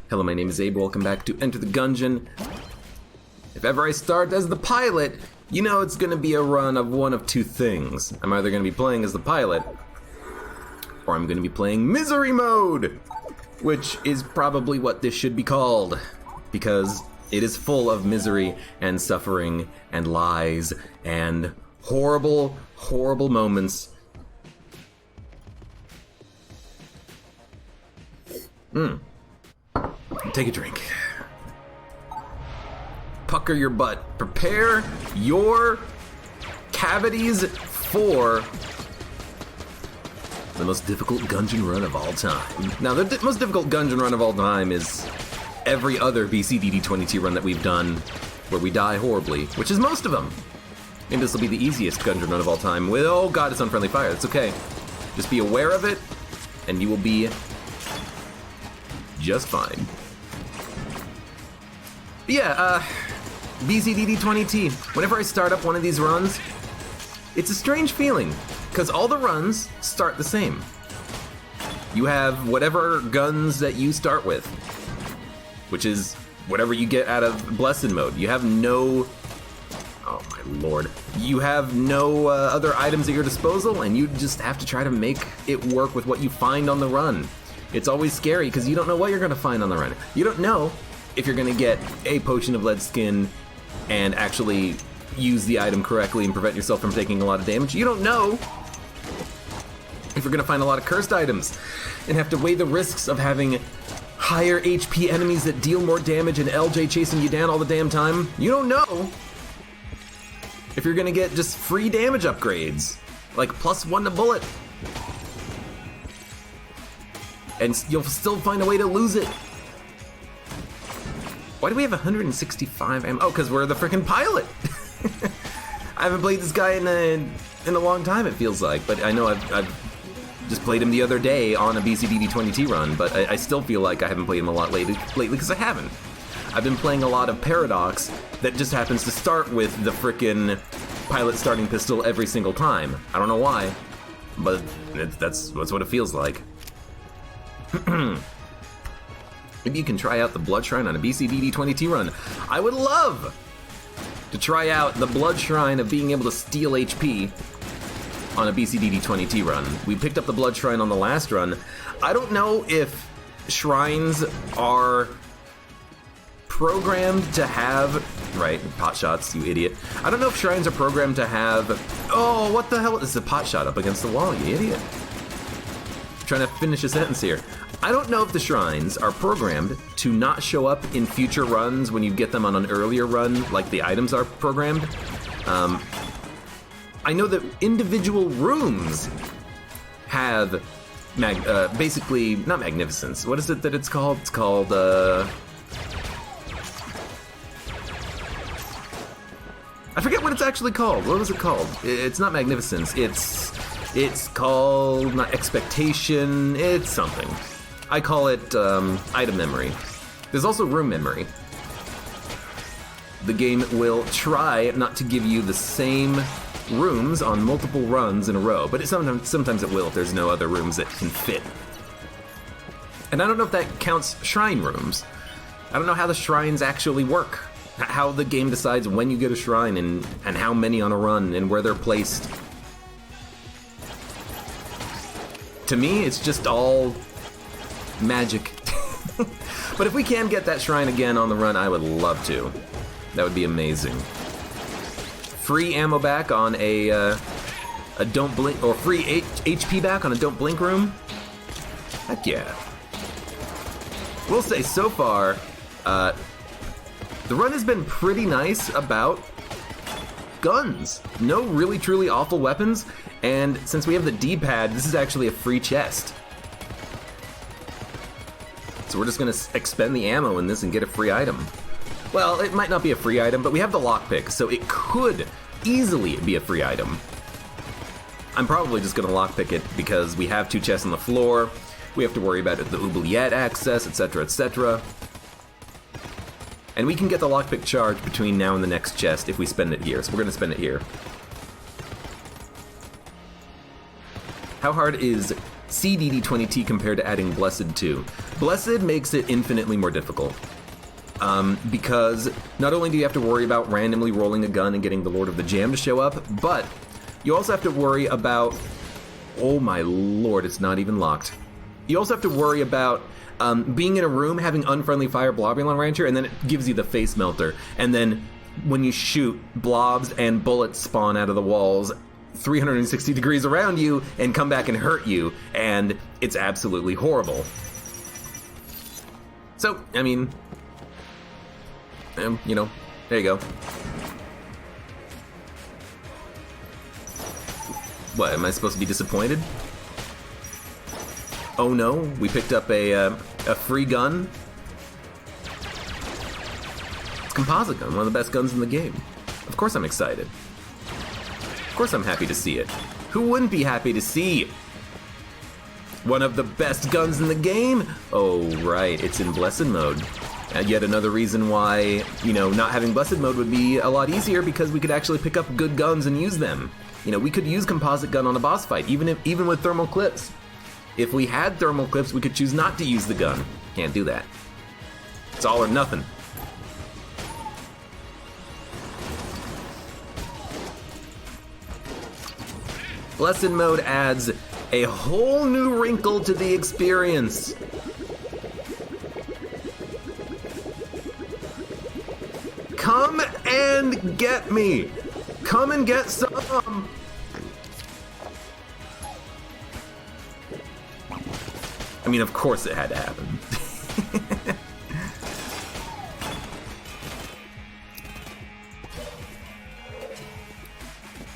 Hello, my name is Abe. Welcome back to Enter the Gungeon. If ever I start as the pilot, you know it's gonna be a run of one of two things. I'm either gonna be playing as the pilot, or I'm gonna be playing Misery Mode, which is probably what this should be called, because it is full of misery and suffering and lies and horrible, horrible moments. Take a drink. Pucker your butt. Prepare your cavities for the most difficult Gungeon run of all time. Now, the most difficult Gungeon run of all time is every other BCDD20T run that we've done where we die horribly, which is most of them. Maybe this will be the easiest Gungeon run of all time. With, oh god, it's unfriendly fire. That's okay. Just be aware of it, and you will be just fine. But yeah, BCDD20T. Whenever I start up one of these runs, it's a strange feeling, because all the runs start the same. You have whatever guns that you start with, which is whatever you get out of Blessed Mode. You have no... oh my lord. You have no other items at your disposal, and you just have to try to make it work with what you find on the run. It's always scary, because you don't know what you're going to find on the run. You don't know if you're going to get a potion of lead skin and actually use the item correctly and prevent yourself from taking a lot of damage. You don't know if you're going to find a lot of cursed items and have to weigh the risks of having higher HP enemies that deal more damage and LJ chasing you down all the damn time. You don't know if you're going to get just free damage upgrades, like +1 to bullet. And you'll still find a way to lose it. Why do we have 165 ammo? Oh, because we're the freaking pilot. I haven't played this guy in a long time, it feels like, but I know I've just played him the other day on a BCDD20T run, but I still feel like I haven't played him a lot lately because I haven't. I've been playing a lot of Paradox that just happens to start with the frickin' pilot starting pistol every single time. I don't know why, but that's what it feels like. Maybe you can try out the Blood Shrine on a BCDD20T run. I would love to try out the Blood Shrine of being able to steal HP on a BCDD20T run. We picked up the Blood Shrine on the last run. I don't know if shrines are programmed to have... right, pot shots, you idiot. I don't know if shrines are programmed to have... oh, what the hell? This is a pot shot up against the wall, you idiot. I'm trying to finish a sentence here. I don't know if the shrines are programmed to not show up in future runs when you get them on an earlier run, like the items are programmed. I know that individual rooms have basically, not magnificence. What is it that it's called? It's called, I forget what it's actually called. What was it called? It's not magnificence. It's called, not expectation. It's something. I call it item memory. There's also room memory. The game will try not to give you the same rooms on multiple runs in a row, but sometimes it will if there's no other rooms that can fit. And I don't know if that counts shrine rooms. I don't know how the shrines actually work. How the game decides when you get a shrine and how many on a run and where they're placed. To me, it's just all magic. But if we can get that shrine again on the run, I would love to. That would be amazing. Free ammo back on a don't blink, or free HP back on a don't blink room. Heck yeah. We'll say so far, the run has been pretty nice about guns. No really truly awful weapons, and since we have the D-pad, this is actually a free chest. So we're just gonna expend the ammo in this and get a free item. Well, it might not be a free item, but we have the lockpick, so it could easily be a free item. I'm probably just gonna lockpick it because we have 2 chests on the floor, we have to worry about the oubliette access, etc, etc. And we can get the lockpick charge between now and the next chest if we spend it here, so we're gonna spend it here. How hard is CDD20T compared to adding Blessed 2. Blessed makes it infinitely more difficult. Because not only do you have to worry about randomly rolling a gun and getting the Lord of the Jam to show up, but you also have to worry about... Oh my lord, it's not even locked. You also have to worry about being in a room, having unfriendly fire blobbing around you, and then it gives you the face melter. And then when you shoot, blobs and bullets spawn out of the walls 360 degrees around you and come back and hurt you, and it's absolutely horrible. So, I mean, you know, there you go. What, am I supposed to be disappointed? Oh no, we picked up a free gun. It's composite gun, one of the best guns in the game. Of course I'm excited. Of course I'm happy to see it. Who wouldn't be happy to see one of the best guns in the game? Oh right, it's in Blessed mode. And yet another reason why, you know, not having Blessed mode would be a lot easier, because we could actually pick up good guns and use them. You know, we could use composite gun on a boss fight, even with thermal clips. If we had thermal clips, we could choose not to use the gun. Can't do that. It's all or nothing. Blessed mode adds a whole new wrinkle to the experience. Come and get me. Come and get some. I mean, of course it had to happen.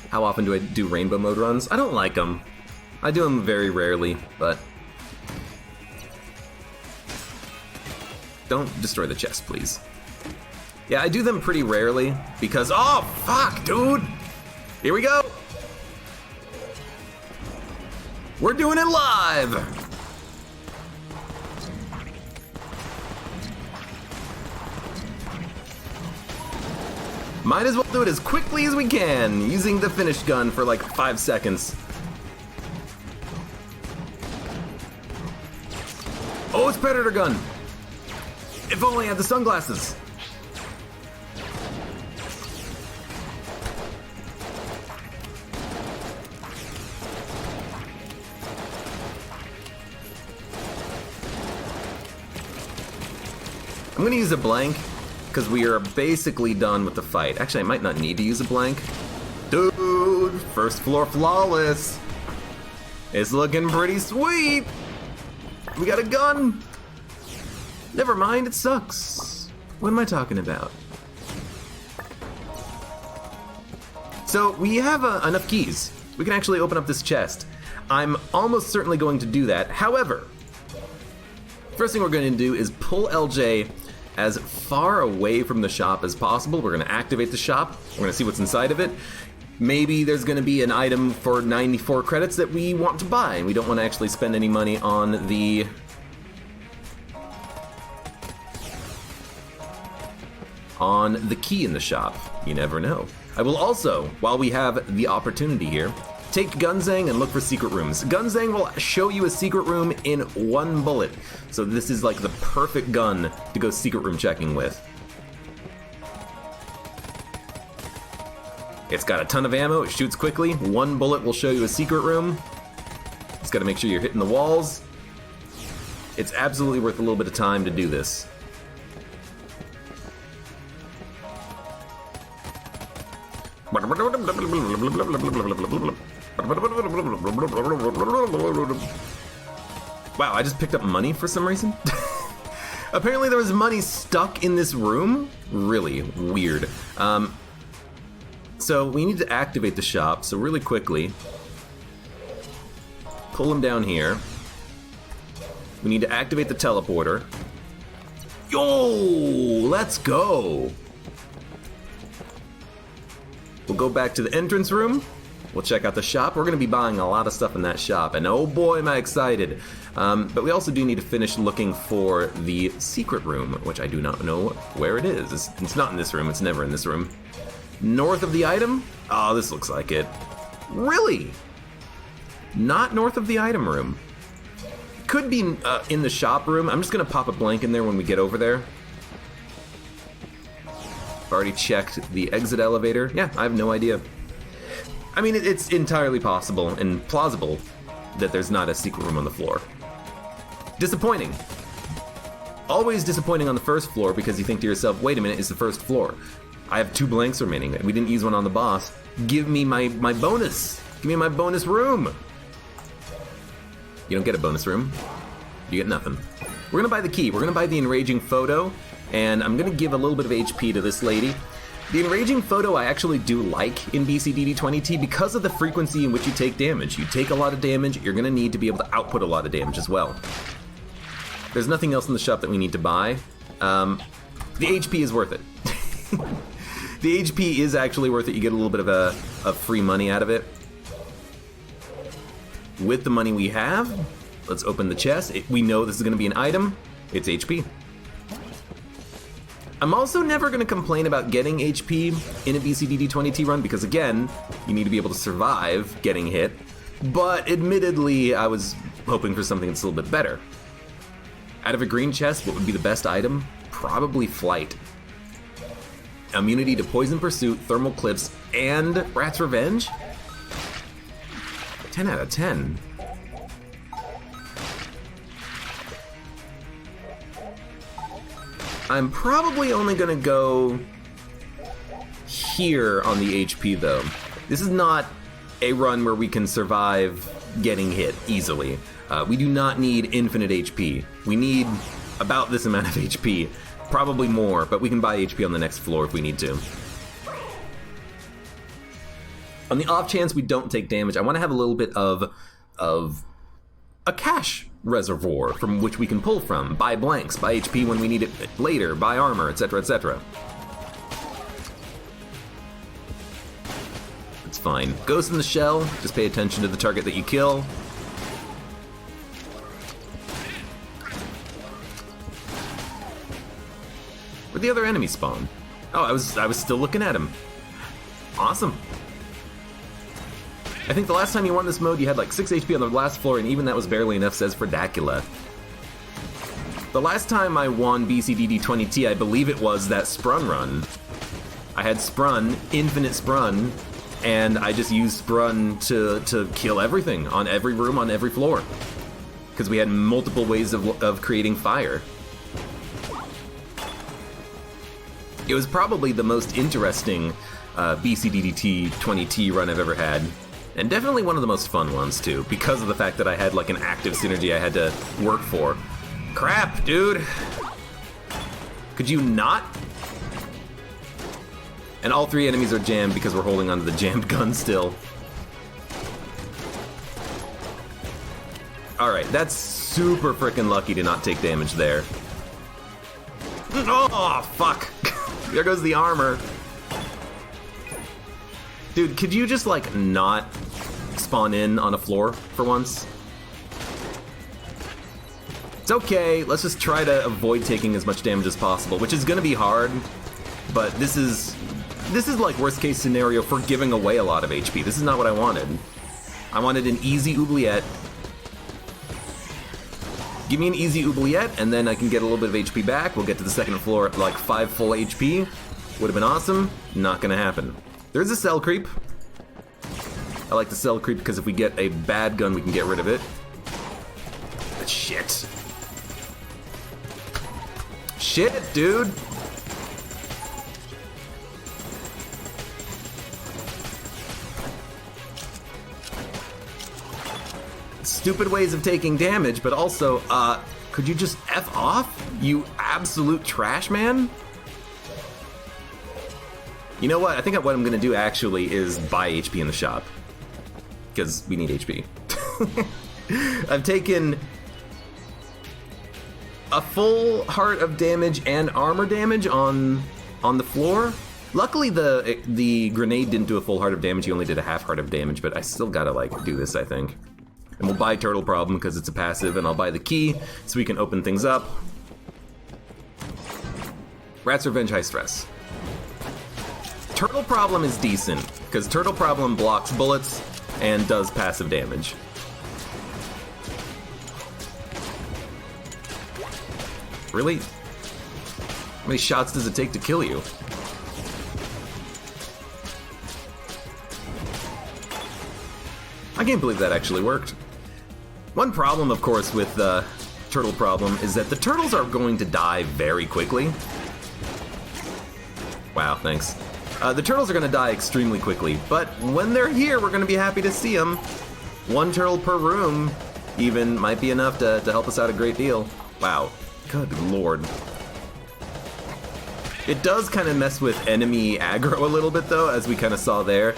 How often do I do rainbow mode runs? I don't like them. I do them very rarely, but... Don't destroy the chest, please. Yeah, I do them pretty rarely, because... Oh, fuck, dude! Here we go! We're doing it live! Might as well do it as quickly as we can, using the finish gun for like 5 seconds. Oh, it's Predator gun! If only I had the sunglasses! I'm gonna use a blank, because we are basically done with the fight. Actually, I might not need to use a blank. Dude, first floor flawless. It's looking pretty sweet. We got a gun. Never mind, it sucks. What am I talking about? So we have enough keys. We can actually open up this chest. I'm almost certainly going to do that. However, first thing we're going to do is pull LJ as far away from the shop as possible. We're going to activate the shop. We're going to see what's inside of it. Maybe there's going to be an item for 94 credits that we want to buy, and we don't want to actually spend any money on the... key in the shop. You never know. I will also, while we have the opportunity here, take Gunzang and look for secret rooms. Gunzang will show you a secret room in 1 bullet. So this is like the perfect gun to go secret room checking with. It's got a ton of ammo, it shoots quickly. 1 bullet will show you a secret room. Just gotta make sure you're hitting the walls. It's absolutely worth a little bit of time to do this. Wow, I just picked up money for some reason. Apparently there was money stuck in this room. Really weird. So we need to activate the shop, so really quickly. Pull him down here. We need to activate the teleporter. Yo, let's go. We'll go back to the entrance room. We'll check out the shop. We're going to be buying a lot of stuff in that shop, and oh boy, am I excited. But we also do need to finish looking for the secret room, which I do not know where it is. It's not in this room. It's never in this room. North of the item? Oh, this looks like it. Really? Not north of the item room. could be in the shop room. I'm just gonna pop a blank in there when we get over there. I've already checked the exit elevator. Yeah, I have no idea. I mean, it's entirely possible and plausible that there's not a secret room on the floor. Disappointing. Always disappointing on the first floor because you think to yourself, wait a minute, it's the first floor. I have 2 blanks remaining. We didn't use one on the boss. Give me my bonus. Give me my bonus room. You don't get a bonus room. You get nothing. We're gonna buy the key. We're gonna buy the enraging photo, and I'm gonna give a little bit of HP to this lady. The enraging photo I actually do like in BCDD20T because of the frequency in which you take damage. You take a lot of damage, you're gonna need to be able to output a lot of damage as well. There's nothing else in the shop that we need to buy. The HP is worth it. The HP is actually worth it. You get a little bit of free money out of it. With the money we have, let's open the chest. We know this is gonna be an item. It's HP. I'm also never going to complain about getting HP in a BCDD20T run because, again, you need to be able to survive getting hit. But admittedly, I was hoping for something that's a little bit better. Out of a green chest, what would be the best item? Probably Flight. Immunity to Poison Pursuit, Thermal Clips, and Rat's Revenge? 10 out of 10. I'm probably only gonna go here on the HP though. This is not a run where we can survive getting hit easily. We do not need infinite HP. We need about this amount of HP, probably more, but we can buy HP on the next floor if we need to. On the off chance we don't take damage, I want to have a little bit of a cash reservoir from which we can pull from. Buy blanks, buy HP when we need it later, buy armor, etc., etc. It's fine. Ghost in the shell, just pay attention to the target that you kill. Where'd the other enemy spawn? Oh, I was still looking at him. Awesome. I think the last time you won this mode, you had like 6 HP on the last floor, and even that was barely enough, says for Dacula. The last time I won BCDD20T, I believe it was that Sprun run. I had Sprun, infinite Sprun, and I just used Sprun to kill everything on every room, on every floor. Because we had multiple ways of creating fire. It was probably the most interesting BCDD20T run I've ever had. And definitely one of the most fun ones, too, because of the fact that I had, like, an active synergy I had to work for. Crap, dude! Could you not? And all 3 enemies are jammed because we're holding onto the jammed gun still. Alright, that's super frickin' lucky to not take damage there. Oh, fuck! There goes the armor. Dude, could you just, like, not spawn in on a floor for once? It's okay, let's just try to avoid taking as much damage as possible, which is gonna be hard, but this is like worst case scenario for giving away a lot of HP. This is not what I wanted. I wanted an easy oubliette. Give me an easy oubliette, and then I can get a little bit of HP back. We'll get to the second floor at like 5 full HP. Would have been awesome. Not gonna happen. There's a cell creep. I like the cell creep because if we get a bad gun, we can get rid of it. But shit. Shit, dude. Stupid ways of taking damage, but also, could you just F off? You absolute trash man? You know what? I think what I'm gonna do actually is buy HP in the shop. Because we need HP. I've taken a full heart of damage and armor damage on the floor. Luckily the grenade didn't do a full heart of damage, he only did a half heart of damage, but I still gotta like do this, I think. And we'll buy Turtle Problem because it's a passive, and I'll buy the key so we can open things up. Rat's Revenge High Stress. Turtle Problem is decent, because Turtle Problem blocks bullets and does passive damage. Really? How many shots does it take to kill you? I can't believe that actually worked. One problem, of course, with the turtle problem is that the turtles are going to die very quickly. Wow, thanks. The turtles are going to die extremely quickly, but when they're here, we're going to be happy to see them. One turtle per room even might be enough to help us out a great deal. Wow, good lord. It does kind of mess with enemy aggro a little bit, though, as we kind of saw there.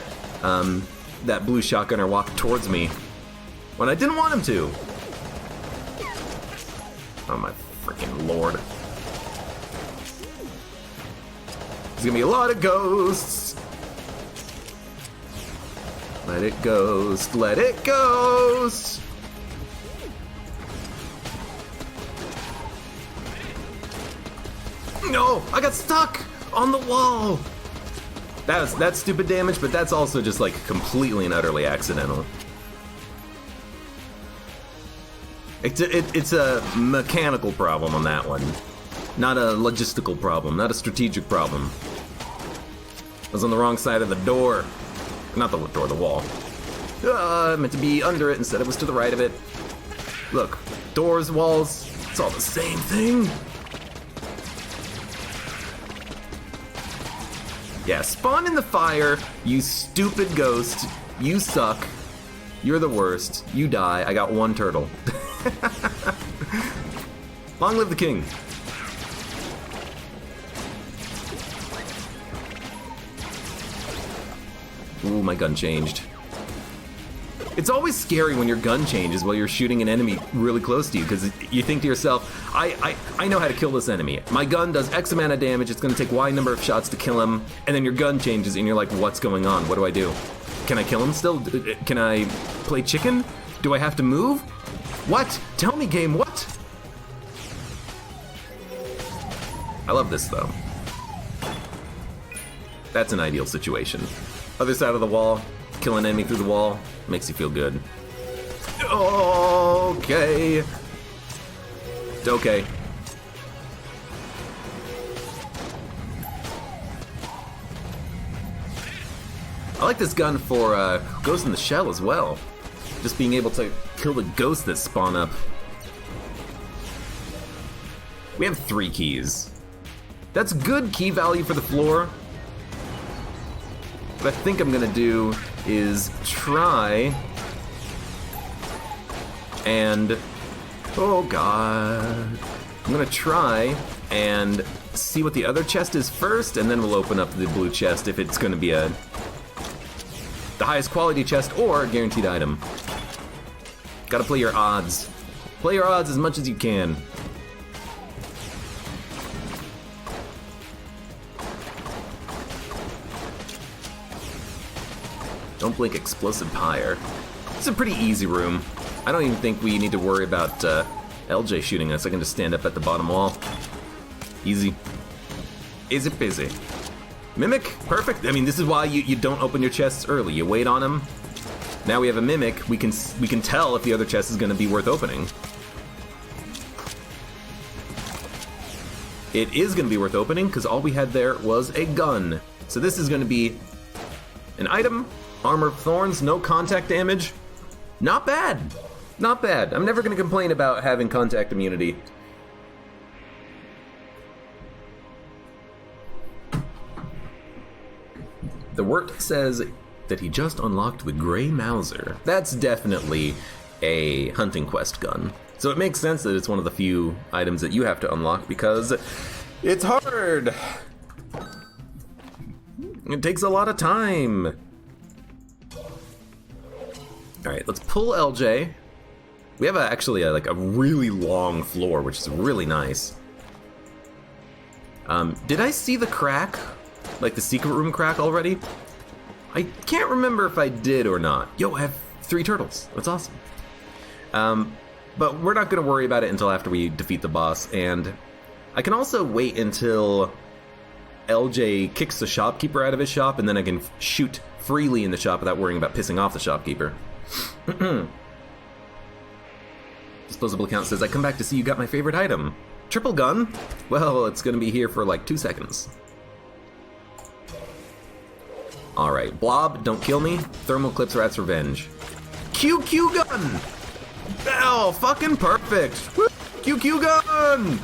That blue shotgunner walked towards me when I didn't want him to. Oh my freaking lord. There's gonna be a lot of ghosts. Let it ghost, let it ghost. No, I got stuck on the wall. That's stupid damage, but that's also just like completely and utterly accidental. It's a mechanical problem on that one, not a logistical problem, not a strategic problem. I was on the wrong side of the door. Not the door, the wall. I meant to be under it, instead it was to the right of it. Look, doors, walls, it's all the same thing. Yeah, spawn in the fire, you stupid ghost. You suck. You're the worst. You die. I got one turtle. Long live the king. Ooh, my gun changed. It's always scary when your gun changes while you're shooting an enemy really close to you, because you think to yourself, I know how to kill this enemy. My gun does X amount of damage, it's going to take Y number of shots to kill him, and then your gun changes and you're like, what's going on? What do I do? Can I kill him still? Can I play chicken? Do I have to move? What? Tell me, game, what? I love this, though. That's an ideal situation. Other side of the wall, kill an enemy through the wall, makes you feel good. Okay. It's okay. I like this gun for Ghost in the Shell as well. Just being able to kill the ghosts that spawn up. We have 3 keys. That's good key value for the floor. What I think I'm gonna do is try and... oh god. I'm gonna try and see what the other chest is first, and then we'll open up the blue chest if it's gonna be the highest quality chest or a guaranteed item. Gotta play your odds. Play your odds as much as you can. Don't blink, explosive pyre. It's a pretty easy room. I don't even think we need to worry about LJ shooting us. I can just stand up at the bottom wall. Easy. Easy peasy. Mimic, perfect. I mean, this is why you don't open your chests early. You wait on them. Now we have a mimic. We can tell if the other chest is going to be worth opening. It is going to be worth opening because all we had there was a gun. So this is going to be an item. Armor of Thorns, no contact damage. Not bad. Not bad. I'm never going to complain about having contact immunity. The Wirt says that he just unlocked the Grey Mauser. That's definitely a hunting quest gun. So it makes sense that it's one of the few items that you have to unlock because it's hard. It takes a lot of time. All right, let's pull LJ. We have actually a really long floor, which is really nice. Did I see the crack? Like the secret room crack already? I can't remember if I did or not. Yo, I have 3 turtles. That's awesome. But we're not going to worry about it until after we defeat the boss. And I can also wait until LJ kicks the shopkeeper out of his shop, and then I can shoot freely in the shop without worrying about pissing off the shopkeeper. Disposable account says, I come back to see you got my favorite item. Triple gun? Well, it's gonna be here for like 2 seconds. Alright, Blob, don't kill me. Thermal Clips, Rat's Revenge. QQ gun! Oh, fucking perfect! Woo! QQ gun!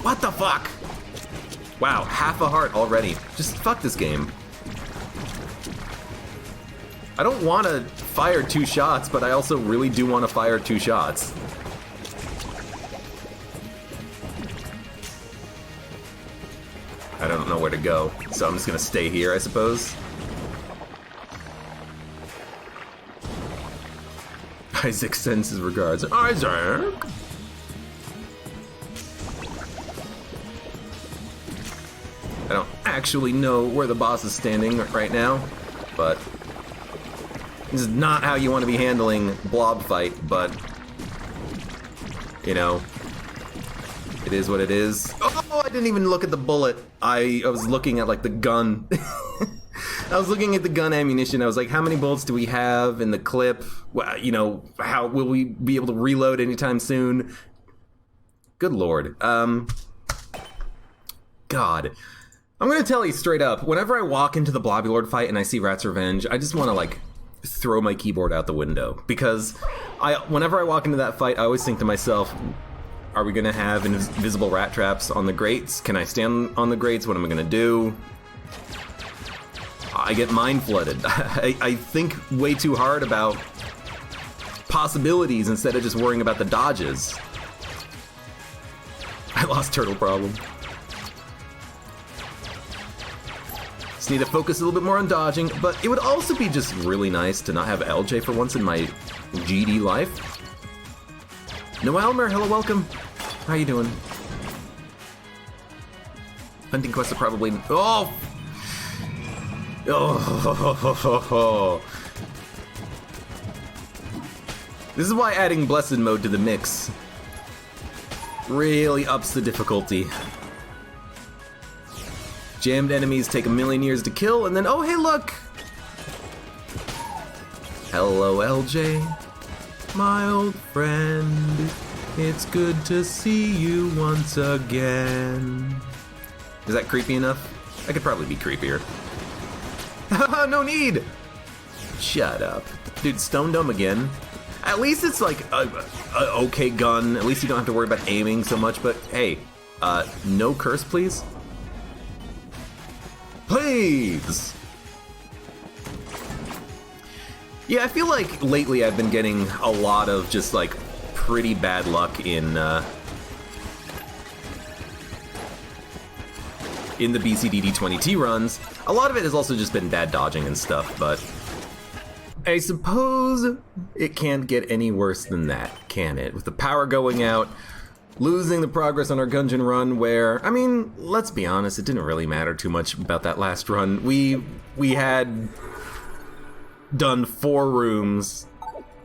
What the fuck? Wow, half a heart already. Just fuck this game. I don't want to fire 2 shots, but I also really do want to fire 2 shots. I don't know where to go, so I'm just gonna stay here, I suppose. Isaac sends his regards. Isaac! I don't actually know where the boss is standing right now, but this is not how you want to be handling blob fight, but you know, it is what it is. Oh, I didn't even look at the bullet. I was looking at like the gun. I was looking at the gun ammunition. I was like, how many bullets do we have in the clip? Well, you know, how will we be able to reload anytime soon? Good lord. God. I'm gonna tell you straight up, whenever I walk into the Blobby fight and I see Rat's Revenge, I just want to like throw my keyboard out the window, because whenever I walk into that fight, I always think to myself, are we gonna have invisible rat traps on the grates? Can I stand on the grates? What am I gonna do? I get mind flooded. I think way too hard about possibilities instead of just worrying about the dodges. I lost turtle problem. Just need to focus a little bit more on dodging, but it would also be just really nice to not have LJ for once in my GD life. Noelmer, hello, welcome. How you doing? Hunting quests are probably... Oh! Oh! This is why adding Blessed Mode to the mix really ups the difficulty. Jammed enemies take 1,000,000 years to kill, and then, oh hey look! Hello LJ, my old friend. It's good to see you once again. Is that creepy enough? I could probably be creepier. No need! Shut up. Dude, Stone Dome again. At least it's like a okay gun. At least you don't have to worry about aiming so much, but hey, no curse please? Please! Yeah, I feel like lately I've been getting a lot of just like pretty bad luck in the BCDD 20T runs. A lot of it has also just been bad dodging and stuff, but I suppose it can't get any worse than that, can it? With the power going out, losing the progress on our Gungeon run where, I mean, let's be honest, it didn't really matter too much about that last run. We had done 4 rooms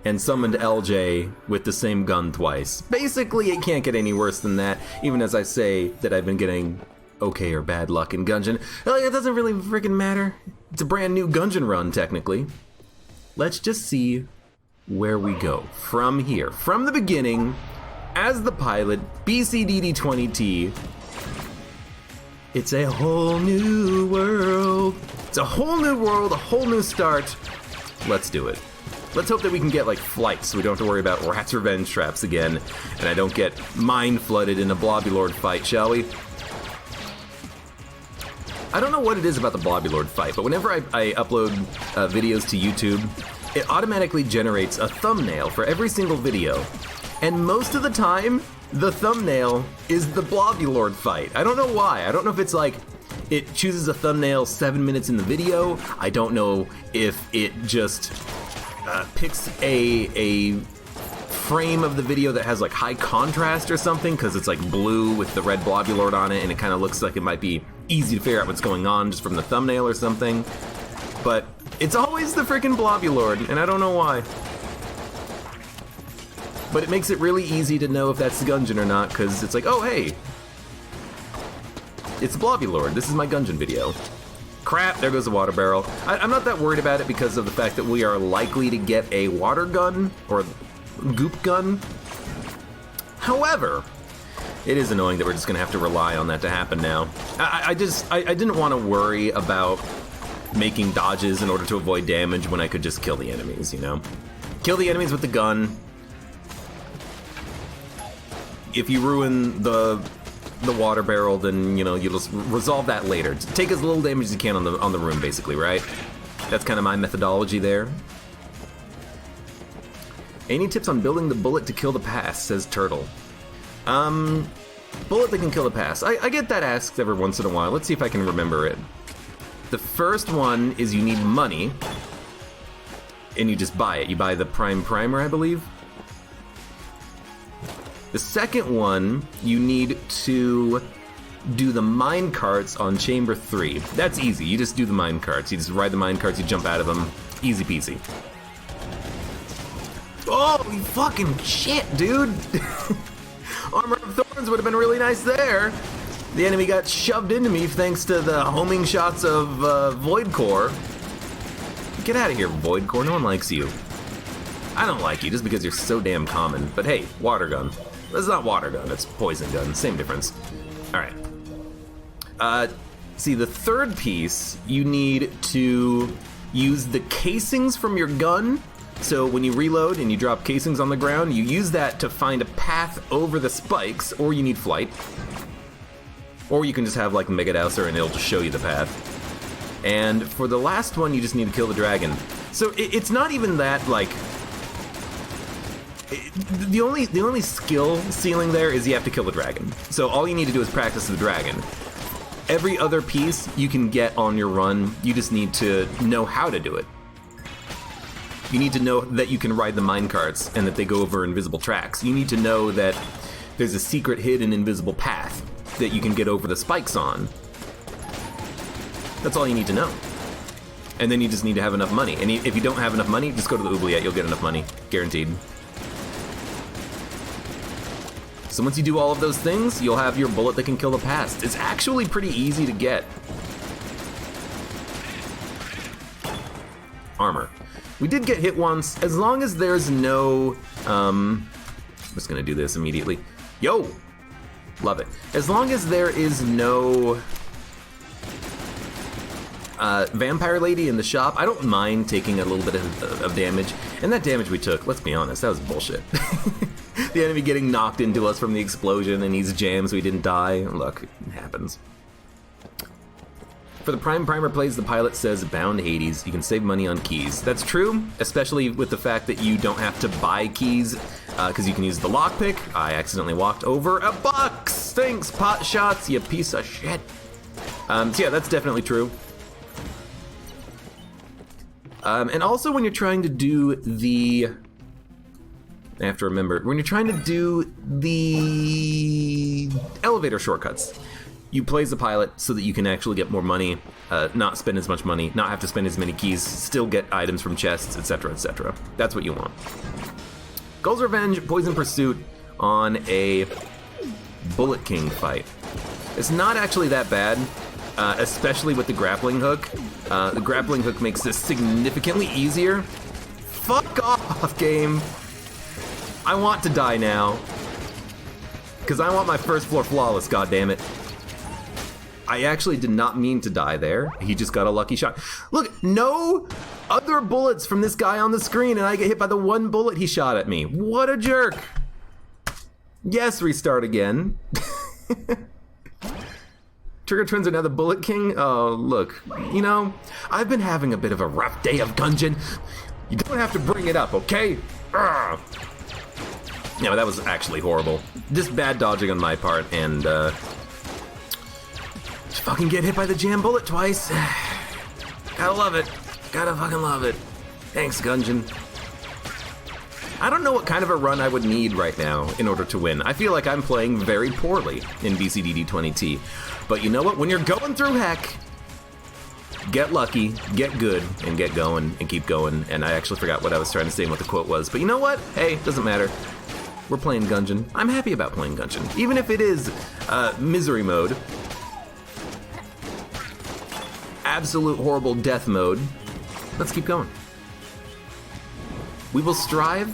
and summoned LJ with the same gun twice. Basically, it can't get any worse than that, even as I say that I've been getting okay or bad luck in Gungeon. Like, it doesn't really freaking matter. It's a brand new Gungeon run, technically. Let's just see where we go from here. From the beginning, as the pilot, BCDD 20T. It's a whole new world. It's a whole new world, a whole new start. Let's do it. Let's hope that we can get like flights so we don't have to worry about Rat's Revenge traps again, and I don't get mind flooded in a Blobby fight, shall we? I don't know what it is about the Blobby fight, but whenever I upload videos to YouTube, it automatically generates a thumbnail for every single video. And most of the time, the thumbnail is the Blobby fight. I don't know why. I don't know if it's like, it chooses a thumbnail 7 minutes in the video. I don't know if it just picks a frame of the video that has like high contrast or something, because it's like blue with the red Blobby on it, and it kind of looks like it might be easy to figure out what's going on just from the thumbnail or something. But it's always the freaking Blobby, and I don't know why. But it makes it really easy to know if that's the Gungeon or not, because it's like, oh hey, it's the Blobby. This is my Gungeon video. Crap, there goes the water barrel. I'm not that worried about it because of the fact that we are likely to get a water gun, or goop gun. However, it is annoying that we're just gonna have to rely on that to happen now. I didn't want to worry about making dodges in order to avoid damage when I could just kill the enemies, you know? Kill the enemies with the gun. If you ruin the water barrel, then, you know, you'll just resolve that later. Take as little damage as you can on the room, basically, right? That's kind of my methodology there. Any tips on building the bullet to kill the pass, says Turtle. Bullet that can kill the pass. I get that asked every once in a while. Let's see if I can remember it. The first one is you need money, and you just buy it. You buy the Prime Primer, I believe. The second one, you need to do the mine carts on Chamber 3. That's easy. You just do the mine carts. You just ride the mine carts, you jump out of them. Easy peasy. Oh, you fucking shit, dude! Armor of Thorns would have been really nice there. The enemy got shoved into me thanks to the homing shots of Void Core. Get out of here, Void Core. No one likes you. I don't like you just because you're so damn common. But hey, water gun. That's not water gun, it's poison gun. Same difference. Alright. See, the third piece, you need to use the casings from your gun. So when you reload and you drop casings on the ground, you use that to find a path over the spikes, or you need flight. Or you can just have like Mega Dowser and it'll just show you the path. And for the last one, you just need to kill the dragon. So it's not even that, like... The only skill ceiling there is you have to kill the dragon. So all you need to do is practice the dragon. Every other piece you can get on your run, you just need to know how to do it. You need to know that you can ride the minecarts and that they go over invisible tracks. You need to know that there's a secret hidden invisible path that you can get over the spikes on. That's all you need to know. And then you just need to have enough money. And if you don't have enough money, just go to the oubliette, you'll get enough money. Guaranteed. So once you do all of those things, you'll have your bullet that can kill the past. It's actually pretty easy to get. Armor. We did get hit once, as long as there's no, I'm just gonna do this immediately. Yo! Love it. As long as there is no vampire lady in the shop, I don't mind taking a little bit of damage. And that damage we took, let's be honest, that was bullshit. The enemy getting knocked into us from the explosion and he's jammed so he didn't die. Look, it happens. For the Prime Primer plays, the pilot says, bound Hades, you can save money on keys. That's true, especially with the fact that you don't have to buy keys, because you can use the lockpick. I accidentally walked over a box! Thanks, pot shots, you piece of shit. So yeah, that's definitely true. And also when you're trying to do the... I have to remember, when you're trying to do the elevator shortcuts, you play as the pilot so that you can actually get more money, not spend as much money, not have to spend as many keys, still get items from chests, etc., etc. That's what you want. Gull's Revenge, Poison Pursuit on a Bullet King fight. It's not actually that bad, especially with the grappling hook. The grappling hook makes this significantly easier. Fuck off, game! I want to die now. Because I want my first floor flawless, goddammit. I actually did not mean to die there. He just got a lucky shot. Look, no other bullets from this guy on the screen, and I get hit by the one bullet he shot at me. What a jerk. Yes, restart again. Trigger Twins are now the Bullet King? Oh, look. You know, I've been having a bit of a rough day of Gungeon. You don't have to bring it up, okay? Ugh. Yeah, but that was actually horrible. Just bad dodging on my part, and, just fucking get hit by the jam bullet twice. Gotta love it. Gotta fucking love it. Thanks, Gungeon. I don't know what kind of a run I would need right now in order to win. I feel like I'm playing very poorly in BCDD20T. But you know what? When you're going through heck, get lucky, get good, and get going, and keep going. And I actually forgot what I was trying to say and what the quote was. But you know what? Hey, doesn't matter. We're playing Gungeon. I'm happy about playing Gungeon. Even if it is misery mode. absolute horrible death mode, let's keep going. We will strive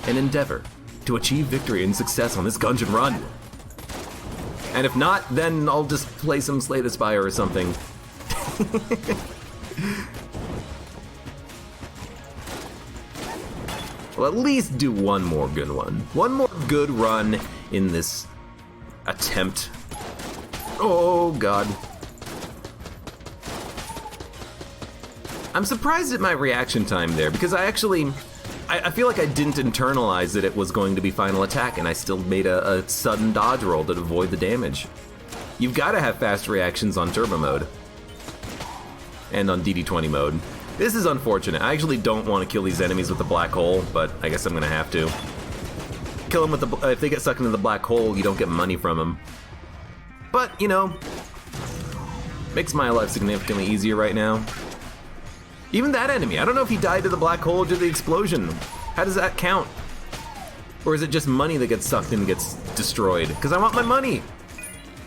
and endeavor to achieve victory and success on this Gungeon run. And if not, then I'll just play some Slay the Spire or something. Well, at least do one more good one. One more good run in this attempt. Oh, God. I'm surprised at my reaction time there, because I feel like I didn't internalize that it was going to be final attack, and I still made a sudden dodge roll to avoid the damage. You've got to have fast reactions on turbo mode. And on DD20 mode. This is unfortunate. I actually don't want to kill these enemies with the black hole, but I guess I'm gonna have to. Kill them with the, if they get sucked into the black hole, you don't get money from them. But, you know, makes my life significantly easier right now. Even that enemy, I don't know if he died to the black hole or to the explosion. How does that count? Or is it just money that gets sucked in and gets destroyed? Because I want my money!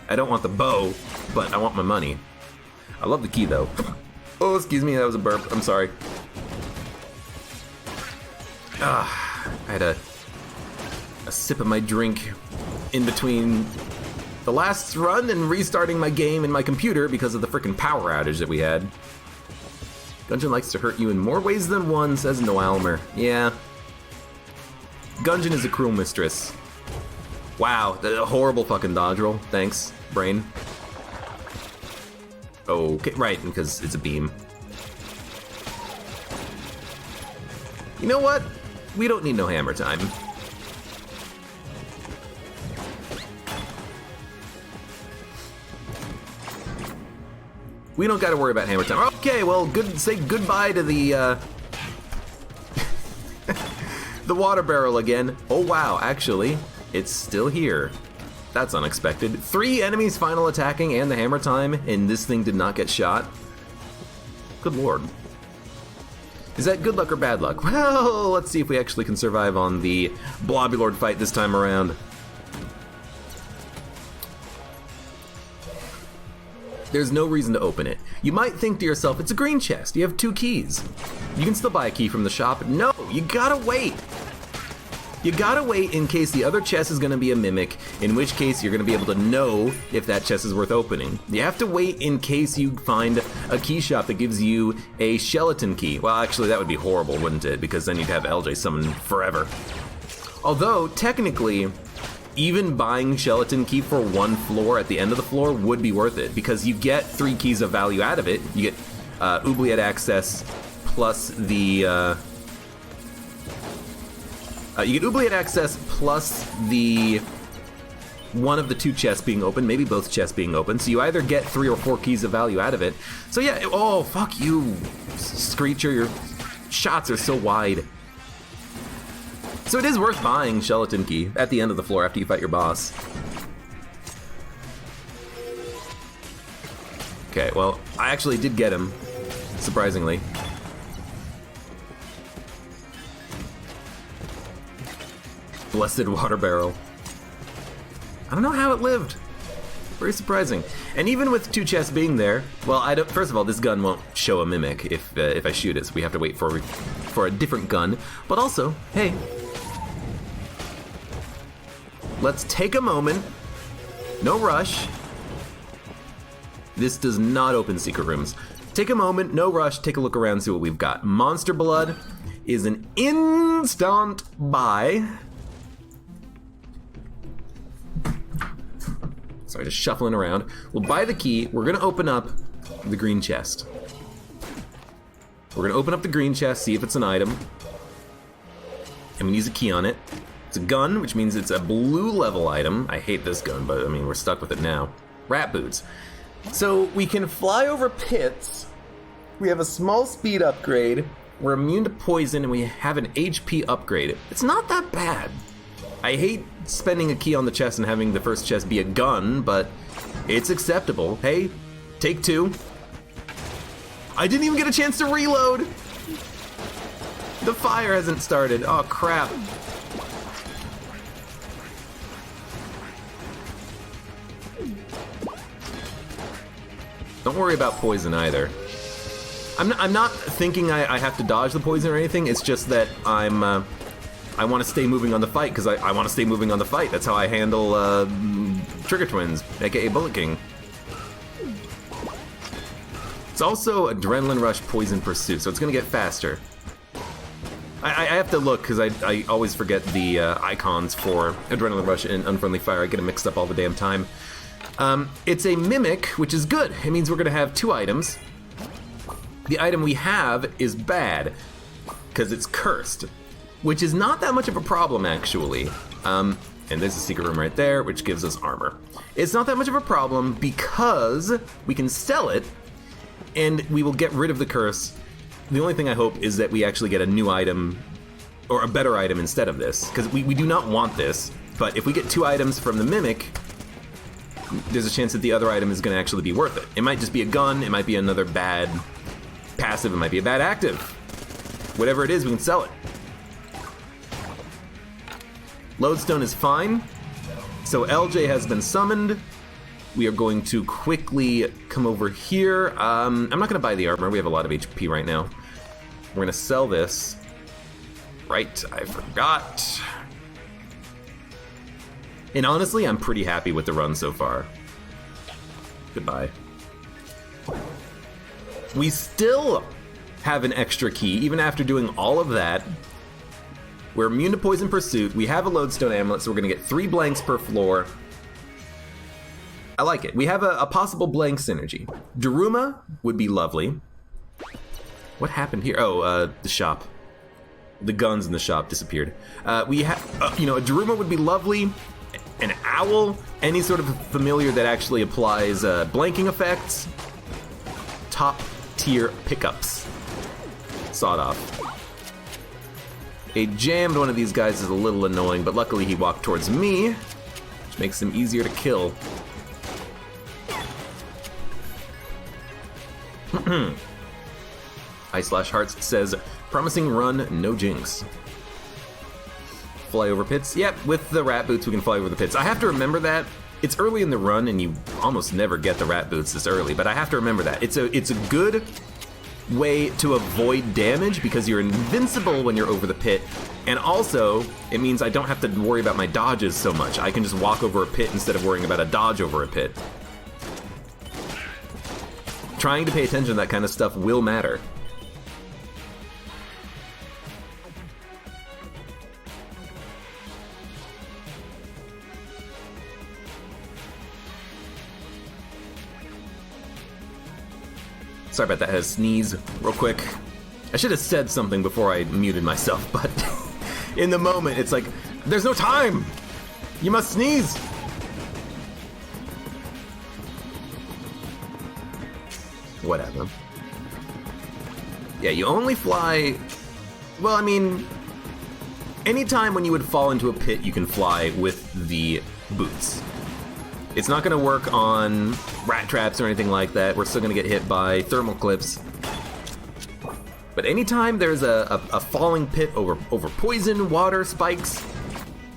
I don't want the bow, but I want my money. I love the key, though. Oh, excuse me, that was a burp. I'm sorry. I had a sip of my drink in between the last run and restarting my game and my computer because of the frickin' power outage that we had. Gungeon likes to hurt you in more ways than one, says Noalmer. Yeah. Gungeon is a cruel mistress. Wow, a horrible fucking dodge roll. Thanks, brain. Okay, right, because it's a beam. You know what? We don't need no hammer time. We don't gotta worry about hammer time. Okay, well, say goodbye to the, the water barrel again. Oh wow, actually, it's still here. That's unexpected. 3 enemies final attacking and the hammer time, and this thing did not get shot. Good lord. Is that good luck or bad luck? Well, let's see if we actually can survive on the Blobby Lord fight this time around. There's no reason to open it. You might think to yourself, it's a green chest. You have 2 keys. You can still buy a key from the shop. No, you gotta wait. You gotta wait in case the other chest is gonna be a mimic, in which case you're gonna be able to know if that chest is worth opening. You have to wait in case you find a key shop that gives you a skeleton key. Well, actually, that would be horrible, wouldn't it? Because then you'd have LJ summon forever. Although, technically, even buying skeleton key for 1 floor at the end of the floor would be worth it, because you get 3 keys of value out of it. You get oubliette access plus the... you get oubliette access plus the one of the 2 chests being open, maybe both chests being open, so you either get 3 or 4 keys of value out of it. So yeah, oh, fuck you, Screecher, your shots are so wide. So it is worth buying skeleton key at the end of the floor after you fight your boss. Okay, well, I actually did get him, surprisingly. Blessed water barrel. I don't know how it lived. Very surprising. And even with 2 chests being there, well, I don't. First of all, this gun won't show a mimic if I shoot it, so we have to wait for a different gun. But also, hey, let's take a moment. No rush. This does not open secret rooms. Take a moment, no rush. Take a look around, see what we've got. Monster blood is an instant buy. Sorry, just shuffling around. We'll buy the key. We're gonna open up the green chest. We're gonna open up the green chest, see if it's an item. And we use a key on it. It's a gun, which means it's a blue level item. I hate this gun, but I mean, we're stuck with it now. Rat boots. So we can fly over pits. We have a small speed upgrade. We're immune to poison, and we have an HP upgrade. It's not that bad. I hate spending a key on the chest and having the first chest be a gun, but it's acceptable. Hey, take 2. I didn't even get a chance to reload! The fire hasn't started. Oh, crap. Don't worry about poison either. I'm not thinking I have to dodge the poison or anything. It's just that I want to stay moving on the fight because I want to stay moving on the fight. That's how I handle Trigger Twins, aka Bullet King. It's also Adrenaline Rush Poison Pursuit, so it's going to get faster. I have to look because I always forget the icons for Adrenaline Rush and Unfriendly Fire. I get them mixed up all the damn time. It's a Mimic, which is good. It means we're going to have 2 items. The item we have is bad because it's cursed, which is not that much of a problem, actually. And there's a secret room right there, which gives us armor. It's not that much of a problem because we can sell it, and we will get rid of the curse. The only thing I hope is that we actually get a new item, or a better item instead of this, because we do not want this, but if we get 2 items from the Mimic, there's a chance that the other item is going to actually be worth it. It might just be a gun, it might be another bad passive, it might be a bad active. Whatever it is, we can sell it. Lodestone is fine. So LJ has been summoned. We are going to quickly come over here. I'm not going to buy the armor. We have a lot of HP right now. We're going to sell this. Right, I forgot. And honestly, I'm pretty happy with the run so far. Goodbye. We still have an extra key, even after doing all of that. We're immune to Poison Pursuit. We have a Lodestone Amulet, so we're going to get 3 blanks per floor. I like it. We have a possible blank synergy. Daruma would be lovely. What happened here? Oh, the shop. The guns in the shop disappeared. We have, a Daruma would be lovely. An owl, any sort of familiar that actually applies blanking effects. Top tier pickups. Sawed off. A jammed one of these guys is a little annoying, but luckily he walked towards me, which makes him easier to kill. Ice/Hearts says, promising run, no jinx. Fly over pits? Yep, with the rat boots we can fly over the pits. I have to remember that. It's early in the run and you almost never get the rat boots this early, but I have to remember that. It's a good way to avoid damage because you're invincible when you're over the pit, and also it means I don't have to worry about my dodges so much. I can just walk over a pit instead of worrying about a dodge over a pit. Trying to pay attention to that kind of stuff will matter. Sorry about that, I had a sneeze real quick. I should have said something before I muted myself, but in the moment, it's like, there's no time! You must sneeze! Whatever. Yeah, you only fly... Well, I mean, anytime when you would fall into a pit, you can fly with the boots. It's not going to work on rat traps or anything like that. We're still going to get hit by thermal clips. But anytime there's a falling pit over poison, water, spikes,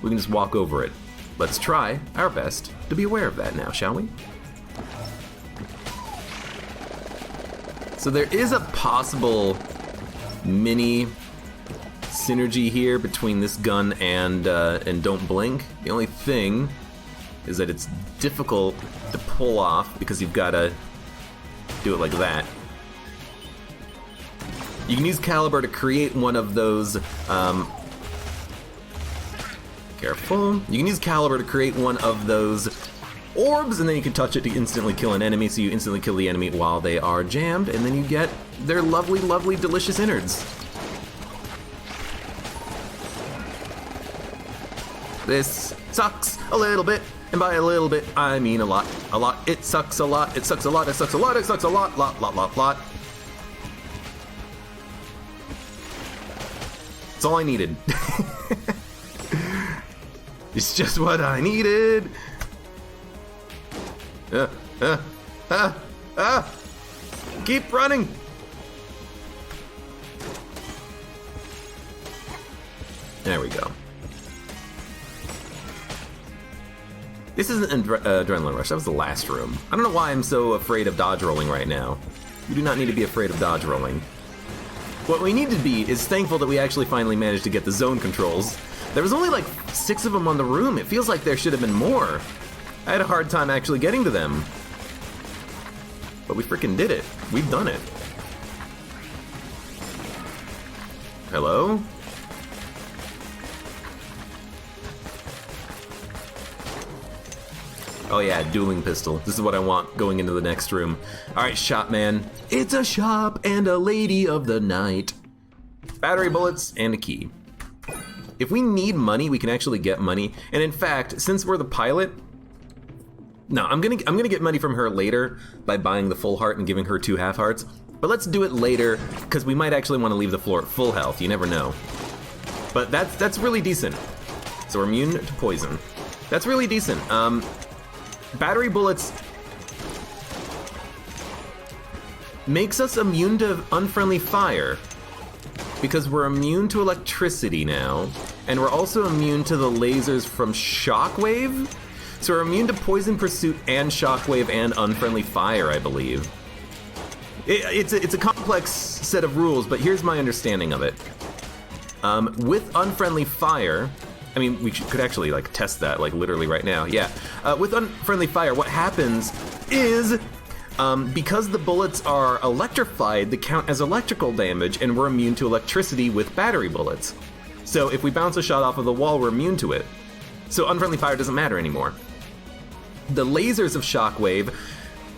we can just walk over it. Let's try our best to be aware of that now, shall we? So there is a possible mini synergy here between this gun and Don't Blink. The only thing is that it's difficult to pull off because you've got to do it like that. You can use Caliber to create one of those, careful. You can use Caliber to create one of those orbs, and then you can touch it to instantly kill an enemy, so you instantly kill the enemy while they are jammed, and then you get their lovely, lovely, delicious innards. This sucks a little bit. And by a little bit, I mean a lot. A lot. It sucks a lot. It sucks a lot. It sucks a lot. It sucks a lot. Lot. It's all I needed. It's just what I needed. Keep running. There we go. This isn't Adrenaline Rush, that was the last room. I don't know why I'm so afraid of dodge rolling right now. We do not need to be afraid of dodge rolling. What we need to be is thankful that we actually finally managed to get the zone controls. There was only like 6 of them on the room. It feels like there should have been more. I had a hard time actually getting to them. But we freaking did it. We've done it. Hello? Oh yeah, dueling pistol. This is what I want going into the next room. Alright, shop man. It's a shop and a lady of the night. Battery bullets and a key. If we need money, we can actually get money. And in fact, since we're the pilot, no, I'm gonna get money from her later by buying the full heart and giving her 2 half hearts. But let's do it later, because we might actually want to leave the floor at full health. You never know. But that's really decent. So we're immune to poison. That's really decent. Battery bullets makes us immune to unfriendly fire, because we're immune to electricity now, and we're also immune to the lasers from shockwave. So we're immune to poison pursuit and shockwave and unfriendly fire, I believe. It's a complex set of rules, but here's my understanding of it. With unfriendly fire, I mean, we could actually like test that like literally right now. Yeah, with unfriendly fire, what happens is because the bullets are electrified, they count as electrical damage, and we're immune to electricity with battery bullets. So if we bounce a shot off of the wall, we're immune to it. So unfriendly fire doesn't matter anymore. The lasers of shockwave,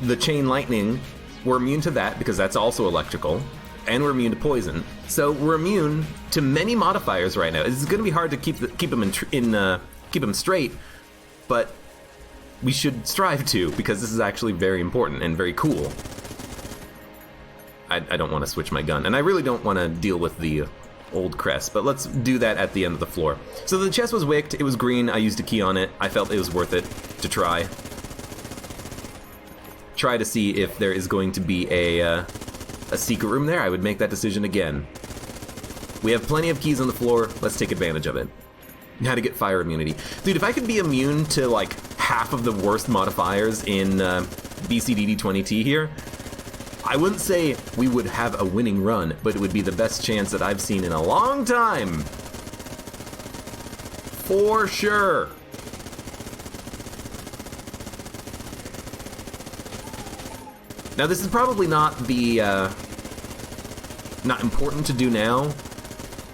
the chain lightning, we're immune to that because that's also electrical, and we're immune to poison. So we're immune to many modifiers right now. It's going to be hard to keep them straight, but we should strive to, because this is actually very important and very cool. I don't want to switch my gun, and I really don't want to deal with the old crest, but let's do that at the end of the floor. So the chest was wicked, it was green, I used a key on it, I felt it was worth it to try. Try to see if there is going to be a secret room there. I would make that decision again. We have plenty of keys on the floor, let's take advantage of it. How to get fire immunity. Dude, if I could be immune to like half of the worst modifiers in BCDD20T here, I wouldn't say we would have a winning run, but it would be the best chance that I've seen in a long time. For sure. Now this is probably not not important to do now.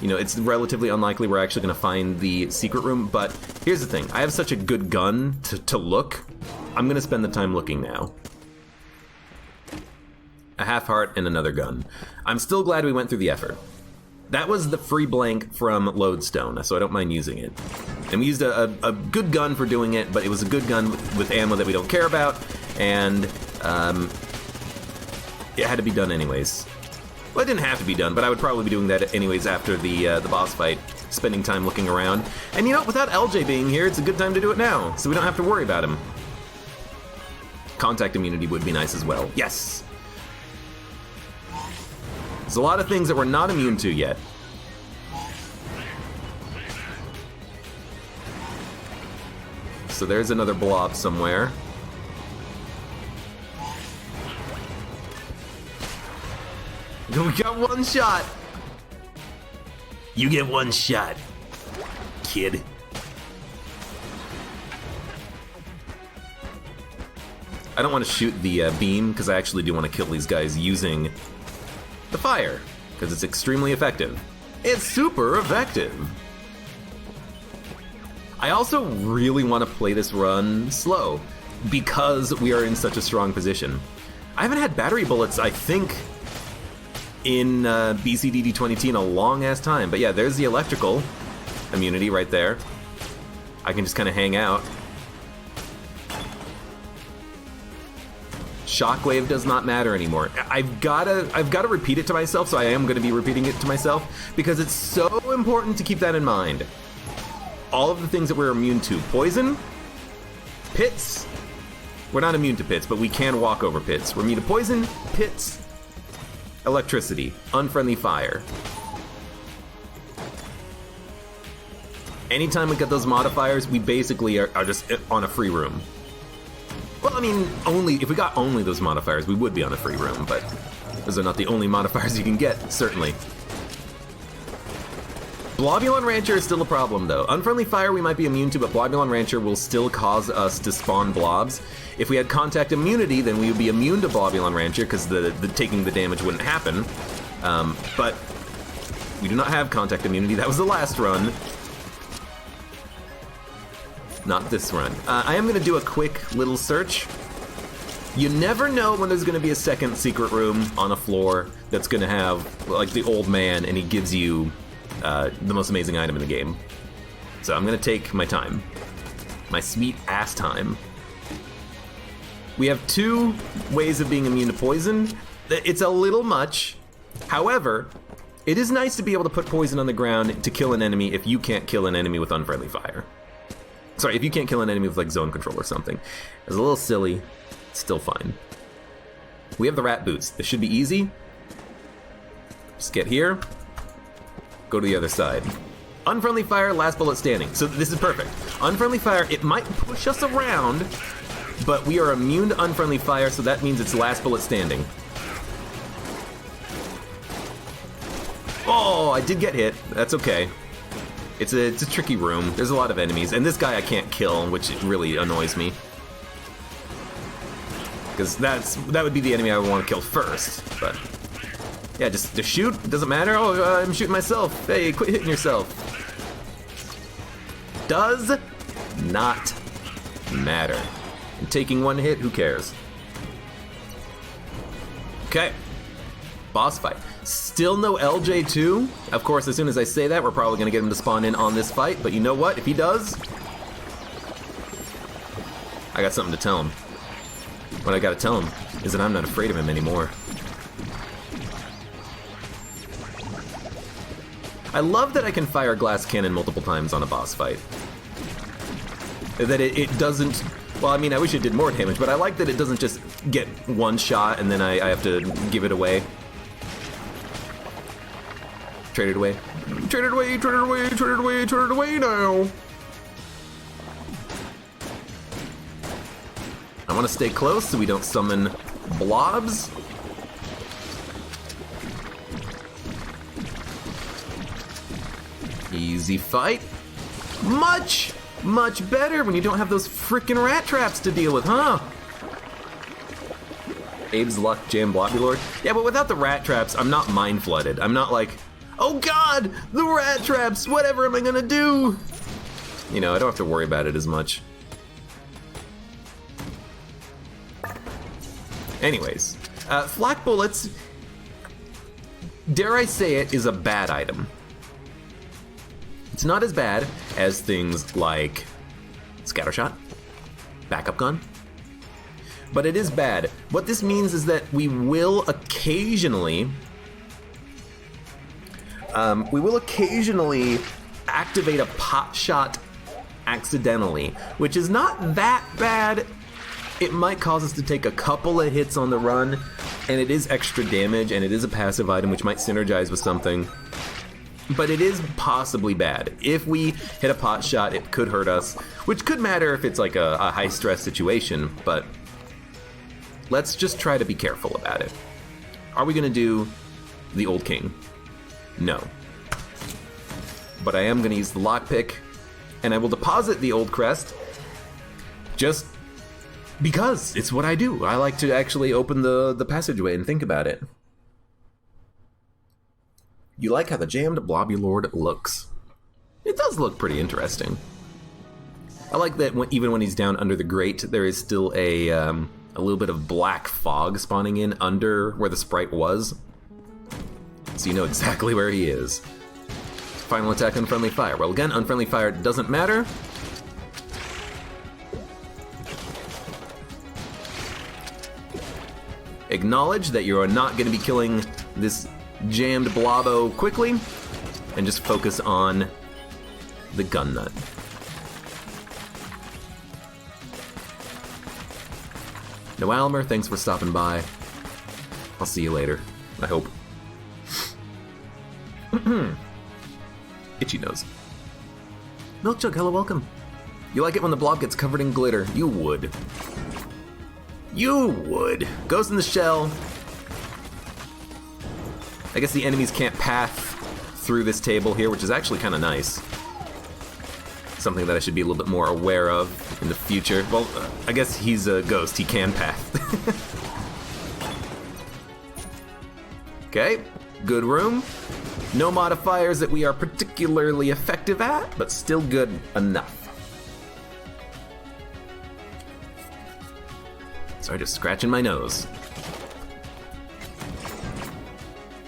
You know, it's relatively unlikely we're actually gonna find the secret room, but here's the thing. I have such a good gun to look. I'm gonna spend the time looking now. A half heart and another gun. I'm still glad we went through the effort. That was the free blank from Lodestone, so I don't mind using it. And we used a good gun for doing it, but it was a good gun with ammo that we don't care about, and it had to be done anyways. Well, it didn't have to be done, but I would probably be doing that anyways after the boss fight, spending time looking around. And you know, without LJ being here, it's a good time to do it now, so we don't have to worry about him. Contact immunity would be nice as well. Yes! There's a lot of things that we're not immune to yet. So there's another blob somewhere. We got one shot. You get one shot, kid. I don't want to shoot the beam, because I actually do want to kill these guys using the fire, because it's extremely effective. It's super effective. I also really want to play this run slow, because we are in such a strong position. I haven't had battery bullets, I think, in BCDD20T in a long ass time. But yeah, there's the electrical immunity right there. I can just kind of hang out. Shockwave does not matter anymore. I've gotta repeat it to myself, so I am gonna be repeating it to myself, because it's so important to keep that in mind. All of the things that we're immune to. Poison, pits. We're not immune to pits, but we can walk over pits. We're immune to poison, pits, electricity, unfriendly fire. Anytime we get those modifiers, we basically are just on a free room. Well, I mean, if we got only those modifiers, we would be on a free room, but Those are not the only modifiers you can get, certainly. Blobulon Rancher is still a problem, though. Unfriendly Fire we might be immune to, but Blobulon Rancher will still cause us to spawn blobs. If we had Contact Immunity, then we would be immune to Blobulon Rancher, because the taking the damage wouldn't happen. But we do not have Contact Immunity. That was the last run. Not this run. I am going to do a quick little search. You never know when there's going to be a second secret room on a floor that's going to have, like, the old man, and he gives you the most amazing item in the game. So I'm going to take my time. My sweet ass time. We have 2 ways of being immune to poison. It's a little much. However, it is nice to be able to put poison on the ground to kill an enemy if you can't kill an enemy with Unfriendly Fire. Sorry, if you can't kill an enemy with, like, Zone Control or something. It's a little silly. It's still fine. We have the rat boots. This should be easy. Just get here. Go to the other side. Unfriendly Fire, last bullet standing. So this is perfect. Unfriendly Fire, it might push us around, but we are immune to Unfriendly Fire, so that means it's last bullet standing. Oh, I did get hit. That's okay. It's a tricky room. There's a lot of enemies, and this guy I can't kill, which really annoys me. Because that would be the enemy I would want to kill first, but yeah, just shoot. It doesn't matter. Oh, I'm shooting myself. Hey, quit hitting yourself. Does not matter. I'm taking 1 hit. Who cares? Okay. Boss fight. Still no LJ2. Of course, as soon as I say that, we're probably going to get him to spawn in on this fight. But you know what? If he does, I got something to tell him. What I got to tell him is that I'm not afraid of him anymore. I love that I can fire glass cannon multiple times on a boss fight. That it doesn't... Well, I mean, I wish it did more damage, but I like that it doesn't just get 1 shot and then I have to give it away. Trade it away. Trade it away, trade it away, trade it away, trade it away now. I want to stay close so we don't summon blobs. Easy fight. Much, much better when you don't have those frickin' rat traps to deal with, huh? Abe's Luck Jam Blobulord. Yeah, but without the rat traps, I'm not mind flooded. I'm not like, oh god, the rat traps, whatever am I gonna do? You know, I don't have to worry about it as much. Anyways, flak bullets, dare I say it, is a bad item. It's not as bad as things like Scattershot, Backup Gun, but it is bad. What this means is that we will occasionally activate a pot shot accidentally, which is not that bad. It might cause us to take a couple of hits on the run, and it is extra damage, and it is a passive item which might synergize with something. But it is possibly bad. If we hit a pot shot, it could hurt us, which could matter if it's like a high-stress situation, but let's just try to be careful about it. Are we going to do the Old King? No. But I am going to use the lockpick, and I will deposit the Old Crest just because it's what I do. I like to actually open the passageway and think about it. You like how the jammed Blobulord looks. It does look pretty interesting. I like that even when he's down under the grate, there is still a little bit of black fog spawning in under where the sprite was. So you know exactly where he is. Final attack, Unfriendly Fire. Well, again, Unfriendly Fire doesn't matter. Acknowledge that you are not going to be killing this jammed Blobo quickly, and just focus on the gun nut. No Almer, thanks for stopping by. I'll see you later, I hope. Itchy nose. Milk Jug, hello, welcome. You like it when the blob gets covered in glitter. You would. You would. Ghost in the Shell. I guess the enemies can't path through this table here, which is actually kind of nice. Something that I should be a little bit more aware of in the future. Well, I guess he's a ghost. He can path. Okay, good room. No modifiers that we are particularly effective at, but still good enough. Sorry, just scratching my nose.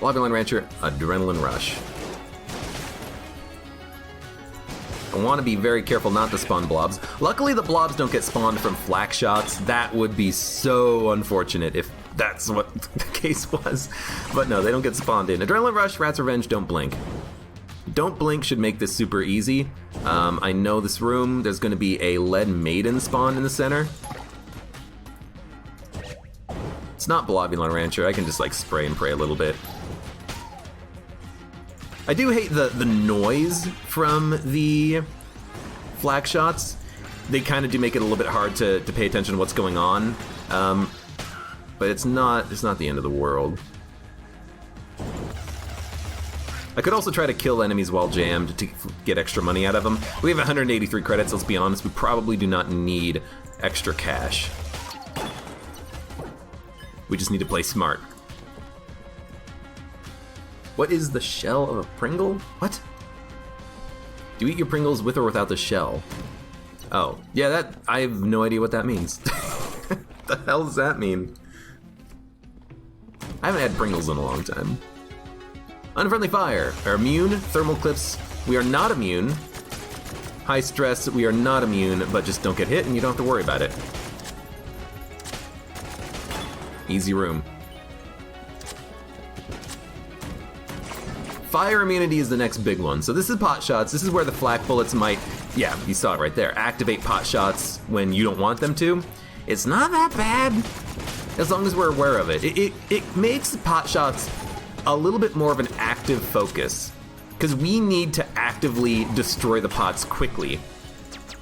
Blobular Rancher, Adrenaline Rush. I want to be very careful not to spawn blobs. Luckily, the blobs don't get spawned from flak shots. That would be so unfortunate if that's what the case was. But no, they don't get spawned in. Adrenaline Rush, Rat's Revenge, don't blink. Don't blink should make this super easy. I know this room, there's going to be a Lead Maiden spawn in the center. It's not Blobular Rancher. I can just like spray and pray a little bit. I do hate the noise from the flak shots. They kind of do make it a little bit hard to pay attention to what's going on. But it's not the end of the world. I could also try to kill enemies while jammed to get extra money out of them. We have 183 credits, let's be honest. We probably do not need extra cash. We just need to play smart. What is the shell of a Pringle? What? Do you eat your Pringles with or without the shell? Oh, yeah, I have no idea what that means. What the hell does that mean? I haven't had Pringles in a long time. Unfriendly Fire. Are immune. Thermal Clips. We are not immune. High Stress. We are not immune, but just don't get hit and you don't have to worry about it. Easy room. Fire immunity is the next big one. So this is pot shots. This is where the flak bullets might, yeah, you saw it right there, activate pot shots when you don't want them to. It's not that bad, as long as we're aware of it. It makes pot shots a little bit more of an active focus, because we need to actively destroy the pots quickly.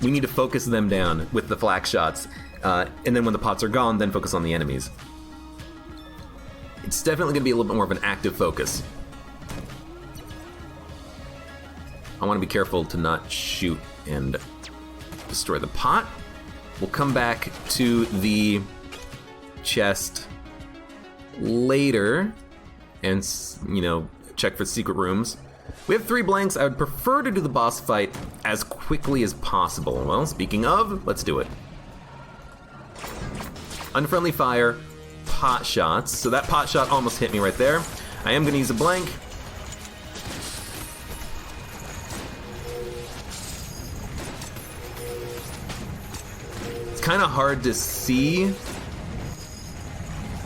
We need to focus them down with the flak shots, and then when the pots are gone, then focus on the enemies. It's definitely going to be a little bit more of an active focus. I want to be careful to not shoot and destroy the pot. We'll come back to the chest later and, you know, check for secret rooms. We have 3 blanks. I would prefer to do the boss fight as quickly as possible. Well, speaking of, let's do it. Unfriendly Fire, pot shots. So that pot shot almost hit me right there. I am going to use a blank. It's kind of hard to see,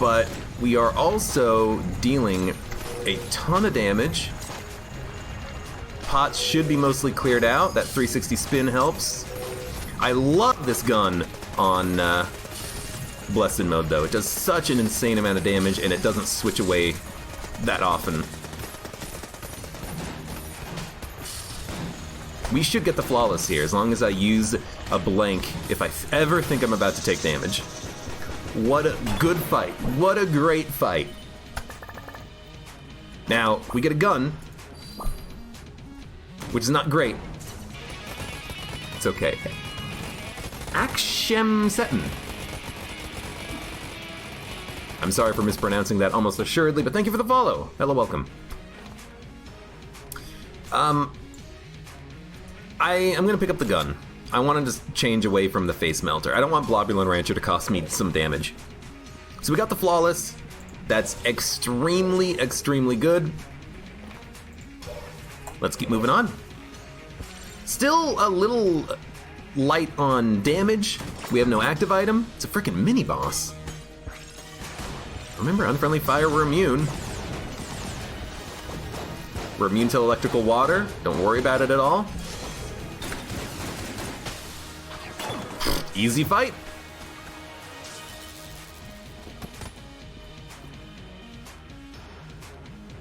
but we are also dealing a ton of damage. Pots should be mostly cleared out. That 360 spin helps. I love this gun on Blessed mode, though. It does such an insane amount of damage, and it doesn't switch away that often. We should get the flawless here, as long as I use a blank if I ever think I'm about to take damage. What a good fight. What a great fight. Now, we get a gun, which is not great. It's okay. Akshem Seton. I'm sorry for mispronouncing that almost assuredly, but thank you for the follow. Hello, welcome. I am going to pick up the gun. I want to just change away from the face melter. I don't want Blobular Rancher to cost me some damage. So we got the flawless. That's extremely, extremely good. Let's keep moving on. Still a little light on damage. We have no active item. It's a freaking mini boss. Remember, Unfriendly Fire, we're immune. We're immune to electrical water. Don't worry about it at all. Easy fight.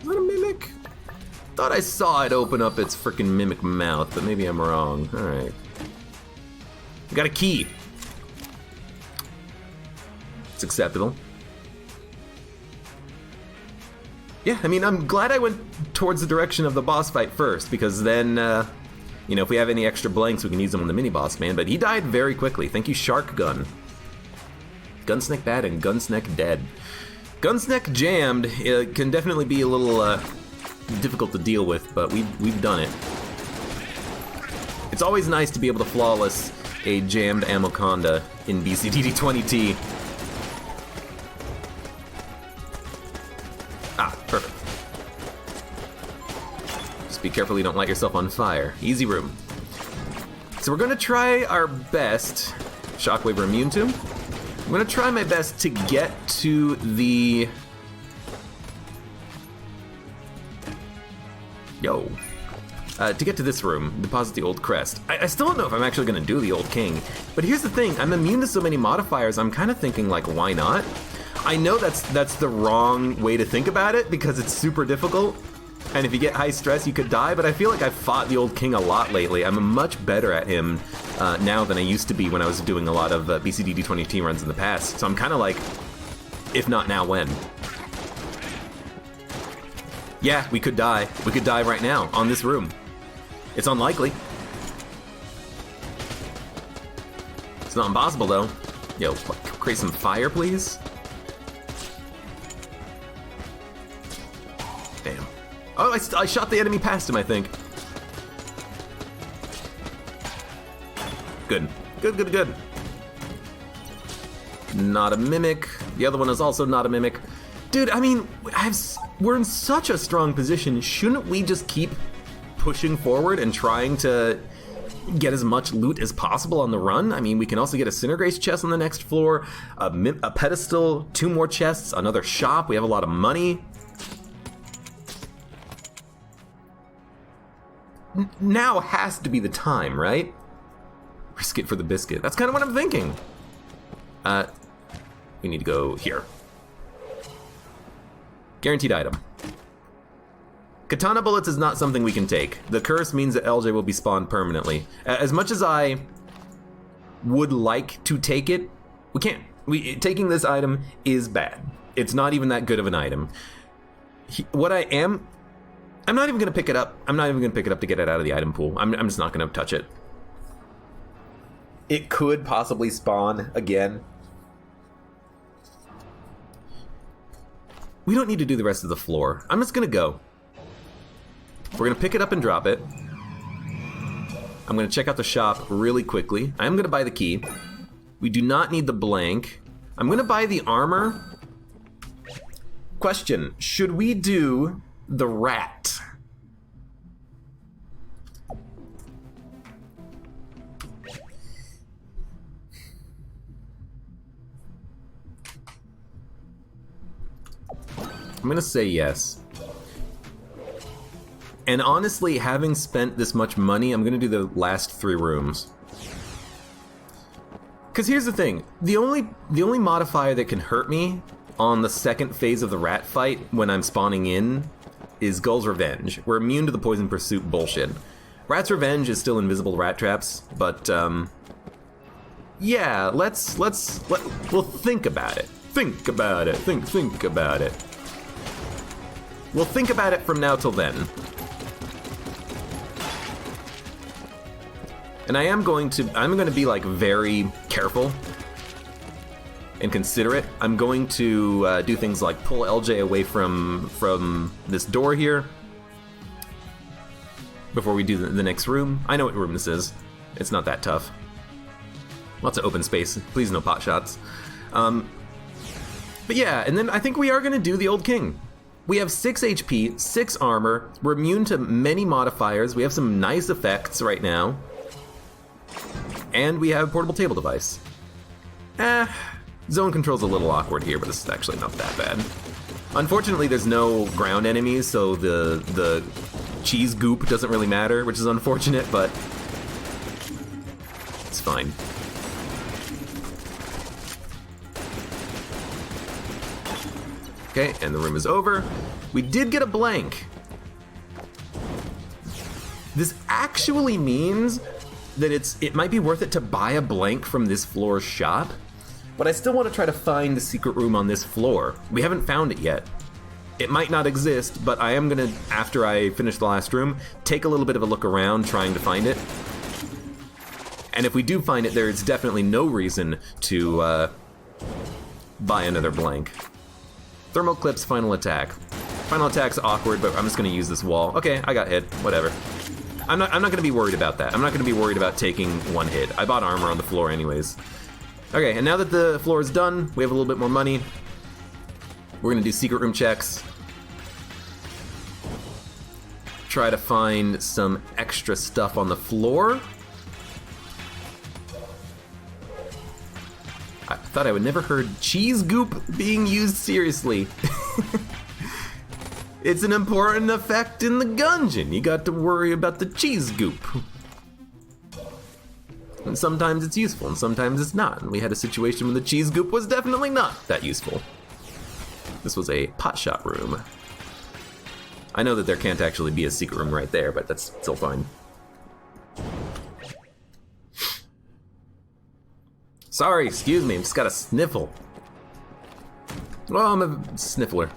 Is that a mimic? Thought I saw it open up its freaking mimic mouth, but maybe I'm wrong. Alright. We got a key. It's acceptable. Yeah, I mean, I'm glad I went towards the direction of the boss fight first, because then, you know, if we have any extra blanks, we can use them on the mini-boss, man. But he died very quickly. Thank you, Shark Gun. Gunsnack bad and Gunsnack dead. Gunsnack jammed can definitely be a little difficult to deal with, but we've done it. It's always nice to be able to flawless a jammed Amoconda in BCDD 20T. Ah, perfect. Just be careful you don't light yourself on fire. Easy room. So we're gonna try our best. Shockwave we're immune to. I'm gonna try my best to get to the... to get to this room, deposit the old crest. I still don't know if I'm actually gonna do the old king, but here's the thing, I'm immune to so many modifiers, I'm kind of thinking like, why not? I know that's the wrong way to think about it, because it's super difficult, and if you get high stress, you could die, but I feel like I've fought the old king a lot lately. I'm much better at him now than I used to be when I was doing a lot of BCDD 20T runs in the past, so I'm kind of like, if not now, when? Yeah, we could die. We could die right now, on this room. It's unlikely. It's not impossible, though. Yo, create some fire, please? Damn. Oh, I shot the enemy past him, I think. Good. Good, good, good. Not a mimic. The other one is also not a mimic. Dude, I mean, we're in such a strong position. Shouldn't we just keep pushing forward and trying to get as much loot as possible on the run? I mean, we can also get a Cinergrace chest on the next floor, a pedestal, 2 more chests, another shop. We have a lot of money. Now has to be the time, right? Risk it for the biscuit. That's kind of what I'm thinking. We need to go here. Guaranteed item. Katana bullets is not something we can take. The curse means that LJ will be spawned permanently. As much as I would like to take it, we can't. Taking this item is bad. It's not even that good of an item. I'm not even gonna pick it up. I'm not even gonna pick it up to get it out of the item pool. I'm just not gonna touch it. It could possibly spawn again. We don't need to do the rest of the floor. I'm just gonna go. We're gonna pick it up and drop it. I'm gonna check out the shop really quickly. I'm gonna buy the key. We do not need the blank. I'm gonna buy the armor. Question, should we do the rat? I'm gonna say yes. And honestly, having spent this much money, I'm gonna do the last 3 rooms. Cause here's the thing, the only modifier that can hurt me on the second phase of the rat fight when I'm spawning in is Gull's Revenge. We're immune to the Poison Pursuit bullshit. Rat's Revenge is still invisible to rat traps, but yeah, we'll think about it. Think about it. Think about it. We'll think about it from now till then. And I'm going to be like very careful and considerate. I'm going to do things like pull LJ away from this door here before we do the next room. I know what room this is. It's not that tough. Lots of open space. Please no pot shots. But yeah, and then I think we are going to do the Old King. We have 6 HP, 6 armor. We're immune to many modifiers. We have some nice effects right now. And we have a portable table device. Zone control's a little awkward here, but this is actually not that bad. Unfortunately, there's no ground enemies, so the cheese goop doesn't really matter, which is unfortunate, but it's fine. Okay, and the room is over. We did get a blank. This actually means that it might be worth it to buy a blank from this floor's shop, but I still want to try to find the secret room on this floor. We haven't found it yet. It might not exist, but I am gonna, after I finish the last room, take a little bit of a look around trying to find it. And if we do find it, there's definitely no reason to buy another blank. Thermal clips, final attack. Final attack's awkward, but I'm just gonna use this wall. Okay, I got hit, whatever. I'm not gonna be worried about that. I'm not gonna be worried about taking one hit. I bought armor on the floor anyways. Okay, and now that the floor is done, we have a little bit more money. We're gonna do secret room checks. Try to find some extra stuff on the floor. I thought I would never heard cheese goop being used seriously. It's an important effect in the Gungeon. You got to worry about the cheese goop. And sometimes it's useful, and sometimes it's not. And we had a situation when the cheese goop was definitely not that useful. This was a potshot room. I know that there can't actually be a secret room right there, but that's still fine. Sorry, excuse me, I've just got a sniffle. Well, I'm a sniffler.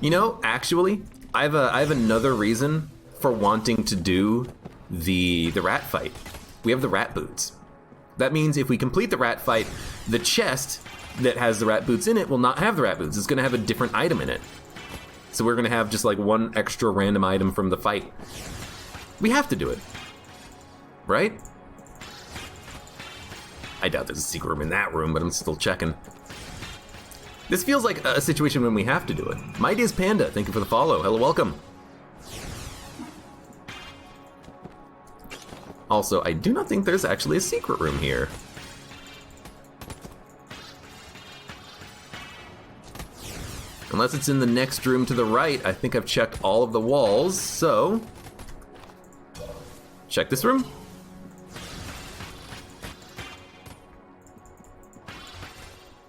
You know, actually, I have another reason for wanting to do the rat fight. We have the rat boots. That means if we complete the rat fight, the chest that has the rat boots in it will not have the rat boots. It's gonna have a different item in it. So we're gonna have just like one extra random item from the fight. We have to do it, right? I doubt there's a secret room in that room, but I'm still checking. This feels like a situation when we have to do it. My Days Panda, thank you for the follow. Hello, welcome. Also, I do not think there's actually a secret room here. Unless it's in the next room to the right. I think I've checked all of the walls, so... check this room.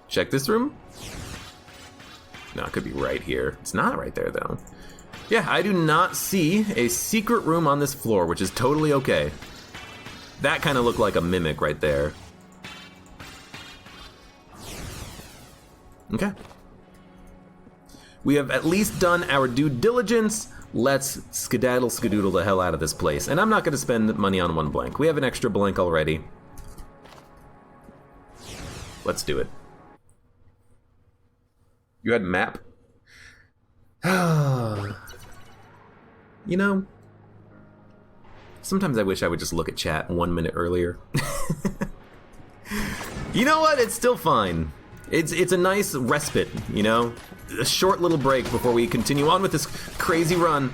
Check this room. No, it could be right here. It's not right there, though. Yeah, I do not see a secret room on this floor, which is totally okay. That kind of looked like a mimic right there. Okay. We have at least done our due diligence. Let's skedaddle skadoodle the hell out of this place. And I'm not going to spend money on one blank. We have an extra blank already. Let's do it. You had map? You know, sometimes I wish I would just look at chat 1 minute earlier. You know what? It's still fine. It's a nice respite, you know? A short little break before we continue on with this crazy run.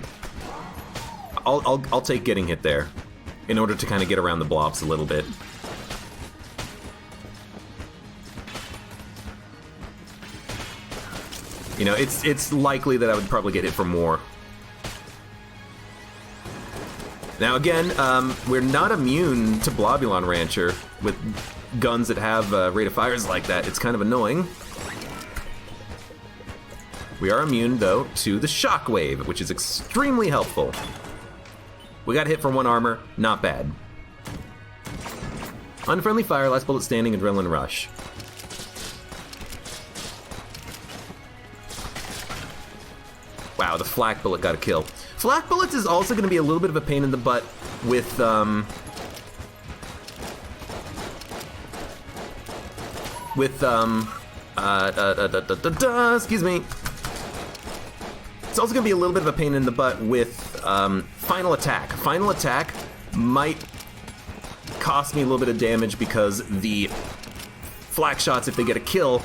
I'll take getting hit there in order to kind of get around the blobs a little bit. You know, it's likely that I would probably get hit for more. Now again, we're not immune to Blobulon Rancher with guns that have rate of fires like that. It's kind of annoying. We are immune, though, to the Shockwave, which is extremely helpful. We got hit for 1 armor, not bad. Unfriendly fire, last bullet standing, adrenaline rush. Wow, the flak bullet got a kill. Flak bullets is also going to be a little bit of a pain in the butt with, excuse me. It's also going to be a little bit of a pain in the butt with final attack. Final attack might cost me a little bit of damage because the flak shots, if they get a kill,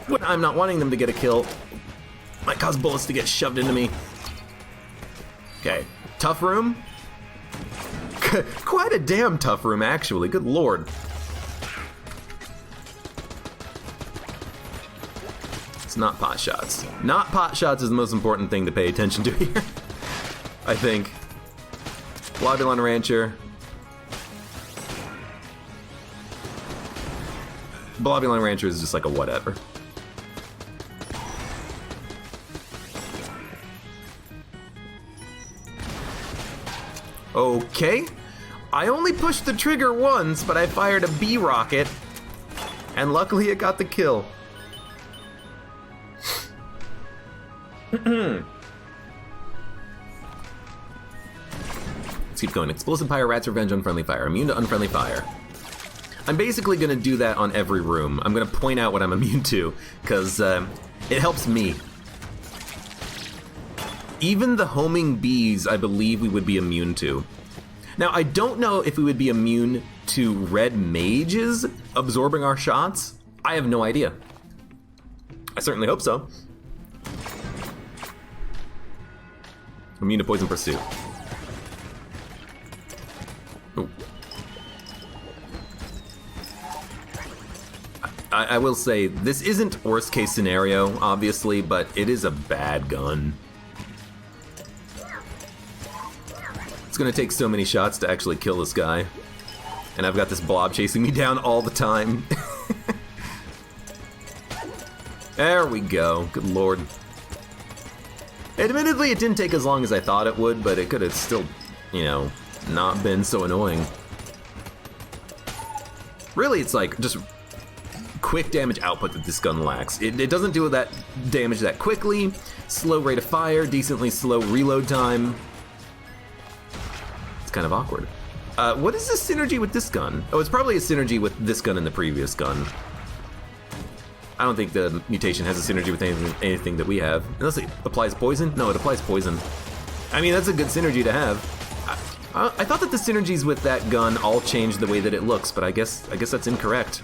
when I'm not wanting them to get a kill, might cause bullets to get shoved into me. Okay, tough room. Quite a damn tough room, actually. Good lord. It's not pot shots. Not pot shots is the most important thing to pay attention to here, I think. Blobulon Rancher. Blobulon Rancher is just like a whatever. Okay. I only pushed the trigger once, but I fired a B rocket, and luckily it got the kill. Let's keep going. Explosive Pyre, Rat's Revenge, Unfriendly Fire. Immune to Unfriendly Fire. I'm basically going to do that on every room. I'm going to point out what I'm immune to, because it helps me. Even the homing bees, I believe we would be immune to. Now, I don't know if we would be immune to red mages absorbing our shots. I have no idea. I certainly hope so. Immune to Poison Pursuit. Ooh. I will say, this isn't worst case scenario, obviously, but it is a bad gun. It's gonna take so many shots to actually kill this guy. And I've got this blob chasing me down all the time. There we go, good lord. Admittedly, it didn't take as long as I thought it would, but it could have still, you know, not been so annoying. Really, it's like, just quick damage output that this gun lacks. It doesn't do that damage that quickly, slow rate of fire, decently slow reload time. It's kind of awkward. What is the synergy with this gun? Oh, it's probably a synergy with this gun and the previous gun. I don't think the mutation has a synergy with anything that we have. Unless it applies poison? No, it applies poison. I mean, that's a good synergy to have. I thought that the synergies with that gun all changed the way that it looks, but I guess that's incorrect.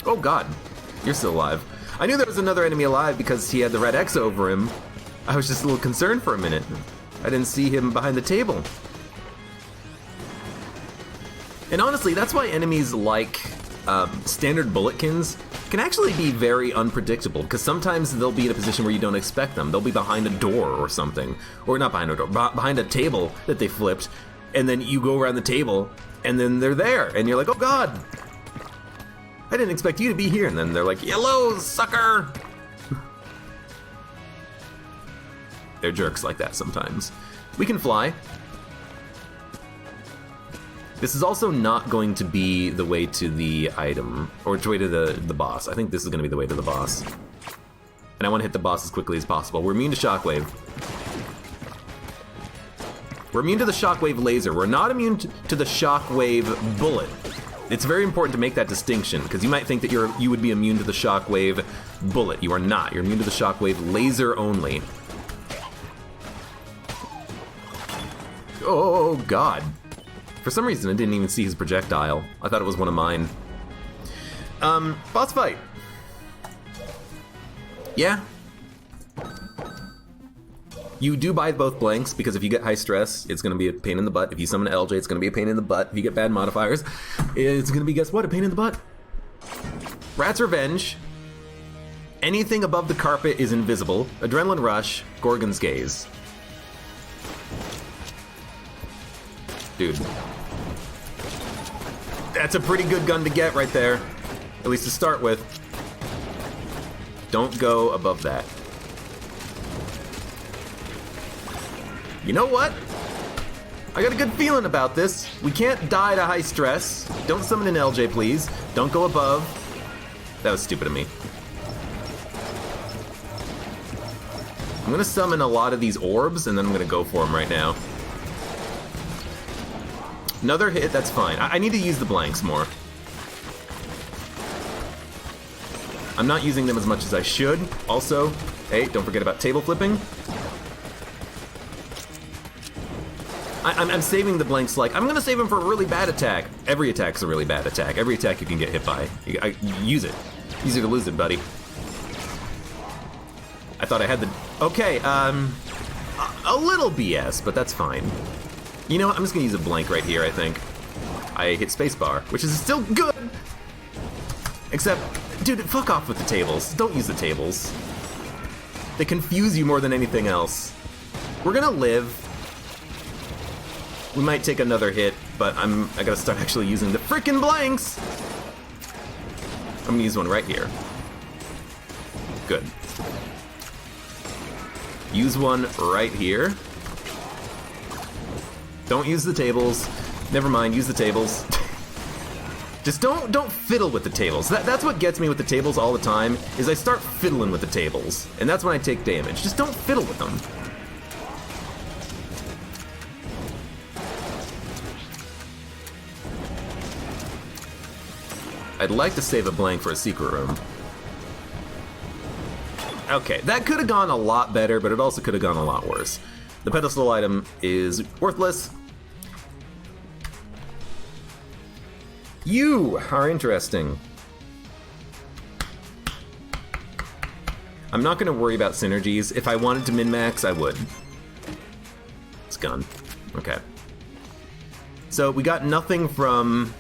Oh god, you're still alive. I knew there was another enemy alive because he had the red X over him. I was just a little concerned for a minute. I didn't see him behind the table. And honestly, that's why enemies like standard bulletkins can actually be very unpredictable, because sometimes they'll be in a position where you don't expect them. They'll be behind a door or something. Or not behind a door, behind a table that they flipped, and then you go around the table, and then they're there, and you're like, oh god! I didn't expect you to be here, and then they're like, hello, sucker! They're jerks like that sometimes. We can fly. This is also not going to be the way to the item, or the way to the boss. I think this is going to be the way to the boss. And I want to hit the boss as quickly as possible. We're immune to Shockwave. We're immune to the Shockwave laser. We're not immune to the Shockwave bullet. It's very important to make that distinction, because you might think that you would be immune to the Shockwave bullet. You are not. You're immune to the Shockwave laser only. Oh god. For some reason, I didn't even see his projectile. I thought it was one of mine. Boss fight. Yeah. You do buy both blanks, because if you get high stress, it's going to be a pain in the butt. If you summon an LJ, it's going to be a pain in the butt. If you get bad modifiers, it's going to be, guess what, a pain in the butt. Rat's Revenge. Anything above the carpet is invisible. Adrenaline Rush. Gorgon's Gaze. Dude. That's a pretty good gun to get right there. At least to start with. Don't go above that. You know what? I got a good feeling about this. We can't die to high stress. Don't summon an LJ, please. Don't go above. That was stupid of me. I'm gonna summon a lot of these orbs, and then I'm gonna go for them right now. Another hit, that's fine. I need to use the blanks more. I'm not using them as much as I should. Also, hey, don't forget about table flipping. I'm saving the blanks like, I'm gonna save them for a really bad attack. Every attack's a really bad attack. Every attack you can get hit by. Use it. Easy to lose it, buddy. I thought I had the... Okay, a little BS, but that's fine. You know what, I'm just gonna use a blank right here, I think. I hit spacebar, which is still good! Except, dude, fuck off with the tables. Don't use the tables. They confuse you more than anything else. We're gonna live. We might take another hit, but I gotta start actually using the frickin' blanks! I'm gonna use one right here. Good. Use one right here. Don't use the tables. Never mind, use the tables. Just don't fiddle with the tables. That's what gets me with the tables all the time, is I start fiddling with the tables. And that's when I take damage. Just don't fiddle with them. I'd like to save a blank for a secret room. Okay, that could have gone a lot better, but it also could have gone a lot worse. The pedestal item is worthless. You are interesting. I'm not going to worry about synergies. If I wanted to min-max, I would. It's gone. Okay. So we got nothing from...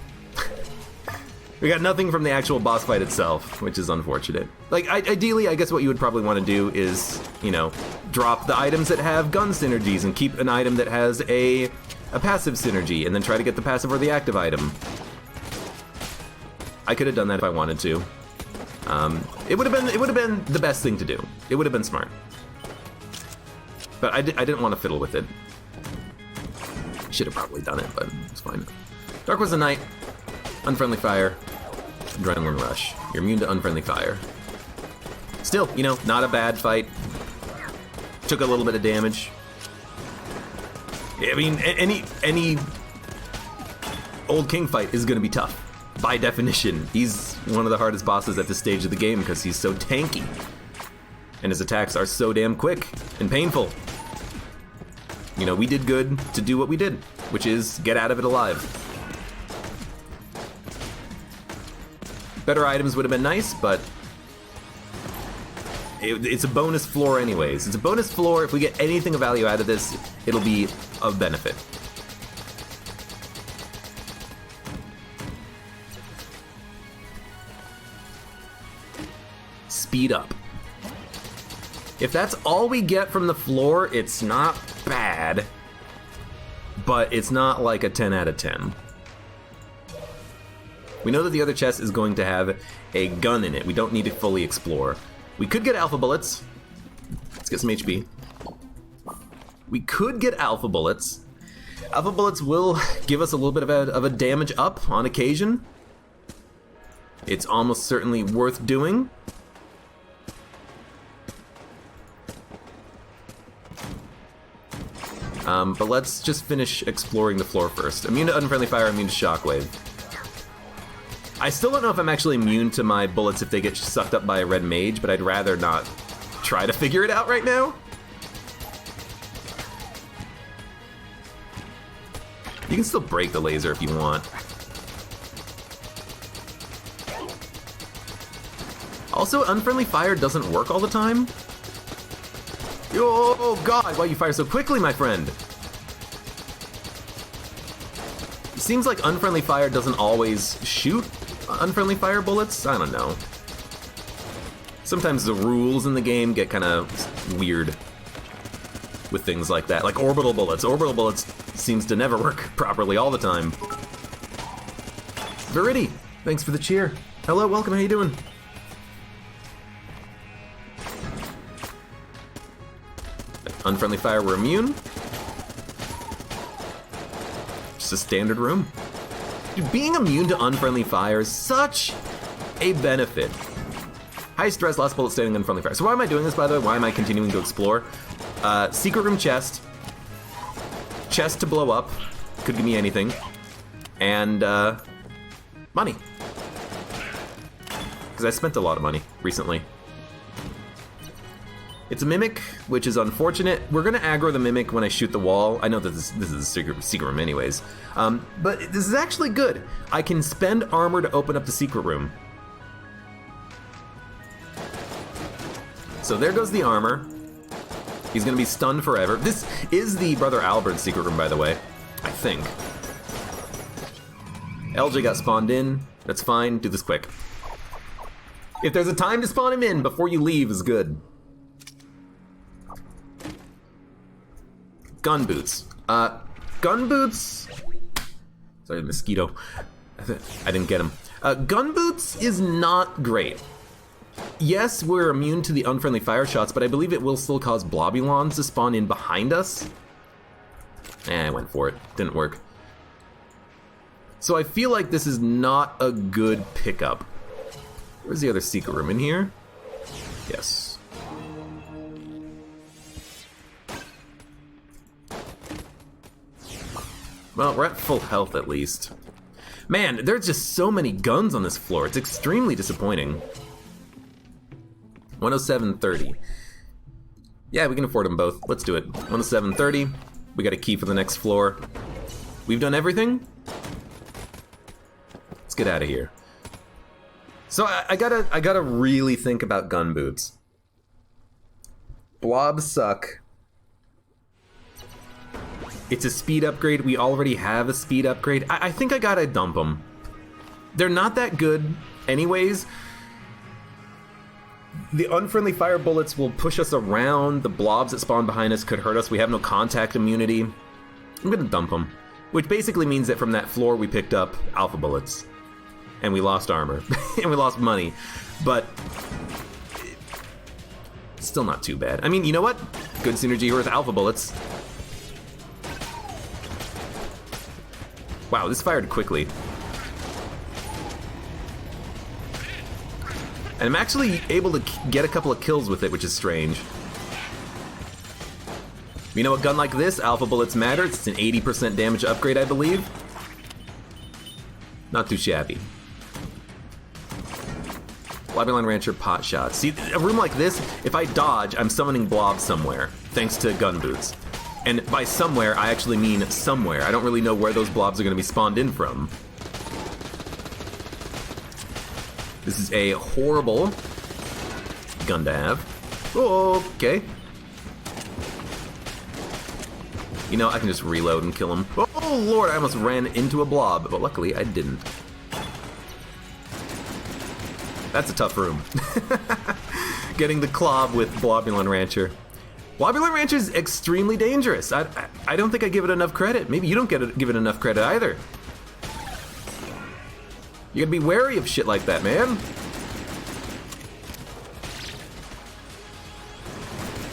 we got nothing from the actual boss fight itself, which is unfortunate. Like, ideally, I guess what you would probably want to do is, you know, drop the items that have gun synergies and keep an item that has a passive synergy, and then try to get the passive or the active item. I could have done that if I wanted to. It would have been the best thing to do. It would have been smart. But I didn't want to fiddle with it. Should have probably done it, but it's fine. Dark was the night. Unfriendly fire. Adrenaline rush. You're immune to unfriendly fire. Still, you know, not a bad fight. Took a little bit of damage. I mean, any old king fight is going to be tough. By definition, he's one of the hardest bosses at this stage of the game because he's so tanky. And his attacks are so damn quick and painful. You know, we did good to do what we did, which is get out of it alive. Better items would have been nice, but it's a bonus floor anyways. It's a bonus floor. If we get anything of value out of this, it'll be of benefit. Speed up. If that's all we get from the floor, it's not bad, but it's not like a 10 out of 10. We know that the other chest is going to have a gun in it. We don't need to fully explore. We could get alpha bullets. Let's get some HP. We could get alpha bullets. Alpha bullets will give us a little bit of a damage up on occasion. It's almost certainly worth doing. But let's just finish exploring the floor first. Immune to unfriendly fire, immune to shockwave. I still don't know if I'm actually immune to my bullets if they get sucked up by a red mage, but I'd rather not try to figure it out right now. You can still break the laser if you want. Also, unfriendly fire doesn't work all the time. Oh god, why you fire so quickly, my friend? It seems like unfriendly fire doesn't always shoot unfriendly fire bullets. I don't know. Sometimes the rules in the game get kind of weird with things like that. Like orbital bullets. Orbital bullets seems to never work properly all the time. Viridi, thanks for the cheer. Hello, welcome, how you doing? Unfriendly fire, we're immune. Just a standard room. Dude, being immune to unfriendly fire is such a benefit. High stress, last bullet standing unfriendly fire. So why am I doing this, by the way? Why am I continuing to explore? Secret room chest. Chest to blow up. Could give me anything. And, money. Because I spent a lot of money recently. It's a mimic, which is unfortunate. We're gonna aggro the mimic when I shoot the wall. I know that this is a secret room anyways. But this is actually good. I can spend armor to open up the secret room. So there goes the armor. He's gonna be stunned forever. This is the Brother Albert's secret room, by the way. I think. LJ got spawned in. That's fine. Do this quick. If there's a time to spawn him in before you leave is good. Gun boots. Gun boots... Sorry, mosquito. I didn't get him. Gun boots is not great. Yes, we're immune to the unfriendly fire shots, but I believe it will still cause blobulons to spawn in behind us. I went for it. Didn't work. So I feel like this is not a good pickup. Where's the other secret room? In here? Yes. Well, we're at full health at least. Man, there's just so many guns on this floor. It's extremely disappointing. 107.30. Yeah, we can afford them both. Let's do it. 107.30. We got a key for the next floor. We've done everything? Let's get out of here. So I gotta really think about gun boots. Blobs suck. It's a speed upgrade. We already have a speed upgrade. I think I gotta dump them. They're not that good anyways. The unfriendly fire bullets will push us around. The blobs that spawn behind us could hurt us. We have no contact immunity. I'm gonna dump them. Which basically means that from that floor we picked up alpha bullets. And we lost armor. And we lost money. But still not too bad. I mean, you know what? Good synergy here with alpha bullets. Wow, this fired quickly. And I'm actually able to get a couple of kills with it, which is strange. You know, a gun like this, alpha bullets matter. It's an 80% damage upgrade, I believe. Not too shabby. Blobular Rancher pot shot. See, a room like this, if I dodge, I'm summoning blobs somewhere, thanks to gun boots. And by somewhere, I actually mean somewhere. I don't really know where those blobs are going to be spawned in from. This is a horrible gun to have. Oh, okay. You know, I can just reload and kill him. Oh, Lord, I almost ran into a blob, but luckily I didn't. That's a tough room. Getting the clob with Blobular Rancher. Blobular Rancher is extremely dangerous. I don't think I give it enough credit. Maybe you don't give it enough credit either. You gotta be wary of shit like that, man.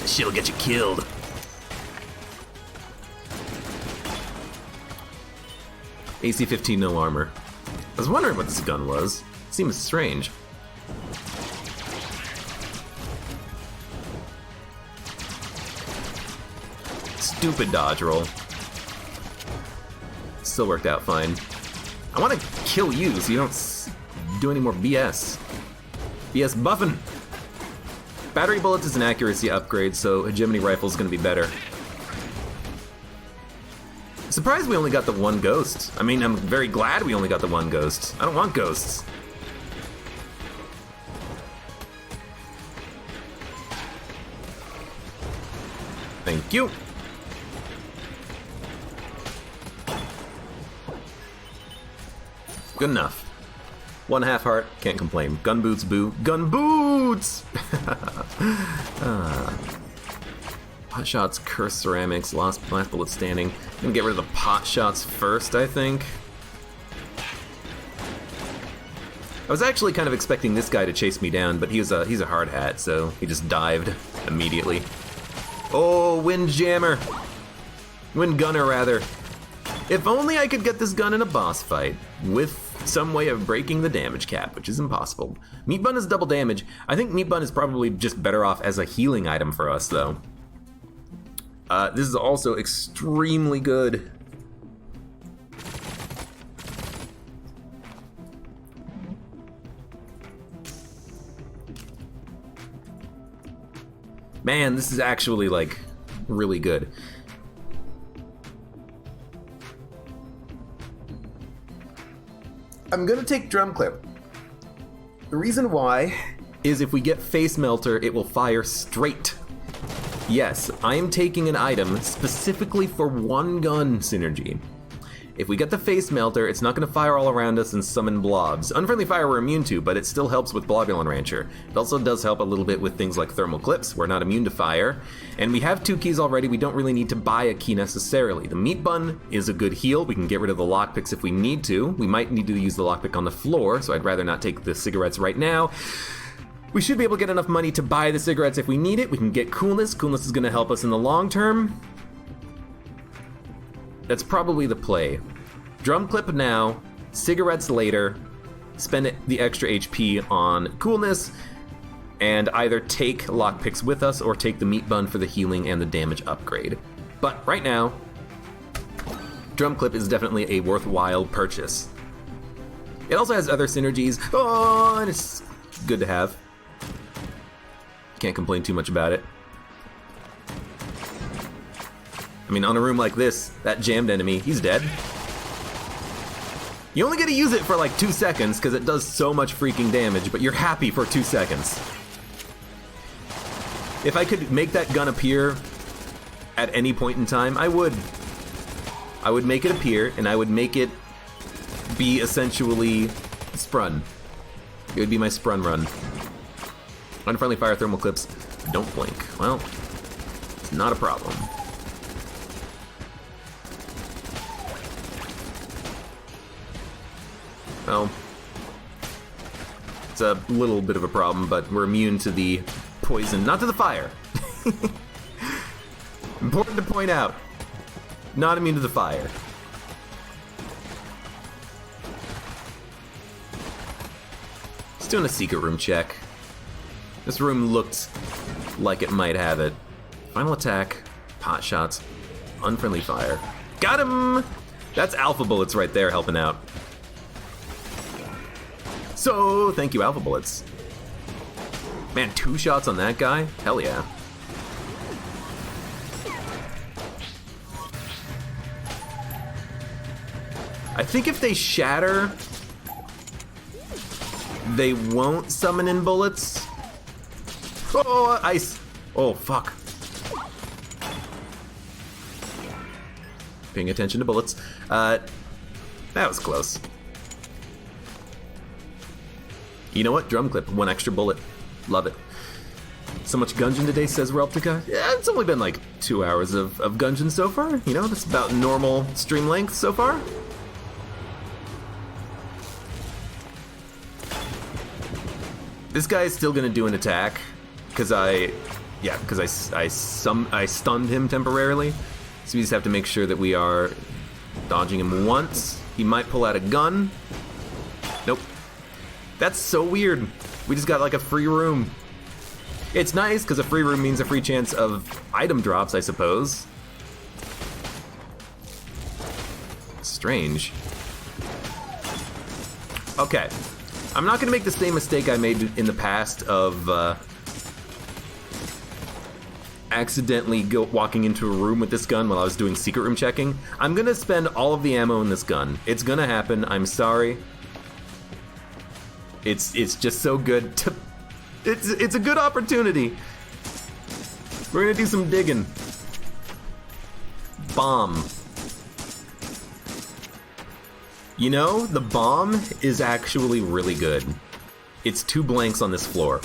This shit'll get you killed. AC-15, no armor. I was wondering what this gun was. It seems strange. Stupid dodge roll. Still worked out fine. I want to kill you so you don't do any more BS. BS buffing. Battery bullets is an accuracy upgrade, so hegemony rifle is going to be better. Surprised we only got the one ghost. I mean, I'm very glad we only got the one ghost. I don't want ghosts. Thank you. Good enough. 1/2 heart, can't complain. Gun boots, boo. Gun boots! Pot shots, cursed ceramics, last bullet standing. I'm gonna get rid of the pot shots first, I think. I was actually kind of expecting this guy to chase me down, but he's a hard hat, so he just dived immediately. Oh, Windjammer! Windgunner, rather. If only I could get this gun in a boss fight, with some way of breaking the damage cap, which is impossible. Meat Bun is double damage. I think Meat Bun is probably just better off as a healing item for us, though. This is also extremely good. Man, this is actually, like, really good. I'm gonna take Drum Clip. The reason why is if we get Face Melter, it will fire straight. Yes, I am taking an item specifically for one gun synergy. If we get the Face Melter, it's not going to fire all around us and summon blobs. Unfriendly fire we're immune to, but it still helps with Blobular Rancher. It also does help a little bit with things like thermal clips. We're not immune to fire. And we have 2 keys already. We don't really need to buy a key necessarily. The Meat Bun is a good heal. We can get rid of the lockpicks if we need to. We might need to use the lockpick on the floor, so I'd rather not take the cigarettes right now. We should be able to get enough money to buy the cigarettes if we need it. We can get Coolness. Coolness is going to help us in the long term. That's probably the play. Drum Clip now, cigarettes later, spend the extra HP on coolness, and either take lockpicks with us or take the meat bun for the healing and the damage upgrade. But right now, drum clip is definitely a worthwhile purchase. It also has other synergies, and it's good to have. Can't complain too much about it. I mean, on a room like this, that jammed enemy, he's dead. You only get to use it for like 2 seconds because it does so much freaking damage, but you're happy for 2 seconds. If I could make that gun appear at any point in time, I would. I would make it appear, and I would make it be essentially sprun. It would be my sprun run. Unfriendly fire thermal clips don't blink. Well, it's not a problem. Well, it's a little bit of a problem, but we're immune to the poison, not to the fire. Important to point out, not immune to the fire. Just doing a secret room check. This room looked like it might have it. Final attack, pot shots, unfriendly fire. Got him! That's alpha bullets right there helping out. So, thank you, alpha bullets. Man, 2 shots on that guy? Hell yeah. I think if they shatter, they won't summon in bullets. Oh, ice. Oh, fuck. Paying attention to bullets. That was close. You know what? Drum clip, 1 extra bullet. Love it. So much Gungeon today, says Relptica. Yeah, it's only been like 2 hours of Gungeon so far. You know, that's about normal stream length so far. This guy is still gonna do an attack, because I stunned him temporarily. So we just have to make sure that we are dodging him once. He might pull out a gun. Nope. That's so weird. We just got like a free room. It's nice because a free room means a free chance of item drops, I suppose. Strange. Okay. I'm not going to make the same mistake I made in the past of accidentally walking into a room with this gun while I was doing secret room checking. I'm going to spend all of the ammo in this gun. It's going to happen. I'm sorry. It's just so good to... It's a good opportunity. We're going to do some digging. Bomb. You know, the bomb is actually really good. It's 2 blanks on this floor.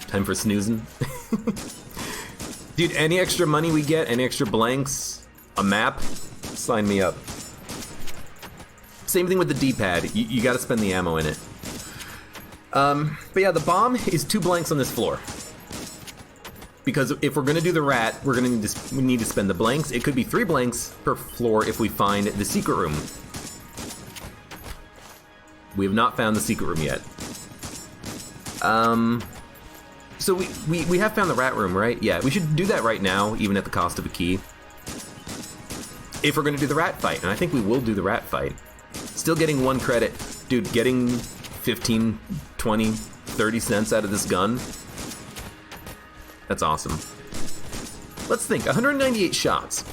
Time for snoozing. Dude, any extra money we get, any extra blanks, a map, sign me up. Same thing with the D-pad. You gotta spend the ammo in it. But yeah, the bomb is 2 blanks on this floor. Because if we're gonna do the rat, we need to spend the blanks. It could be 3 blanks per floor if we find the secret room. We have not found the secret room yet. So we have found the rat room, right? Yeah, we should do that right now, even at the cost of a key. If we're gonna do the rat fight, and I think we will do the rat fight. Still getting 1 credit. Dude, getting 15, 20, 30 cents out of this gun. That's awesome. Let's think, 198 shots.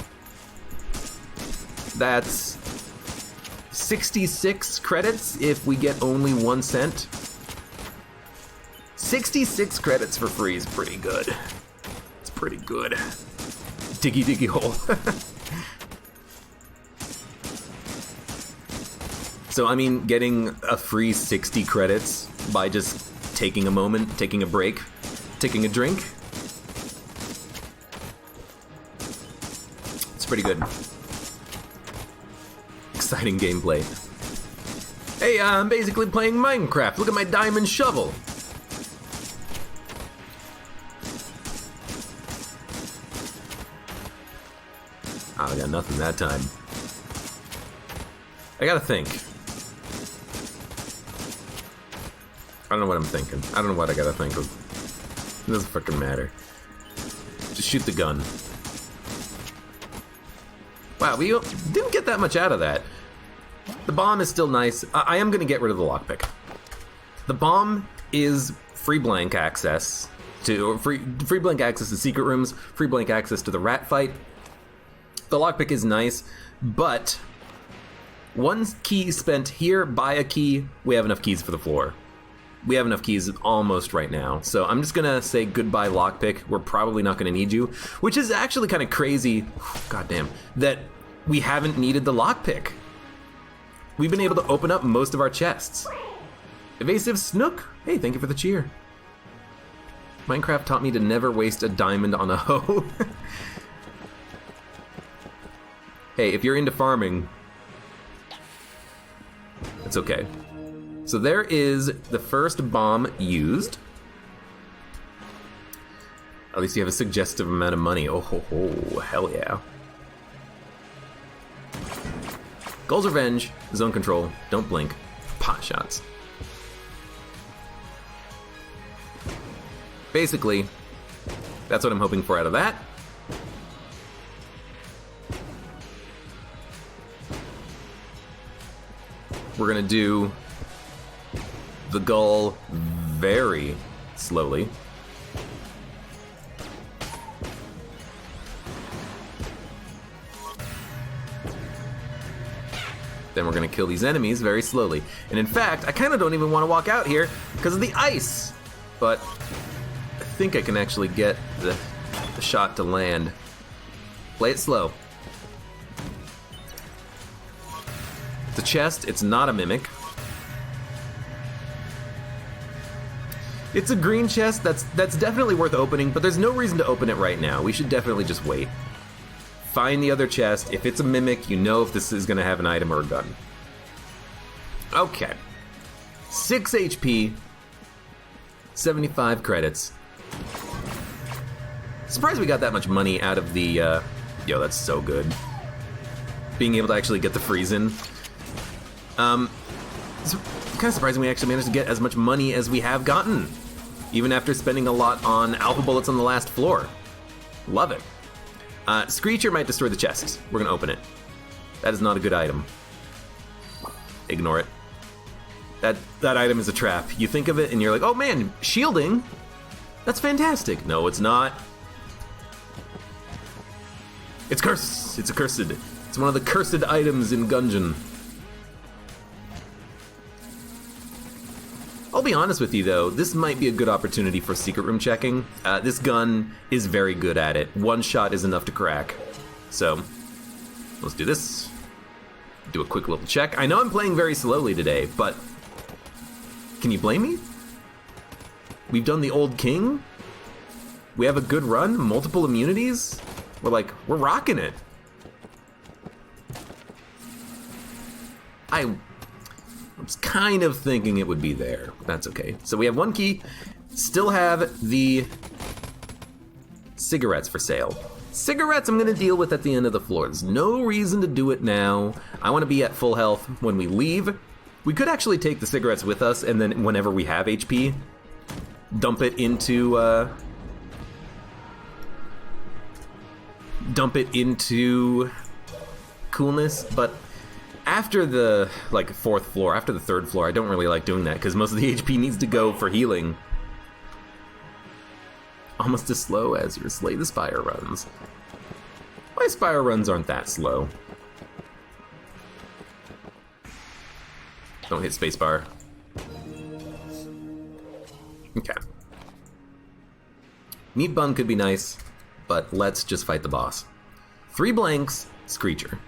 That's 66 credits if we get only 1 cent. 66 credits for free is pretty good. It's pretty good. Diggy diggy hole. So, I mean, getting a free 60 credits by just taking a moment, taking a break, taking a drink. It's pretty good. Exciting gameplay. Hey, I'm basically playing Minecraft. Look at my diamond shovel. Oh, I got nothing that time. I gotta think. I don't know what I'm thinking. I don't know what I gotta think of. It doesn't fucking matter. Just shoot the gun. Wow, we didn't get that much out of that. The bomb is still nice. I am gonna get rid of the lockpick. The bomb is free blank access to free blank access to secret rooms, free blank access to the rat fight. The lockpick is nice, but one key spent here, buy a key, we have enough keys for the floor. We have enough keys almost right now, so I'm just gonna say goodbye lockpick. We're probably not gonna need you, which is actually kind of crazy, goddamn, that we haven't needed the lockpick. We've been able to open up most of our chests. Evasive Snook, hey, thank you for the cheer. Minecraft taught me to never waste a diamond on a hoe. Hey, if you're into farming, it's okay. So there is the first bomb used. At least you have a suggestive amount of money. Oh ho ho, hell yeah. Goal's Revenge, zone control, don't blink, pot shots. Basically, that's what I'm hoping for out of that. We're gonna do the gull very slowly. Then we're gonna kill these enemies very slowly. And in fact, I kinda don't even wanna walk out here because of the ice. But I think I can actually get the shot to land. Play it slow. The chest, it's not a mimic. It's a green chest that's definitely worth opening, but there's no reason to open it right now. We should definitely just wait. Find the other chest. If it's a mimic, you know if this is gonna have an item or a gun. Okay. 6 HP, 75 credits. Surprised we got that much money out of the, yo, that's so good. Being able to actually get the freeze in. It's kind of surprising we actually managed to get as much money as we have gotten, even after spending a lot on alpha bullets on the last floor. Love it. Screecher might destroy the chest. We're gonna open it. That is not a good item. Ignore it. That item is a trap. You think of it and you're like, oh man, shielding? That's fantastic. No, it's not. It's cursed. It's accursed. It's one of the cursed items in Gungeon. I'll be honest with you though, this might be a good opportunity for secret room checking. This gun is very good at it. One shot is enough to crack. So, let's do this. Do a quick little check. I know I'm playing very slowly today, but can you blame me? We've done the old king. We have a good run, multiple immunities. We're rocking it. I was kind of thinking it would be there. That's okay. So we have one key. Still have the cigarettes for sale. Cigarettes I'm gonna deal with at the end of the floor. There's no reason to do it now. I wanna be at full health when we leave. We could actually take the cigarettes with us and then whenever we have HP, dump it into coolness, but after the fourth floor, after the third floor, I don't really like doing that because most of the HP needs to go for healing. Almost as slow as your Slay the Spire runs. My Spire runs aren't that slow. Don't hit spacebar. Okay. Meat bun could be nice, but let's just fight the boss. 3 blanks, Screecher.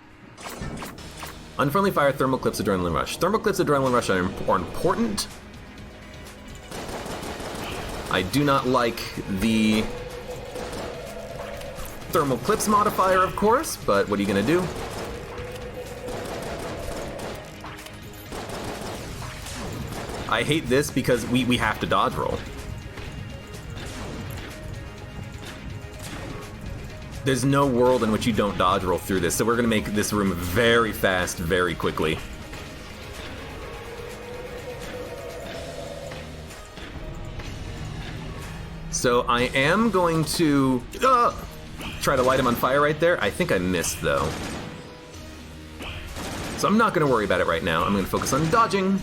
Unfriendly fire, thermal clips, adrenaline rush. Thermal clips, adrenaline rush are important. I do not like the thermal clips modifier, of course, but what are you gonna do? I hate this because we have to dodge roll. There's no world in which you don't dodge roll through this, so we're gonna make this room very fast, very quickly. So I am going to try to light him on fire right there. I think I missed, though. So I'm not going to worry about it right now. I'm going to focus on dodging,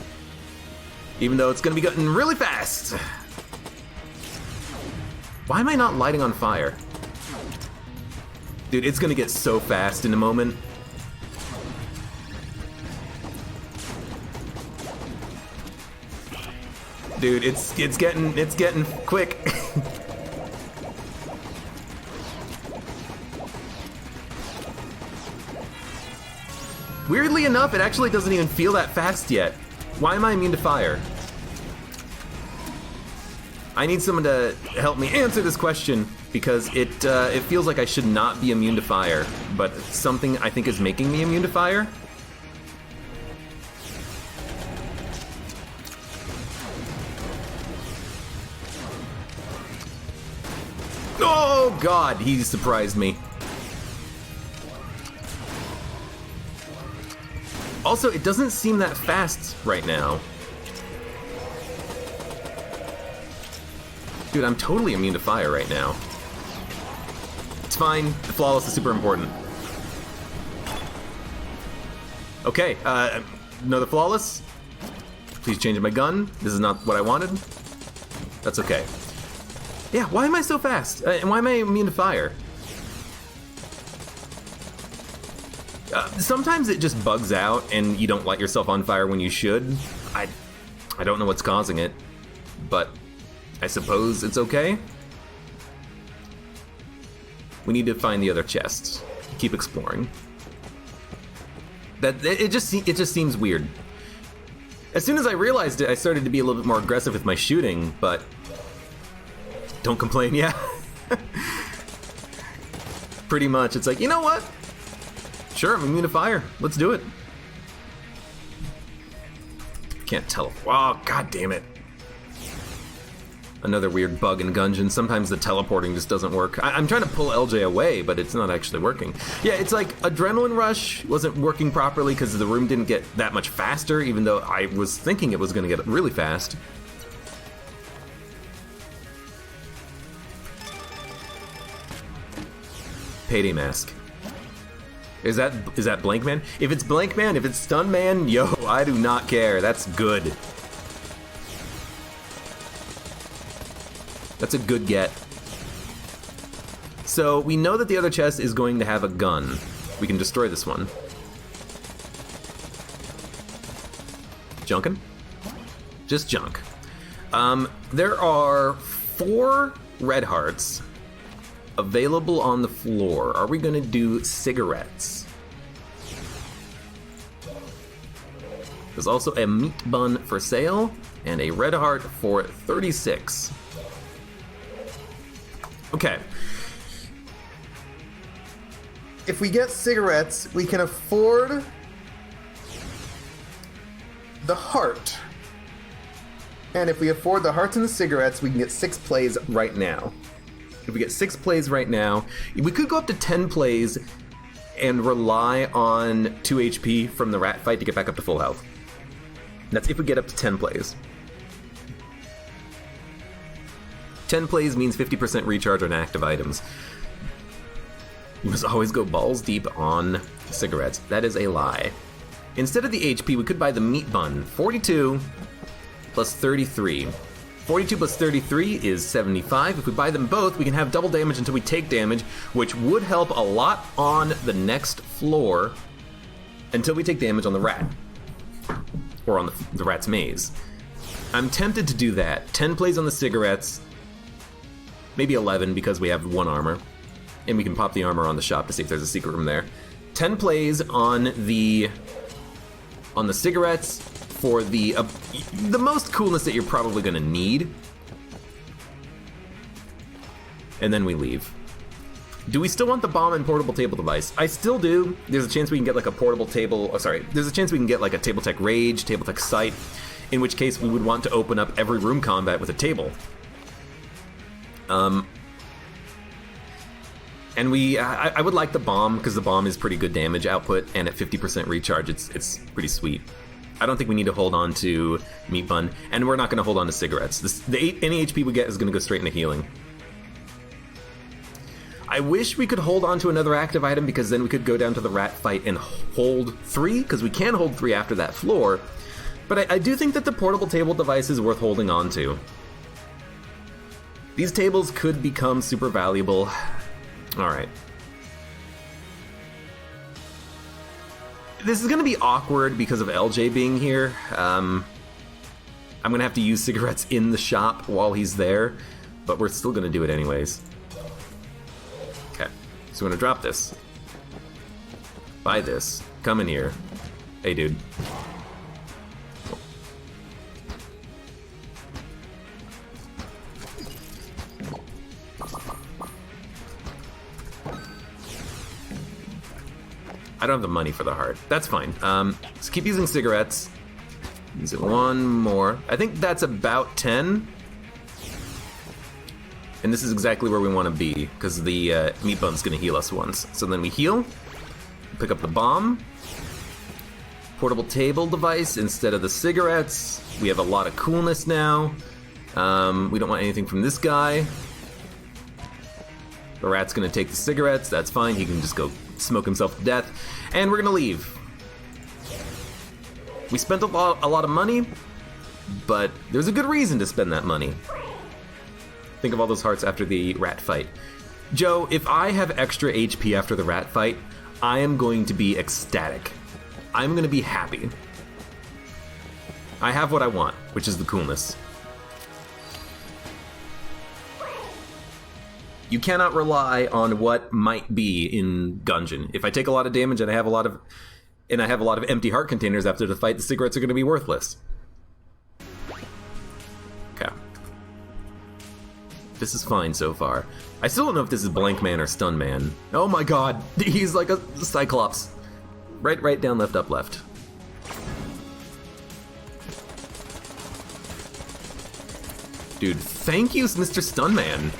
even though it's going to be getting really fast. Why am I not lighting on fire? Dude, it's going to get so fast in a moment. Dude, it's getting quick. Weirdly enough, it actually doesn't even feel that fast yet. Why am I immune to fire? I need someone to help me answer this question, because it feels like I should not be immune to fire, but something I think is making me immune to fire. Oh god, he surprised me. Also, it doesn't seem that fast right now. Dude, I'm totally immune to fire right now. It's fine. The flawless is super important. Okay, another flawless. Please change my gun. This is not what I wanted. That's okay. Yeah, why am I so fast? And why am I immune to fire? Sometimes it just bugs out and you don't light yourself on fire when you should. I don't know what's causing it, but I suppose it's okay. We need to find the other chests. Keep exploring. It just seems weird. As soon as I realized it, I started to be a little bit more aggressive with my shooting, but don't complain, yeah. Pretty much, it's like, you know what? Sure, I'm immune to fire. Let's do it. Can't tell. Oh, god damn it. Another weird bug in Gungeon. Sometimes the teleporting just doesn't work. I'm trying to pull LJ away, but it's not actually working. Yeah, it's like Adrenaline Rush wasn't working properly because the room didn't get that much faster, even though I was thinking it was going to get really fast. Payday Mask. Is that Blank Man? If it's Blank Man, if it's Stun Man, yo, I do not care. That's good. That's a good get. So we know that the other chest is going to have a gun. We can destroy this one. Junkin'? Just junk. There are 4 red hearts available on the floor. Are we gonna do cigarettes? There's also a meat bun for sale and a red heart for 36. Okay. If we get cigarettes, we can afford the heart. And if we afford the hearts and the cigarettes, we can get 6 plays right now. If we get 6 plays right now, we could go up to 10 plays and rely on 2 HP from the rat fight to get back up to full health. That's if we get up to 10 plays. 10 plays means 50% recharge on active items. You must always go balls deep on cigarettes. That is a lie. Instead of the HP, we could buy the meat bun. 42 plus 33. 42 plus 33 is 75. If we buy them both, we can have double damage until we take damage, which would help a lot on the next floor until we take damage on the rat. Or on the rat's maze. I'm tempted to do that. 10 plays on the cigarettes. Maybe 11 because we have 1 armor. And we can pop the armor on the shop to see if there's a secret room there. 10 plays on the cigarettes for the most coolness that you're probably gonna need. And then we leave. Do we still want the bomb and portable table device? I still do. There's a chance we can get like a portable table, there's a chance we can get like a Table Tech Rage, Table Tech Sight, in which case we would want to open up every room combat with a table. And I would like the bomb, because the bomb is pretty good damage output, and at 50% recharge, it's pretty sweet. I don't think we need to hold on to Meat Bun, and we're not going to hold on to cigarettes. Any HP we get is going to go straight into healing. I wish we could hold on to another active item, because then we could go down to the rat fight and hold 3, because we can hold 3 after that floor. But I do think that the portable table device is worth holding on to. These tables could become super valuable. Alright. This is going to be awkward because of LJ being here. I'm going to have to use cigarettes in the shop while he's there, but we're still going to do it anyways. Okay, so I'm going to drop this. Buy this. Come in here. Hey, dude. I don't have the money for the heart. That's fine. Let's keep using cigarettes. Use it one more. I think that's about 10. And this is exactly where we want to be, because the meat bun's going to heal us once. So then we heal. Pick up the bomb. Portable table device instead of the cigarettes. We have a lot of coolness now. We don't want anything from this guy. The rat's going to take the cigarettes. That's fine. He can just go smoke himself to death. And we're going to leave. We spent a lot of money, but there's a good reason to spend that money. Think of all those hearts after the rat fight. Joe, if I have extra HP after the rat fight, I am going to be ecstatic. I'm going to be happy. I have what I want, which is the coolness. You cannot rely on what might be in Gungeon. If I take a lot of damage and I have a lot of empty heart containers after the fight, the cigarettes are going to be worthless. Okay. This is fine so far. I still don't know if this is Blank Man or Stun Man. Oh my god, he's like a Cyclops. Right, down, left, up, left. Dude, thank you, Mr. Stun Man.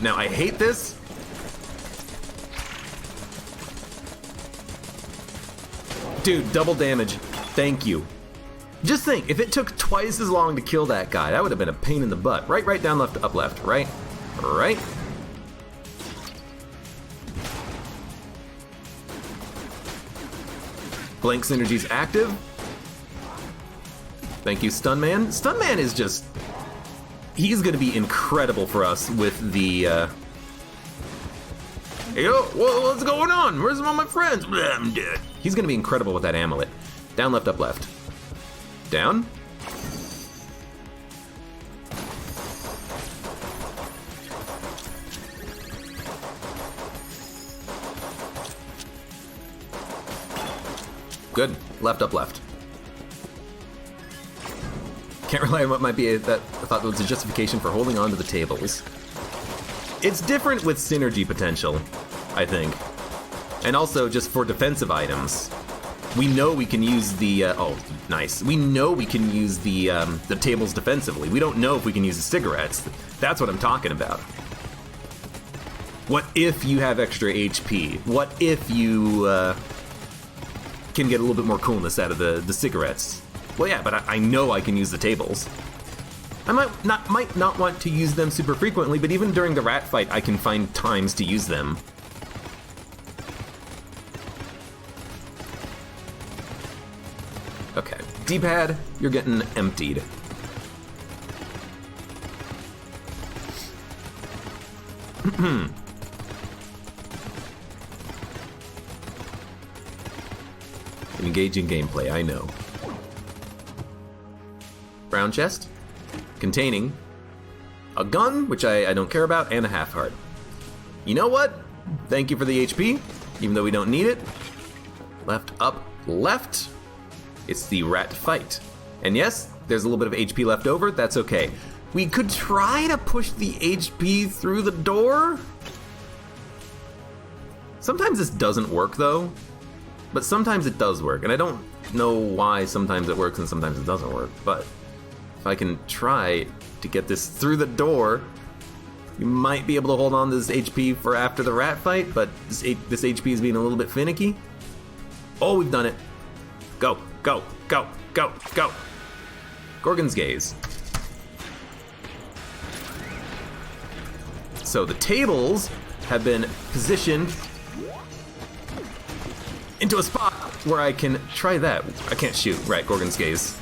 Now, I hate this. Dude, double damage. Thank you. Just think, if it took twice as long to kill that guy, that would have been a pain in the butt. Right, down, left, up, left. Right. Blank Synergy's active. Thank you, Stun Man. Stun Man is just... He's going to be incredible for us with the... Hey, yo, what's going on? Where's all my friends? I'm dead. He's going to be incredible with that amulet. Down, left, up, left. Down. Good. Left, up, left. Can't rely on what might be that I thought was a justification for holding on to the tables. It's different with synergy potential, I think. And also just for defensive items. We know we can use the, oh, nice. We know we can use the tables defensively. We don't know if we can use the cigarettes. That's what I'm talking about. What if you have extra HP? What if you can get a little bit more coolness out of the cigarettes? Well, yeah, but I know I can use the tables. I might not want to use them super frequently, but even during the rat fight, I can find times to use them. Okay, D-pad, you're getting emptied. Engaging gameplay, I know. Brown chest, containing a gun, which I don't care about, and a half heart. You know what? Thank you for the HP, even though we don't need it. Left, up, left. It's the rat fight. And yes, there's a little bit of HP left over, that's okay. We could try to push the HP through the door. Sometimes this doesn't work though, but sometimes it does work. And I don't know why sometimes it works and sometimes it doesn't work, but if I can try to get this through the door, you might be able to hold on to this HP for after the rat fight, but this HP is being a little bit finicky. Oh, we've done it. Go, go, go, go, go. Gorgon's Gaze. So the tables have been positioned into a spot where I can try that. I can't shoot. Right, Gorgon's Gaze.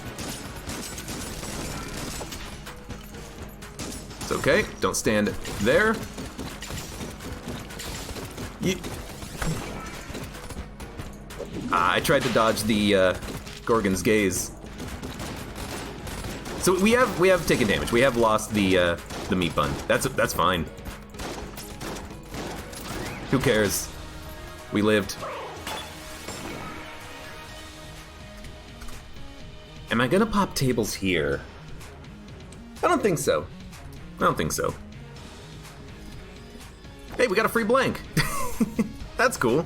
It's okay. Don't stand there. I tried to dodge the Gorgon's Gaze. So we have taken damage. We have lost the meat bun. That's fine. Who cares? We lived. Am I gonna pop tables here? I don't think so. I don't think so. Hey, we got a free blank. That's cool.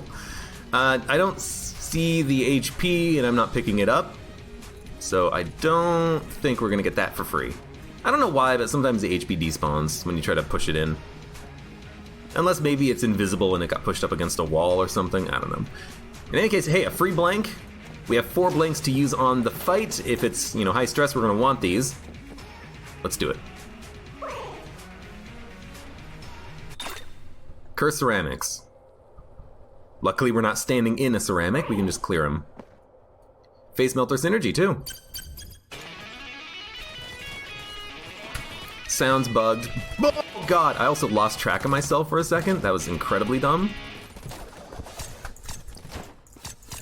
I don't see the HP, and I'm not picking it up. So I don't think we're gonna get that for free. I don't know why, but sometimes the HP despawns when you try to push it in. Unless maybe it's invisible and it got pushed up against a wall or something. I don't know. In any case, hey, a free blank. We have 4 blanks to use on the fight. If it's, high stress, we're gonna want these. Let's do it. Curse ceramics. Luckily, we're not standing in a ceramic. We can just clear them. Face melter synergy, too. Sounds bugged. Oh, God. I also lost track of myself for a second. That was incredibly dumb.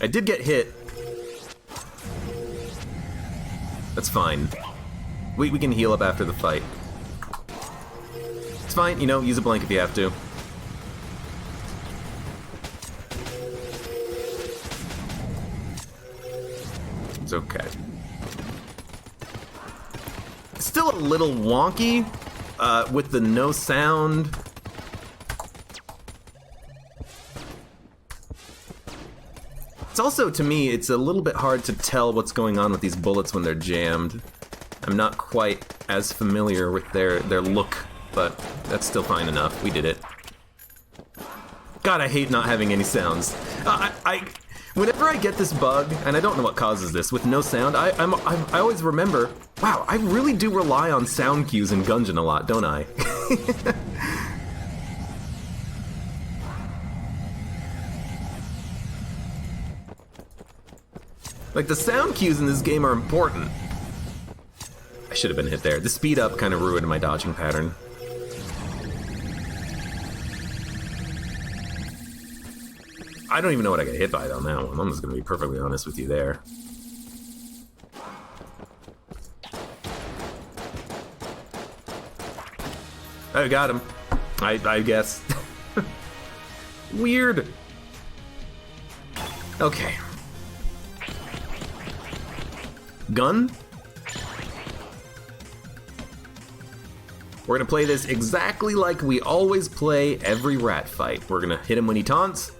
I did get hit. That's fine. We can heal up after the fight. It's fine, use a blank if you have to. It's okay. It's still a little wonky with the no sound. It's also, to me, it's a little bit hard to tell what's going on with these bullets when they're jammed. I'm not quite as familiar with their look, but that's still fine enough. We did it. God, I hate not having any sounds. Whenever I get this bug, and I don't know what causes this, with no sound, I always remember, wow, I really do rely on sound cues in Gungeon a lot, don't I? Like, the sound cues in this game are important. I should have been hit there. The speed up kind of ruined my dodging pattern. I don't even know what I got hit by on that one. I'm just going to be perfectly honest with you there. I got him. I guess. Weird. Okay. Gun. We're gonna play this exactly like we always play every rat fight. We're gonna hit him when he taunts.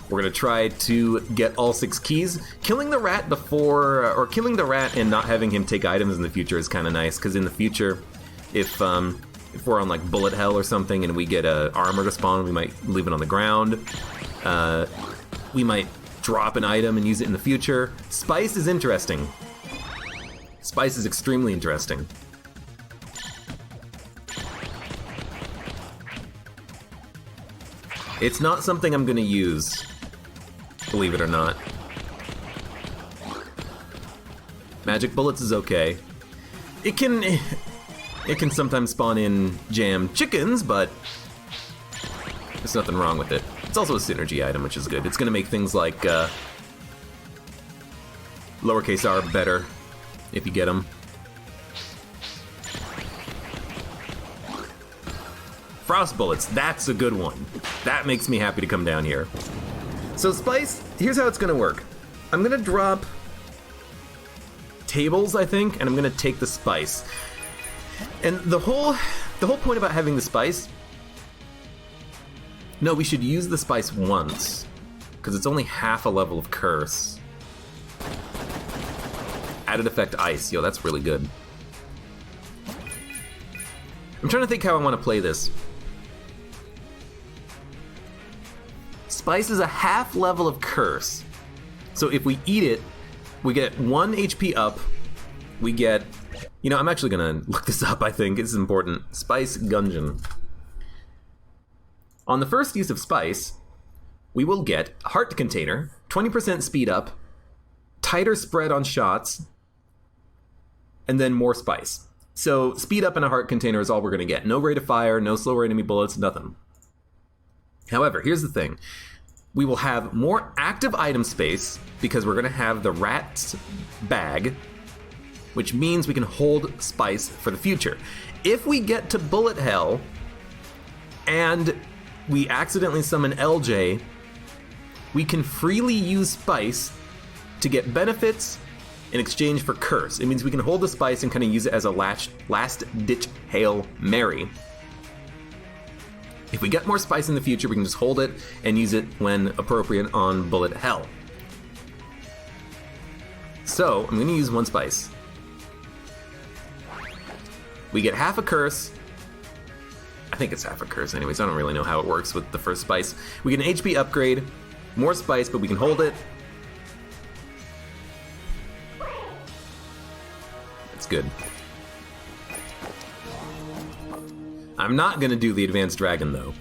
We're gonna try to get all 6 keys. Killing the rat before, or killing the rat and not having him take items in the future is kind of nice, because in the future, if we're on like bullet hell or something and we get a armor to spawn, we might leave it on the ground. We might drop an item and use it in the future. Spice is interesting. Spice is extremely interesting. It's not something I'm gonna use, believe it or not. Magic bullets is okay. It can sometimes spawn in jammed chickens, but there's nothing wrong with it. It's also a synergy item, which is good. It's gonna make things like lowercase r better if you get them. Frost bullets, that's a good one. That makes me happy to come down here. So Spice, here's how it's gonna work. I'm gonna drop tables, I think, and I'm gonna take the Spice. And the whole point about having the Spice, no, we should use the Spice once, because it's only half a level of Curse. Added effect Ice, yo, that's really good. I'm trying to think how I want to play this. Spice is a half level of Curse. So if we eat it, we get 1 HP up, we get You know, I'm actually gonna look this up, I think. It's important. Spice Gungeon. On the first use of Spice, we will get a Heart Container, 20% speed up, tighter spread on shots, and then more Spice. So speed up and a Heart Container is all we're gonna get. No rate of fire, no slower enemy bullets, nothing. However, here's the thing. We will have more active item space because we're gonna have the Rat's Bag, which means we can hold Spice for the future. If we get to bullet hell and we accidentally summon LJ, we can freely use Spice to get benefits in exchange for Curse. It means we can hold the Spice and kind of use it as a last-ditch Hail Mary. If we get more Spice in the future, we can just hold it and use it when appropriate on bullet hell. So, I'm gonna use 1 Spice. We get half a Curse. I think it's half a Curse anyways, I don't really know how it works with the first Spice. We get an HP upgrade, more Spice, but we can hold it. That's good. I'm not gonna do the Advanced Dragon though.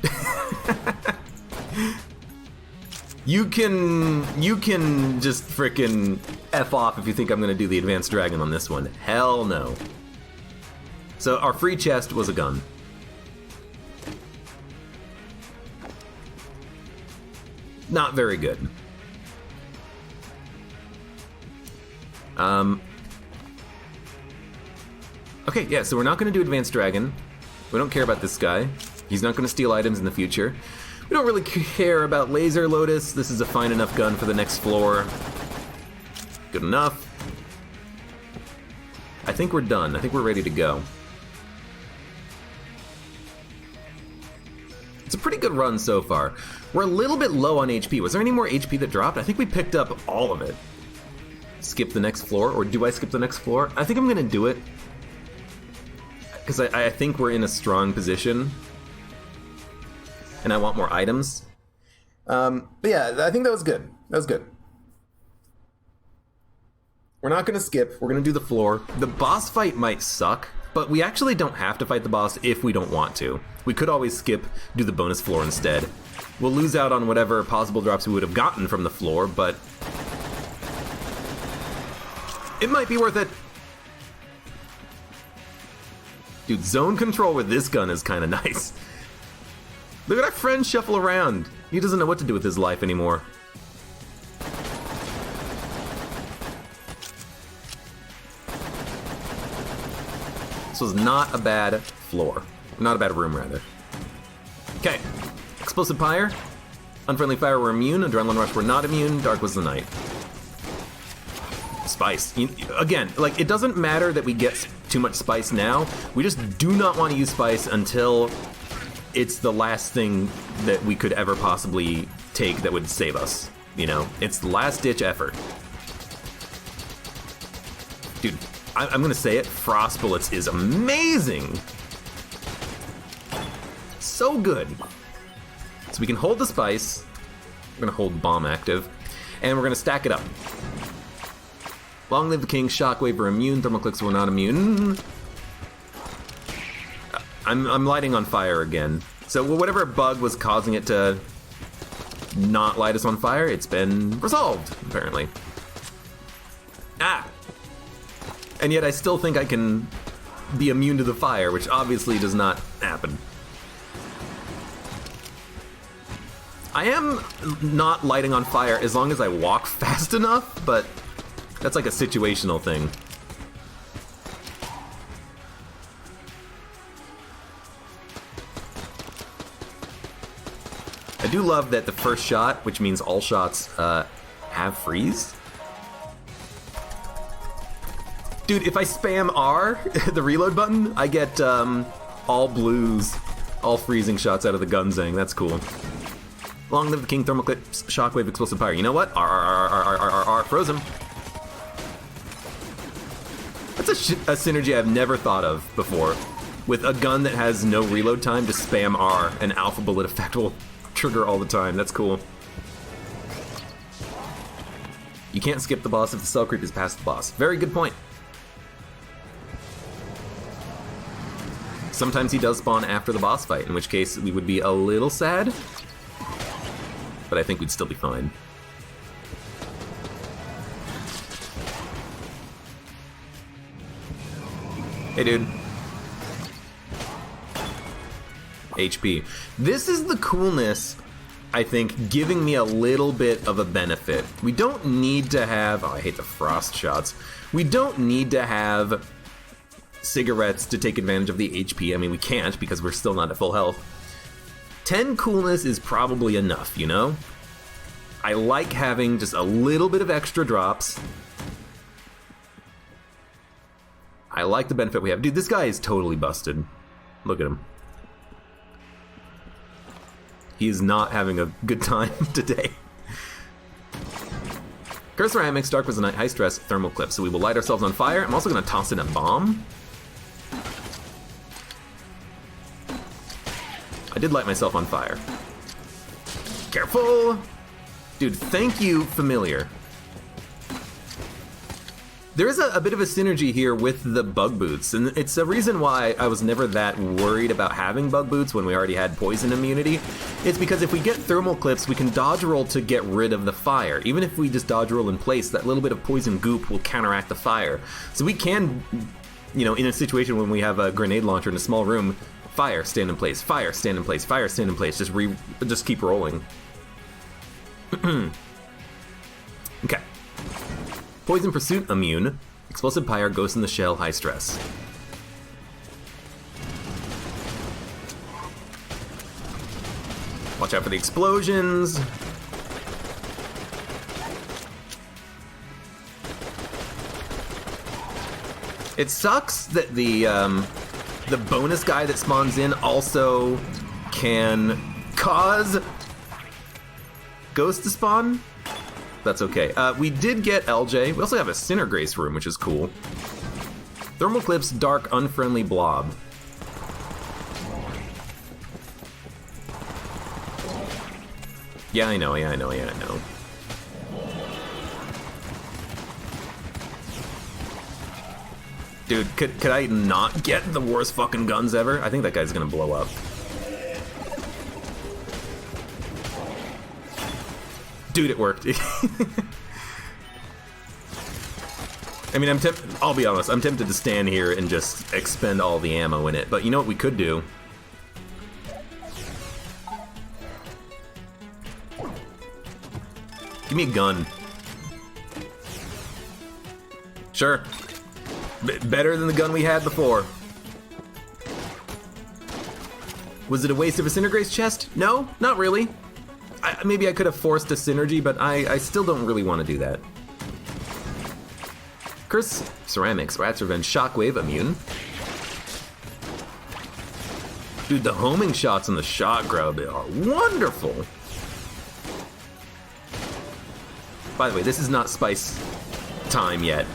You can just frickin' F off if you think I'm gonna do the Advanced Dragon on this one. Hell no. So our free chest was a gun. Not very good. Okay, yeah, so we're not gonna do Advanced Dragon. We don't care about this guy. He's not gonna steal items in the future. We don't really care about Laser Lotus. This is a fine enough gun for the next floor. Good enough. I think we're done. I think we're ready to go. It's a pretty good run so far. We're a little bit low on HP. Was there any more HP that dropped? I think we picked up all of it. Skip the next floor, or do I skip the next floor? I think I'm gonna do it. Because I think we're in a strong position. And I want more items. But yeah, I think that was good. That was good. We're not gonna skip, we're gonna do the floor. The boss fight might suck, but we actually don't have to fight the boss if we don't want to. We could always skip, do the bonus floor instead. We'll lose out on whatever possible drops we would have gotten from the floor, but it might be worth it. Dude, zone control with this gun is kind of nice. Look at our friend shuffle around. He doesn't know what to do with his life anymore. This was not a bad floor. Not a bad room, rather. Okay. Explosive Pyre. Unfriendly Fire were immune. Adrenaline Rush were not immune. Dark was the night. Spice. Again, like, it doesn't matter that we get too much Spice now. We just do not want to use Spice until it's the last thing that we could ever possibly take that would save us. You know? It's the last-ditch effort. Dude, I'm gonna say it. Frost Bullets is amazing! So good. So we can hold the Spice. We're gonna hold Bomb active. And we're gonna stack it up. Long live the King, Shockwave were immune, Thermoclicks were not immune. I'm lighting on fire again. So whatever bug was causing it to not light us on fire, it's been resolved, apparently. Ah! And yet I still think I can be immune to the fire, which obviously does not happen. I am not lighting on fire as long as I walk fast enough, but that's like a situational thing. I do love that the first shot, which means all shots, have freeze. Dude, if I spam R, the reload button, I get all blues, all freezing shots out of the Gunzang. That's cool. Long live the King, Thermoclip, Shockwave, Explosive Fire. You know what? R, froze him. That's a synergy I've never thought of before. With a gun that has no reload time, just spam R, and Alpha Bullet effect will trigger all the time. That's cool. You can't skip the boss if the cell creep is past the boss. Very good point. Sometimes he does spawn after the boss fight, in which case we would be a little sad. But I think we'd still be fine. Hey, dude. HP. This is the coolness, I think, giving me a little bit of a benefit. We don't need to have... Oh, I hate the frost shots. We don't need to have cigarettes to take advantage of the HP. I mean, we can't because we're still not at full health. 10 coolness is probably enough, you know? I like having just a little bit of extra drops. I like the benefit we have. Dude, this guy is totally busted. Look at him. He is not having a good time today. Curse Ceramics, Dark was a night, high stress, thermal clip. So we will light ourselves on fire. I'm also going to toss in a bomb. I did light myself on fire. Careful! Dude, thank you, Familiar. There is a bit of a synergy here with the bug boots, and it's a reason why I was never that worried about having bug boots when we already had poison immunity. It's because if we get thermal clips, we can dodge roll to get rid of the fire. Even if we just dodge roll in place, that little bit of poison goop will counteract the fire. So we can, you know, in a situation when we have a grenade launcher in a small room, fire, stand in place, fire, stand in place, fire, stand in place, just keep rolling. Okay. Poison Pursuit immune. Explosive Pyre, Ghost in the Shell, high stress. Watch out for the explosions. It sucks that the bonus guy that spawns in also can cause Ghost to spawn. That's okay. We did get LJ. We also have a Sinner Grace room, which is cool. Thermal Clips, Dark, Unfriendly Blob. Yeah, I know. Dude, could I not get the worst fucking guns ever? I think that guy's gonna blow up. Dude, it worked. I mean, I'll be honest, I'm tempted to stand here and just expend all the ammo in it, but you know what we could do? Give me a gun. Sure. Better than the gun we had before. Was it a waste of a Cinergrace chest? No, not really. Maybe I could have forced a synergy, but I still don't really want to do that. Curse Ceramics, Rat's Revenge, Shockwave, immune. Dude, the homing shots on the shot grub are wonderful. By the way, this is not Spice time yet.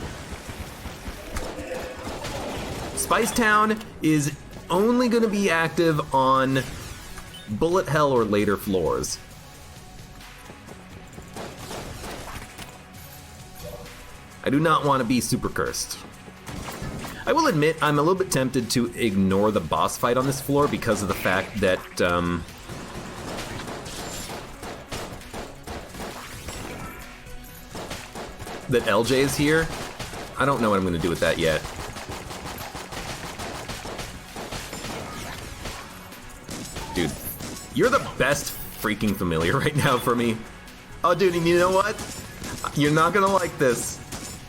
Spice Town is only going to be active on Bullet Hell or later floors. I do not want to be super cursed. I will admit I'm a little bit tempted to ignore the boss fight on this floor because of the fact that that LJ is here. I don't know what I'm going to do with that yet. Dude, you're the best freaking Familiar right now for me. Oh, dude, and you know what? You're not going to like this.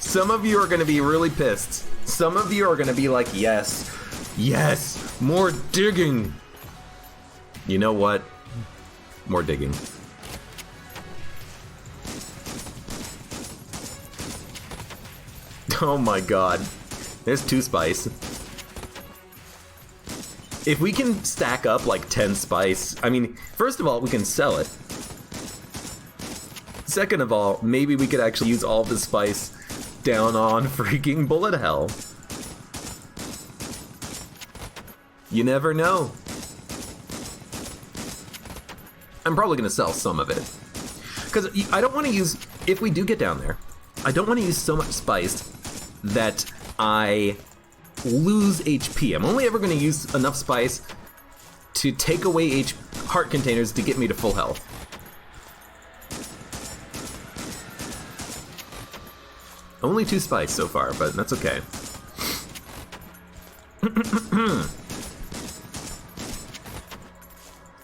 Some of you are going to be really pissed. Some of you are going to be like, yes, yes, more digging. You know what? More digging. Oh my god. There's 2 spice. If we can stack up like 10 spice, I mean, first of all, we can sell it. Second of all, maybe we could actually use all the spice down on freaking Bullet Hell. You never know. I'm probably going to sell some of it. Because I don't want to use, if we do get down there, I don't want to use so much spice that I lose HP. I'm only ever going to use enough spice to take away heart containers to get me to full health. Only 2 spice so far, but that's okay.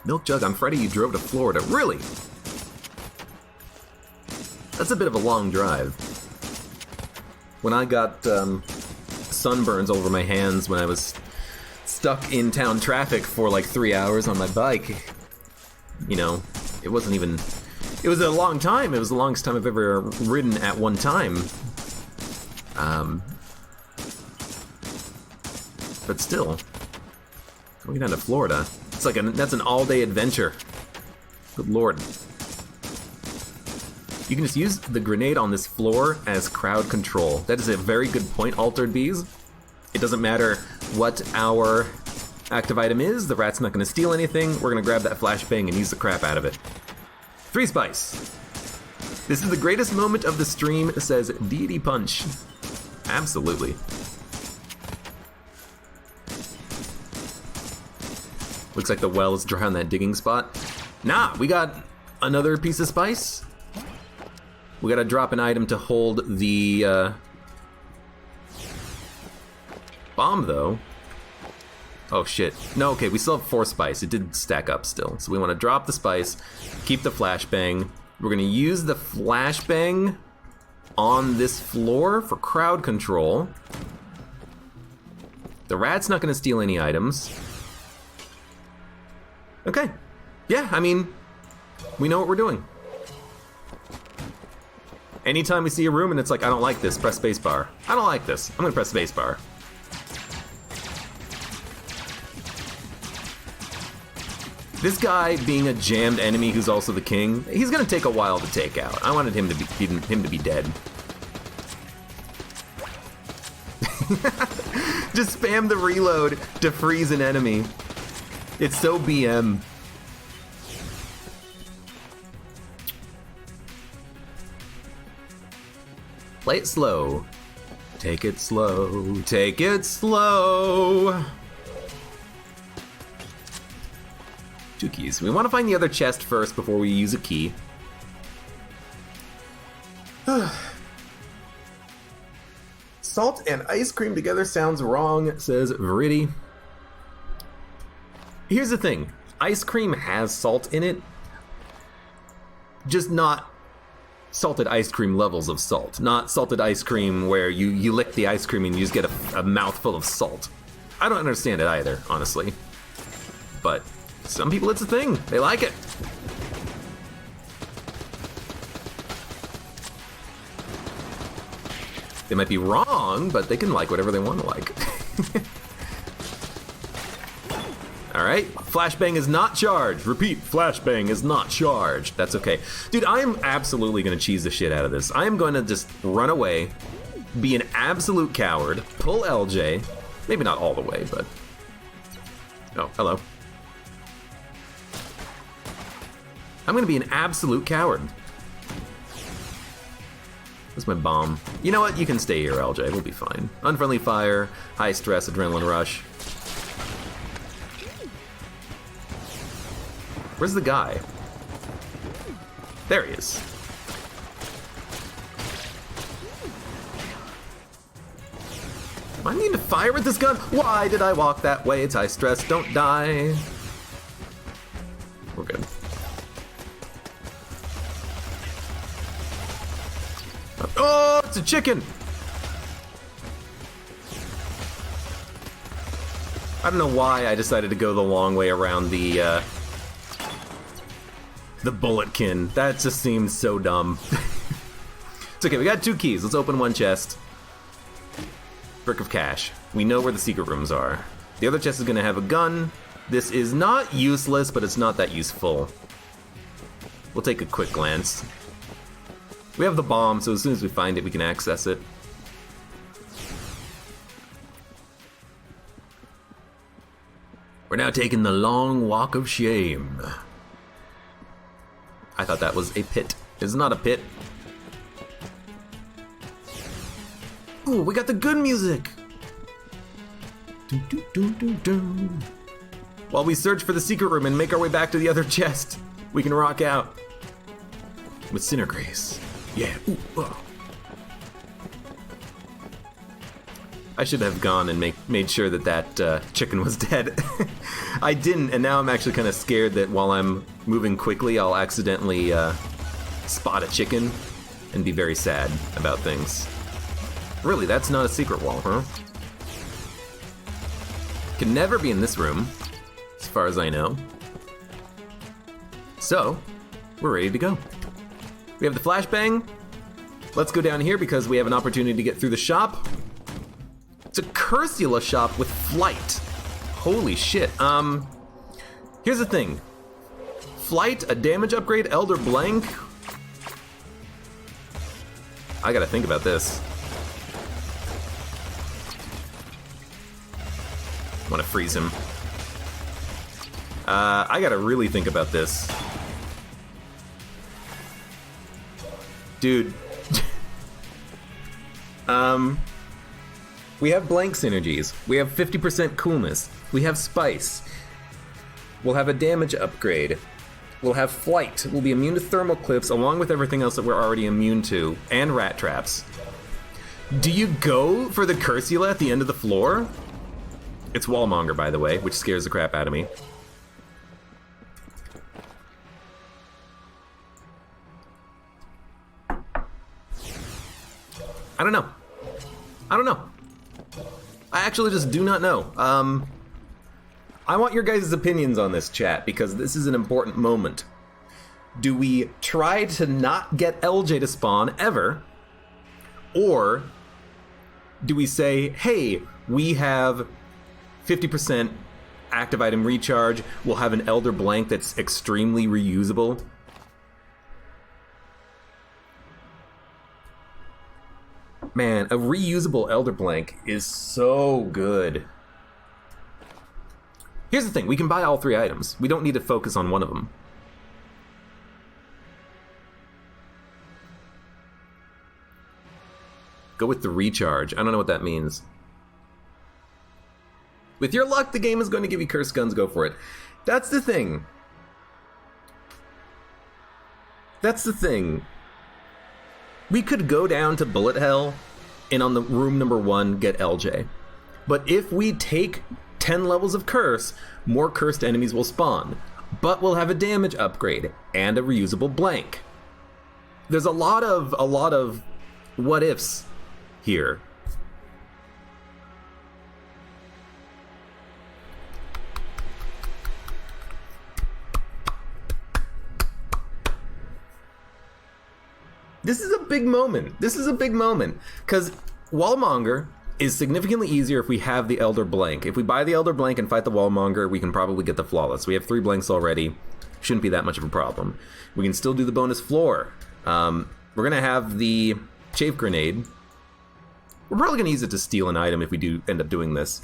Milk Jug, I'm Freddy, you drove to Florida. Really? That's a bit of a long drive. When I got sunburns over my hands when I was stuck in town traffic for like 3 hours on my bike, you know, it wasn't even... It was a long time. It was the longest time I've ever ridden at one time. But still, going down to Florida, it's like that's an all-day adventure. Good lord. You can just use the grenade on this floor as crowd control. That is a very good point, Altered Bees. It doesn't matter what our active item is, the rat's not going to steal anything. We're going to grab that flashbang and use the crap out of it. 3 spice. This is the greatest moment of the stream, says Deity Punch. Absolutely. Looks like the well is dry on that digging spot. Nah, we got another piece of spice. We gotta drop an item to hold the bomb, though. Oh shit. No, okay, we still have 4 spice. It did stack up still. So we want to drop the spice, keep the flashbang. We're gonna use the flashbang on this floor for crowd control. The rat's not gonna steal any items. Okay. Yeah, I mean, we know what we're doing. Anytime we see a room and it's like, I don't like this, press spacebar. I don't like this. I'm gonna press spacebar. This guy being a jammed enemy who's also the king, he's gonna take a while to take out. I wanted him to be dead. Just spam the reload to freeze an enemy. It's so BM. Play it slow. Take it slow. Take it slow. 2 keys. We want to find the other chest first before we use a key. Salt and ice cream together sounds wrong, says Verity. Here's the thing. Ice cream has salt in it. Just not salted ice cream levels of salt. Not salted ice cream where you lick the ice cream and you just get a mouthful of salt. I don't understand it either, honestly. But some people, it's a thing. They like it. They might be wrong, but they can like whatever they want to like. Alright, flashbang is not charged. Repeat, flashbang is not charged. That's okay. Dude, I am absolutely going to cheese the shit out of this. I am going to just run away, be an absolute coward, pull LJ. Maybe not all the way, but... Oh, hello. I'm going to be an absolute coward. Where's my bomb? You know what? You can stay here, LJ. We'll be fine. Unfriendly fire, high stress, adrenaline rush. Where's the guy? There he is. Am I need to fire with this gun? Why did I walk that way? It's high stress. Don't die. We're good. Oh, it's a chicken! I don't know why I decided to go the long way around the bulletkin. That just seems so dumb. It's okay, we got 2 keys. Let's open 1 chest. Brick of cash. We know where the secret rooms are. The other chest is gonna have a gun. This is not useless, but it's not that useful. We'll take a quick glance. We have the bomb, so as soon as we find it, we can access it. We're now taking the long walk of shame. I thought that was a pit. It's not a pit. Ooh, we got the good music! While we search for the secret room and make our way back to the other chest, we can rock out with Sinner Grace. Yeah. Ooh, oh. I should have gone and made sure that chicken was dead. I didn't, and now I'm actually kind of scared that while I'm moving quickly, I'll accidentally spot a chicken and be very sad about things. Really, that's not a secret wall, huh? Can never be in this room, as far as I know. So, we're ready to go. We have the flashbang. Let's go down here because we have an opportunity to get through the shop. It's a Cursula shop with flight. Holy shit. Here's the thing. Flight, a damage upgrade, Elder Blank. I gotta think about this. I wanna freeze him. I gotta really think about this. Dude. We have blank synergies. We have 50% coolness. We have spice. We'll have a damage upgrade. We'll have flight. We'll be immune to thermal clips along with everything else that we're already immune to, and rat traps. Do you go for the Cursula at the end of the floor? It's Wallmonger, by the way, which scares the crap out of me. I don't know. I actually just do not know. I want your guys' opinions on this, chat, because this is an important moment. Do we try to not get LJ to spawn ever? Or do we say, hey, we have 50% active item recharge, we'll have an Elder Blank that's extremely reusable? Man, a reusable Elder Blank is so good. Here's the thing, we can buy all 3 items. We don't need to focus on one of them. Go with the recharge. I don't know what that means. With your luck, the game is going to give you cursed guns, go for it. That's the thing. We could go down to Bullet Hell and on the room number 1 get LJ. But if we take 10 levels of curse, more cursed enemies will spawn. But we'll have a damage upgrade and a reusable blank. There's a lot of what ifs here. This is a big moment. Because Wallmonger is significantly easier if we have the Elder Blank. If we buy the Elder Blank and fight the Wallmonger, we can probably get the Flawless. We have 3 blanks already. Shouldn't be that much of a problem. We can still do the bonus floor. We're going to have the Chafe Grenade. We're probably going to use it to steal an item if we do end up doing this.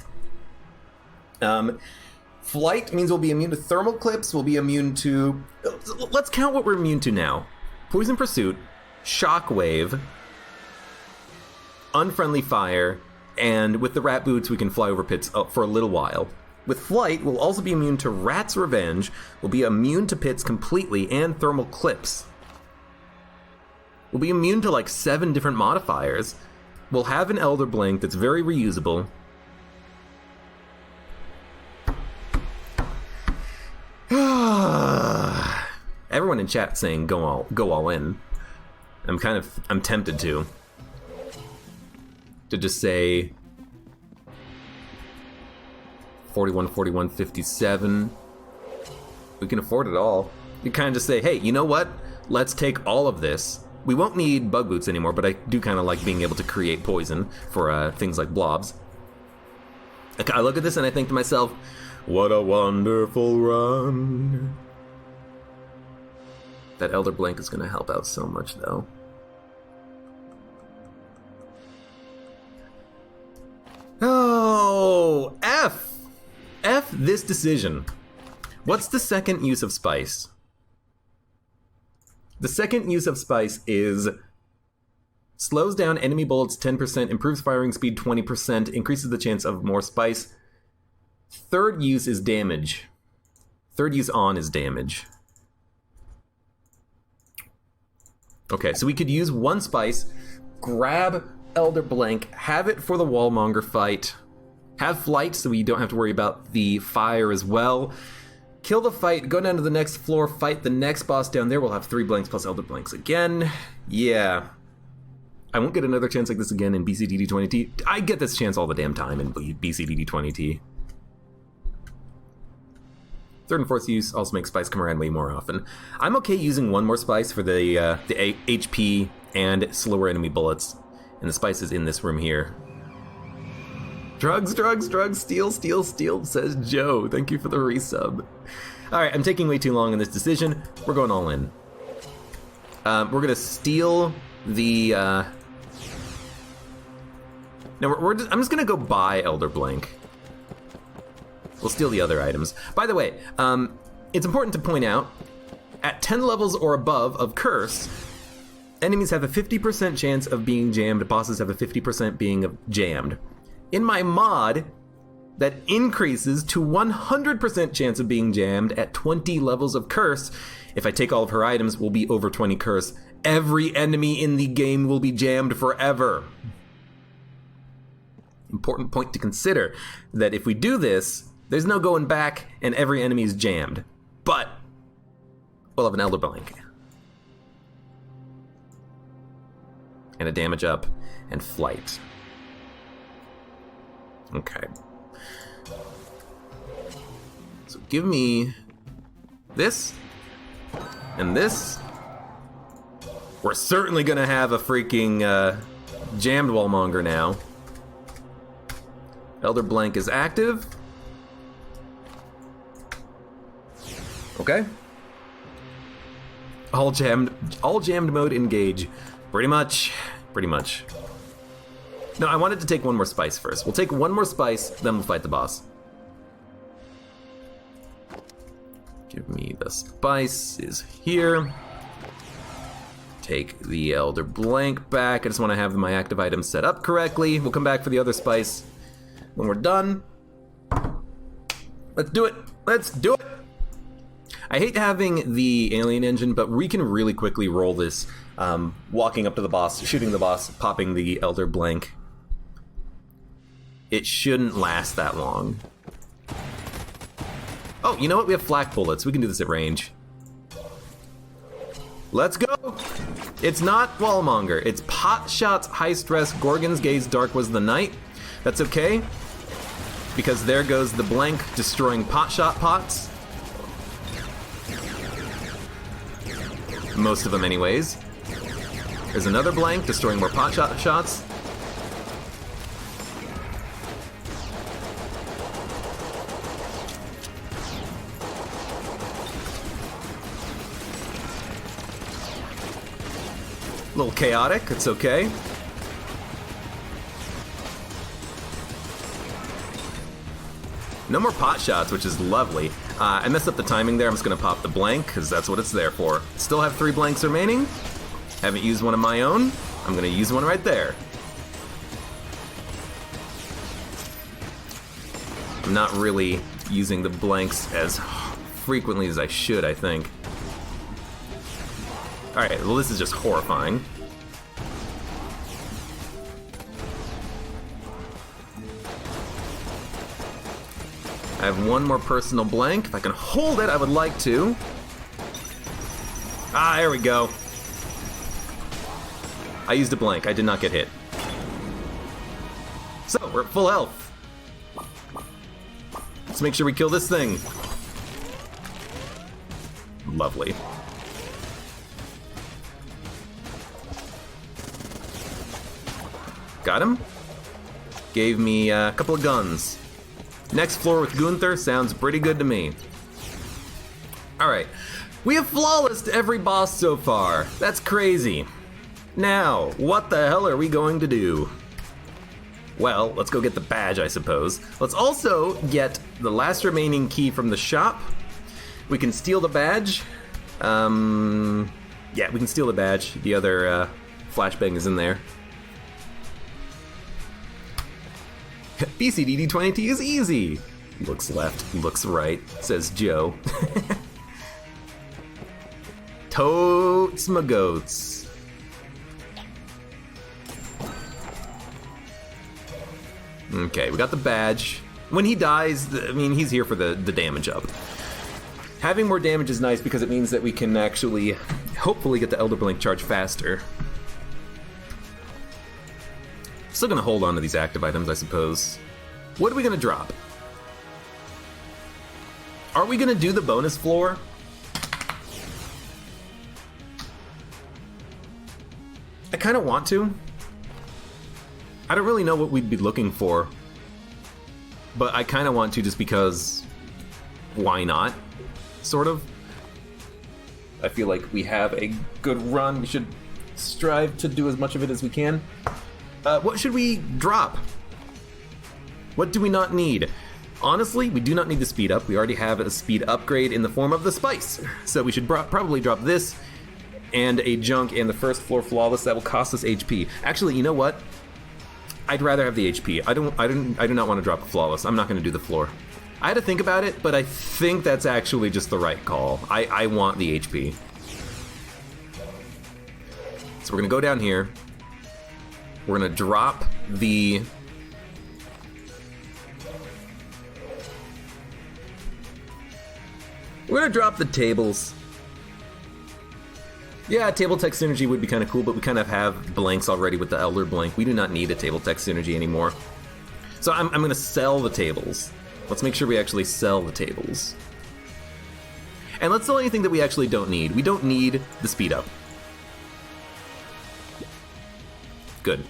Flight means we'll be immune to thermal clips. We'll be immune to... Let's count what we're immune to now. Poison Pursuit, Shockwave, Unfriendly Fire, and with the Rat Boots we can fly over pits for a little while. With Flight, we'll also be immune to Rat's Revenge, we'll be immune to pits completely, and thermal clips. We'll be immune to like 7 different modifiers. We'll have an Elder Blank that's very reusable. Everyone in chat saying go all in. I'm tempted to just say 41, 41, 57. We can afford it all. You kind of just say, hey, you know what? Let's take all of this. We won't need bug boots anymore, but I do kind of like being able to create poison for things like blobs. I look at this and I think to myself, what a wonderful run. That Elder Blank is going to help out so much, though. Oh, F this decision. What's the second use of Spice? The second use of Spice is slows down enemy bullets 10%, improves firing speed 20%, increases the chance of more Spice Third use is damage. Third use on is damage. Okay, so we could use one spice, grab Elder Blank, have it for the Wallmonger fight, have flight so we don't have to worry about the fire as well, kill the fight, go down to the next floor, fight the next boss down there. We'll have 3 blanks plus Elder Blanks again. Yeah. I won't get another chance like this again in BCDD 20T. I get this chance all the damn time in BCDD 20T. Third and fourth use also makes spice come around way more often. I'm okay using one more spice for the HP and slower enemy bullets. And the spice is in this room here. Drugs, drugs, drugs, steal, steal, steal, says Joe. Thank you for the resub. Alright, I'm taking way too long in this decision. We're going all in. We're gonna steal the... No, I'm just gonna go buy Elder Blank. We'll steal the other items. By the way, it's important to point out, at 10 levels or above of Curse, enemies have a 50% chance of being jammed, bosses have a 50% being jammed. In my mod, that increases to 100% chance of being jammed at 20 levels of Curse. If I take all of her items, we'll be over 20 Curse. Every enemy in the game will be jammed forever. Important point to consider, that if we do this, there's no going back and every enemy is jammed. But we'll have an Elder Blank. And a damage up and flight. Okay. So give me this and this. We're certainly gonna have a freaking jammed Wallmonger now. Elder Blank is active. Okay. All jammed mode engage. Pretty much. No, I wanted to take one more spice first. We'll take one more spice, then we'll fight the boss. Give me the spice is here. Take the Elder Blank back. I just want to have my active items set up correctly. We'll come back for the other spice when we're done. Let's do it. Let's do it. I hate having the alien engine, but we can really quickly roll this. Walking up to the boss, shooting the boss, popping the Elder Blank. It shouldn't last that long. Oh, you know what? We have flak bullets. We can do this at range. Let's go! It's not Wallmonger. It's Pot Shot's High Stress, Gorgon's Gaze, Dark Was the Night. That's okay, because there goes the Blank destroying Pot Shot pots. Most of them anyways. There's another Blank destroying more Pot Shot shots. A little chaotic, it's okay. No more pot shots, which is lovely. I messed up the timing there. I'm just gonna pop the Blank, because that's what it's there for. Still have 3 blanks remaining. Haven't used one of my own. I'm gonna use one right there. I'm not really using the blanks as frequently as I should, I think. Alright, well this is just horrifying. I have one more personal blank. If I can hold it, I would like to. Ah, there we go. I used a blank. I did not get hit. So, we're at full health. Let's make sure we kill this thing. Lovely. Got him. Gave me a couple of guns. Next floor with Gunther sounds pretty good to me. Alright, we have flawlessed every boss so far. That's crazy. Now, what the hell are we going to do? Well, let's go get the badge, I suppose. Let's also get the last remaining key from the shop. We can steal the badge. Yeah, we can steal the badge. The other flashbang is in there. BCDD 20T is easy. Looks left, looks right, says Joe. Totes my goats. Okay, we got the badge. When he dies, I mean, he's here for the damage up. Having more damage is nice because it means that we can actually, hopefully, get the Elder Blink charge faster. Still gonna hold on to these active items, I suppose. What are we gonna drop? Are we gonna do the bonus floor? I kind of want to. I don't really know what we'd be looking for, but I kind of want to just because why not, sort of. I feel like we have a good run. We should strive to do as much of it as we can. What should we drop? What do we not need? Honestly, we do not need the speed up. We already have a speed upgrade in the form of the spice. So we should probably drop this and a junk and the first floor flawless. That will cost us HP. Actually, you know what? I'd rather have the HP. I do not want to drop a flawless. I'm not going to do the floor. I had to think about it, but I think that's actually just the right call. I want the HP. So we're going to go down here. We're going to drop the... We're going to drop the tables. Yeah, table tech synergy would be kind of cool, but we kind of have blanks already with the Elder Blank. We do not need a table tech synergy anymore. So I'm going to sell the tables. Let's make sure we actually sell the tables. And let's sell anything that we actually don't need. We don't need the speed up. Good.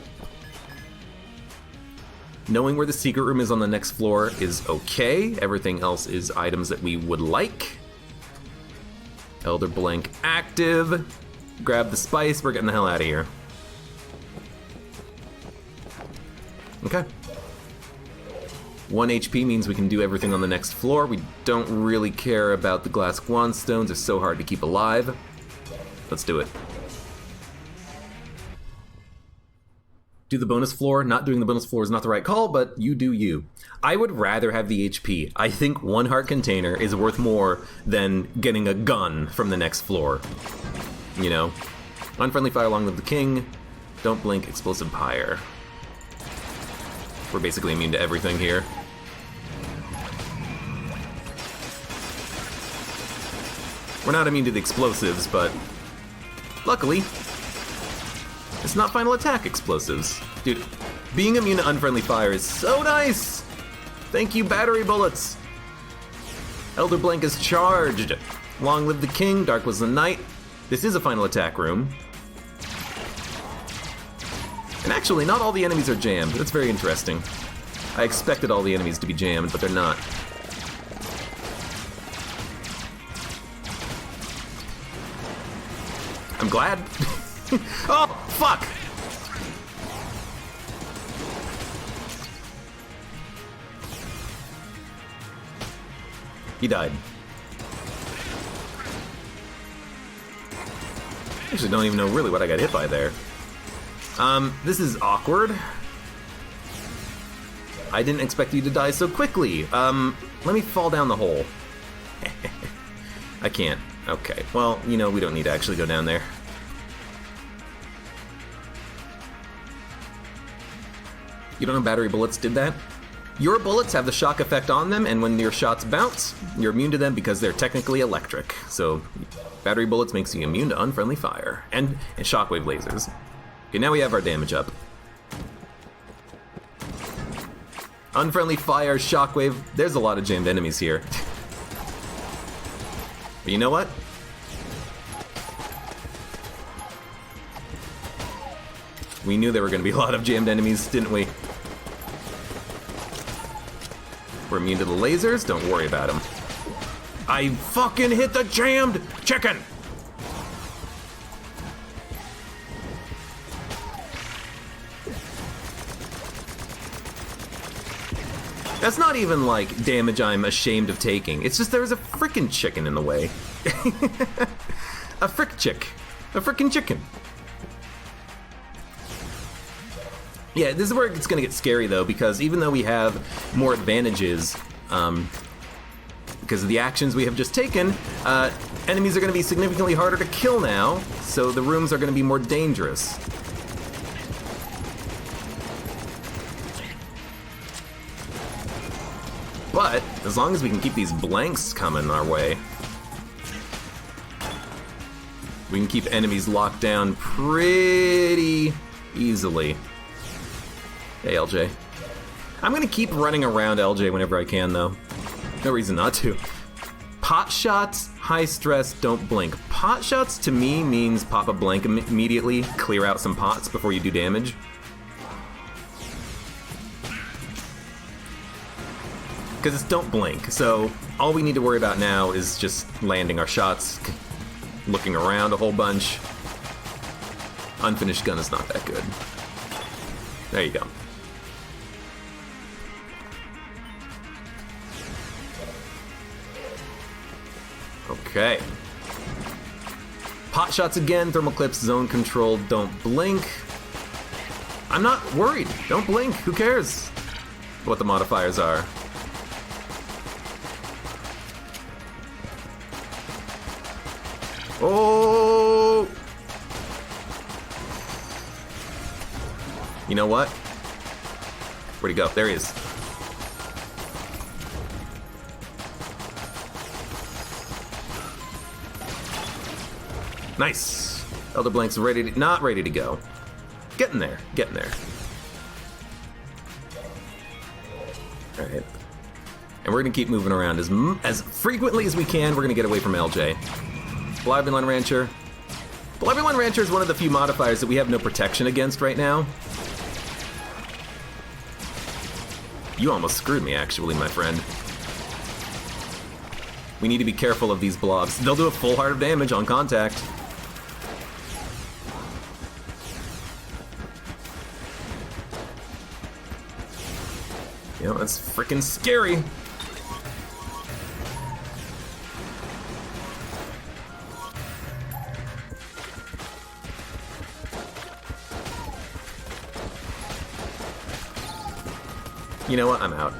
Knowing where the secret room is on the next floor is okay. Everything else is items that we would like. Elder Blank active. Grab the spice, we're getting the hell out of here. Okay. 1 HP means we can do everything on the next floor. We don't really care about the glass Guanstones. They're so hard to keep alive. Let's do it. Do the bonus floor. Not doing the bonus floor is not the right call, but you do you. I would rather have the HP. I think 1 heart container is worth more than getting a gun from the next floor. You know? Unfriendly fire along with the king. Don't blink, explosive pyre. We're basically immune to everything here. We're not immune to the explosives, but luckily, it's not final attack explosives. Dude, being immune to unfriendly fire is so nice! Thank you, battery bullets! Elder Blank is charged! Long live the king, dark was the night. This is a final attack room. And actually, not all the enemies are jammed. That's very interesting. I expected all the enemies to be jammed, but they're not. I'm glad. Oh, fuck! He died. Actually, don't even know really what I got hit by there. This is awkward. I didn't expect you to die so quickly. Let me fall down the hole. I can't. Okay, well, you know, we don't need to actually go down there. You don't know battery bullets did that? Your bullets have the shock effect on them, and when your shots bounce, you're immune to them because they're technically electric. So, battery bullets makes you immune to unfriendly fire and shockwave lasers. Okay, now we have our damage up. Unfriendly fire, shockwave, there's a lot of jammed enemies here. But you know what? We knew there were going to be a lot of jammed enemies, didn't we? We're immune to the lasers, don't worry about them. I fucking hit the jammed chicken! That's not even like damage I'm ashamed of taking. It's just there was a frickin' chicken in the way. A frick chick. A frickin' chicken. Yeah, this is where it's gonna get scary though, because even though we have more advantages, Because of the actions we have just taken, enemies are going to be significantly harder to kill now, so the rooms are going to be more dangerous. But, as long as we can keep these blanks coming our way, we can keep enemies locked down pretty easily. Hey, LJ. I'm gonna keep running around LJ whenever I can, though. No reason not to. Pot shots, high stress, don't blink. Pot shots to me means pop a blank immediately, clear out some pots before you do damage. Because it's don't blink, so all we need to worry about now is just landing our shots, looking around a whole bunch. Unfinished gun is not that good. There you go. Okay. Pot shots again, thermal clips, zone control, don't blink. I'm not worried, don't blink, who cares what the modifiers are. Oh! You know what? Where'd he go? There he is. Nice. Elder Blank's not ready to go. Getting there, getting there. Alright. And we're gonna keep moving around as frequently as we can. We're gonna get away from LJ. Blobulon Rancher. Blobulon Rancher is one of the few modifiers that we have no protection against right now. You almost screwed me, actually, my friend. We need to be careful of these blobs. They'll do a full heart of damage on contact. You know, that's freaking scary. You know what? I'm out.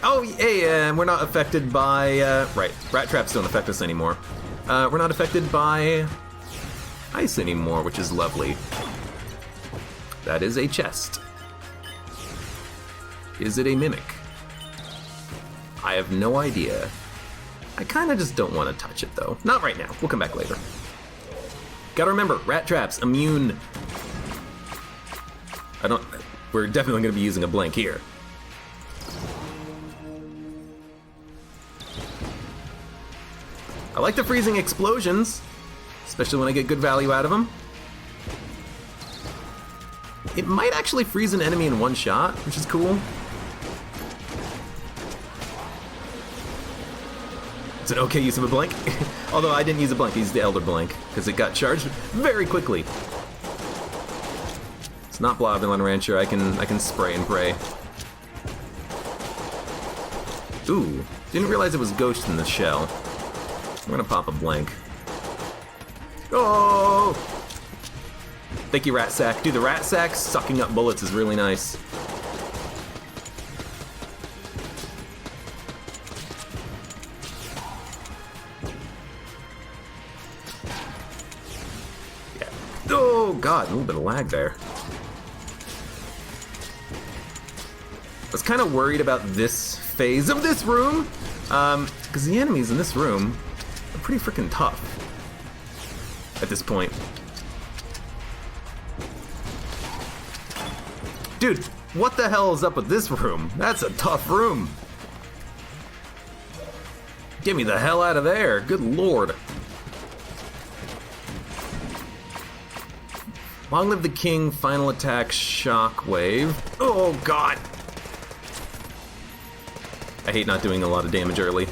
Oh, hey, we're not affected by, right, rat traps don't affect us anymore. We're not affected by ice anymore, which is lovely. That is a chest. Is it a mimic? I have no idea. I kind of just don't want to touch it, though. Not right now. We'll come back later. Gotta remember, rat traps, immune. We're definitely going to be using a blank here. I like the freezing explosions, especially when I get good value out of them. It might actually freeze an enemy in one shot, which is cool. It's an okay use of a blank. Although I didn't use a blank, I used the Elder Blank, because it got charged very quickly. It's not Blobulon Rancher, I can spray and pray. Ooh, didn't realize it was Ghost in the shell. I'm gonna pop a blank. Oh! Thank you, Rat Sack. Dude, the Rat Sack sucking up bullets is really nice. Yeah. Oh, God, a little bit of lag there. I was kind of worried about this phase of this room, because the enemies in this room are pretty freaking tough at this point. Dude, what the hell is up with this room? That's a tough room. Get me the hell out of there. Good lord. Long live the king, final attack, shockwave. Oh god. I hate not doing a lot of damage early.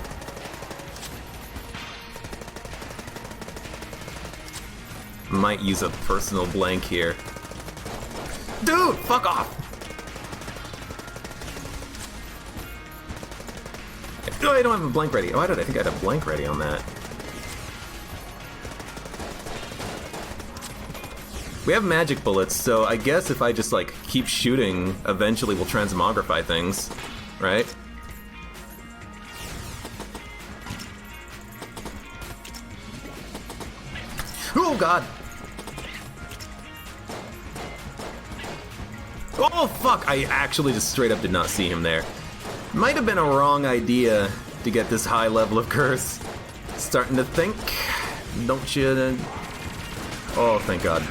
Might use a personal blank here. Dude, fuck off! Oh, I don't have a blank ready. Why did I think I had a blank ready on that? We have magic bullets, so I guess if I just, like, keep shooting, eventually we'll transmogrify things, right? god. Oh fuck, I actually just straight up did not see him there. Might have been a wrong idea to get this high level of curse. Starting to think, don't you? Oh, thank god.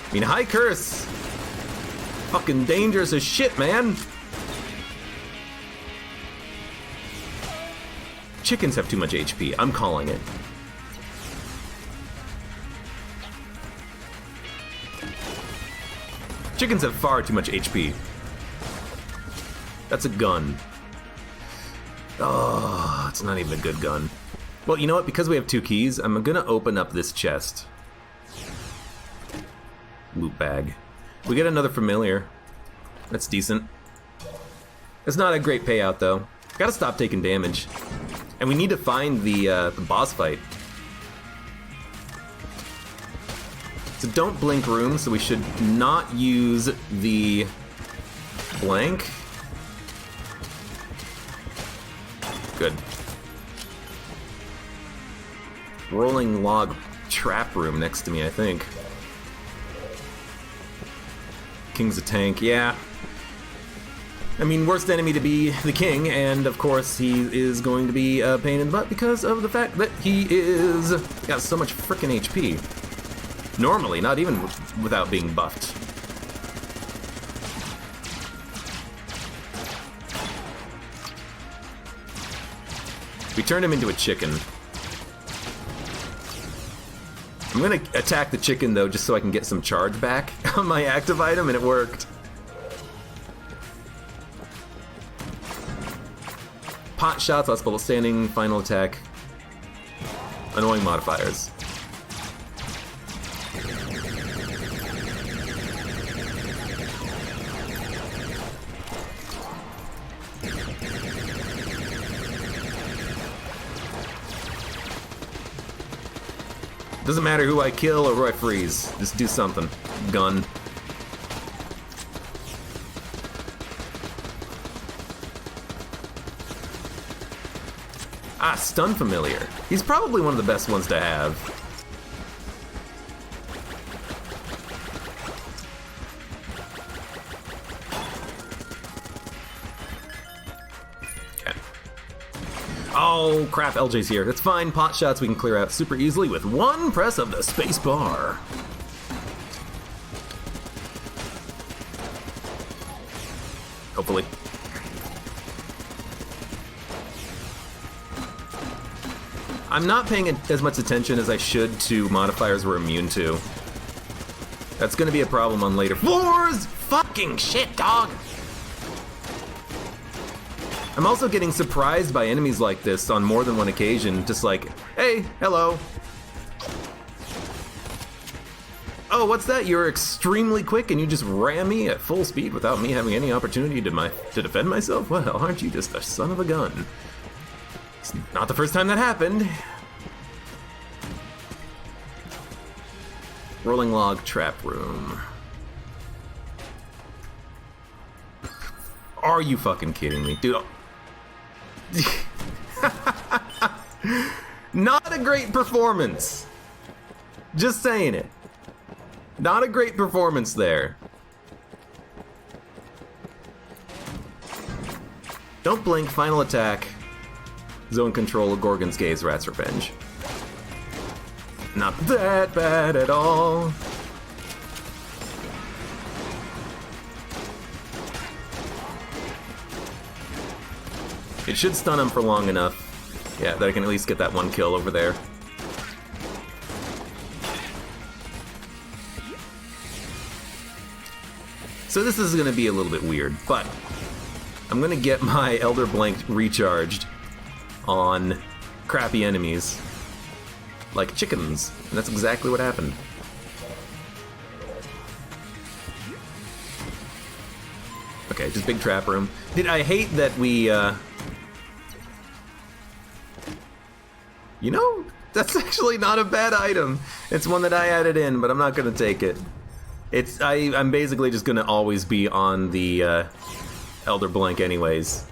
I mean, high curse. Fucking dangerous as shit, man. Chickens have too much HP. I'm calling it. Chickens have far too much HP. That's a gun. Oh, it's not even a good gun. Well, you know what? Because we have 2 keys, I'm gonna open up this chest. Loot bag. We get another familiar. That's decent. It's not a great payout, though. Gotta stop taking damage. And we need to find the boss fight. So don't blink room, so we should not use the blank. Good. Rolling log trap room next to me, I think. King's a tank, yeah. I mean, worst enemy to be the king, and of course he is going to be a pain in the butt because of the fact that he is got so much frickin' HP. Normally, not even without being buffed. We turned him into a chicken. I'm gonna attack the chicken though, just so I can get some charge back on my active item, and it worked. Pot shots, last bubble standing, final attack. Annoying modifiers. Doesn't matter who I kill or who I freeze. Just do something. Gun. Ah, stun familiar. He's probably one of the best ones to have. Okay. Oh crap, LJ's here. That's fine. Pot shots we can clear out super easily with one press of the space bar. Hopefully. I'm not paying as much attention as I should to modifiers we're immune to. That's gonna be a problem on later floors! Fucking shit, dog! I'm also getting surprised by enemies like this on more than one occasion, just like, hey, hello. Oh, what's that? You're extremely quick and you just ram me at full speed without me having any opportunity to defend myself? Well, aren't you just a son of a gun? It's not the first time that happened. Rolling log trap room. Are you fucking kidding me? Dude. Not a great performance. Just saying it. Not a great performance there. Don't blink, final attack. Zone control, Gorgon's Gaze, Rat's Revenge. Not that bad at all. It should stun him for long enough. Yeah, that I can at least get that one kill over there. So this is going to be a little bit weird, but I'm going to get my Elder Blank recharged on crappy enemies like chickens, and that's exactly what happened. Okay, just big trap room. I hate that we you know, that's actually not a bad item. It's one that I added in, but I'm not gonna take it. I'm basically just gonna always be on the Elder Blank anyways.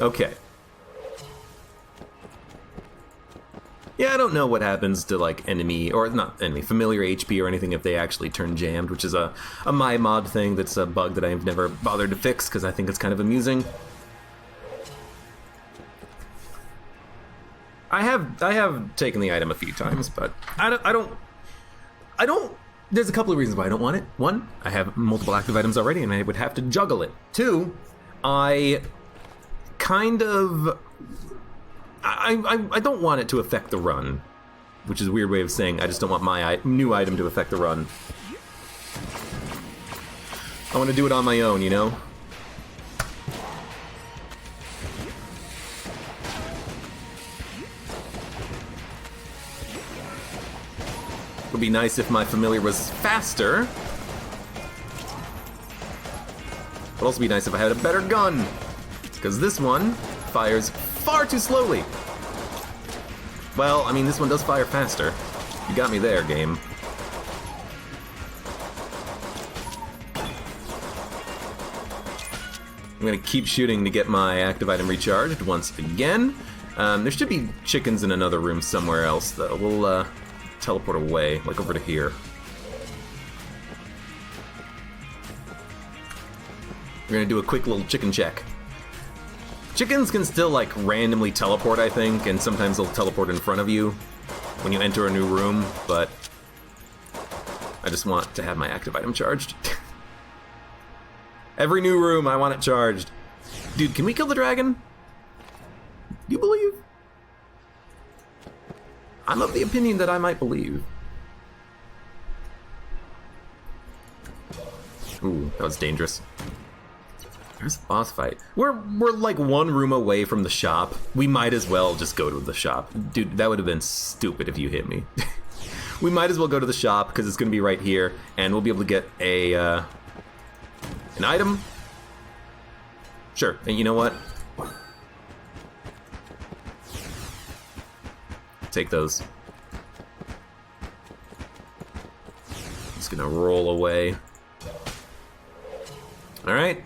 Okay. Yeah, I don't know what happens to, like, enemy, or not enemy, familiar HP or anything if they actually turn jammed, which is a my mod thing that's a bug that I've never bothered to fix because I think it's kind of amusing. I have taken the item a few times, but I don't. There's a couple of reasons why I don't want it. One, I have multiple active items already, and I would have to juggle it. Two, I kind of I don't want it to affect the run, which is a weird way of saying I just don't want my new item to affect the run. I want to do it on my own, you know? It would be nice if my familiar was faster. It would also be nice if I had a better gun, because this one fires far too slowly. Well, I mean, this one does fire faster. You got me there, game. I'm gonna keep shooting to get my active item recharged once again. There should be chickens in another room somewhere else, though. We'll teleport away, like over to here. We're gonna do a quick little chicken check. Chickens can still, like, randomly teleport, I think, and sometimes they'll teleport in front of you when you enter a new room, but I just want to have my active item charged. Every new room, I want it charged. Dude, can we kill the dragon? Do you believe? I'm of the opinion that I might believe. Ooh, that was dangerous. There's a boss fight. We're like one room away from the shop. We might as well just go to the shop. Dude, that would have been stupid if you hit me. We might as well go to the shop because it's going to be right here, and we'll be able to get a an item. Sure, and you know what? Take those. Just gonna roll away. All right.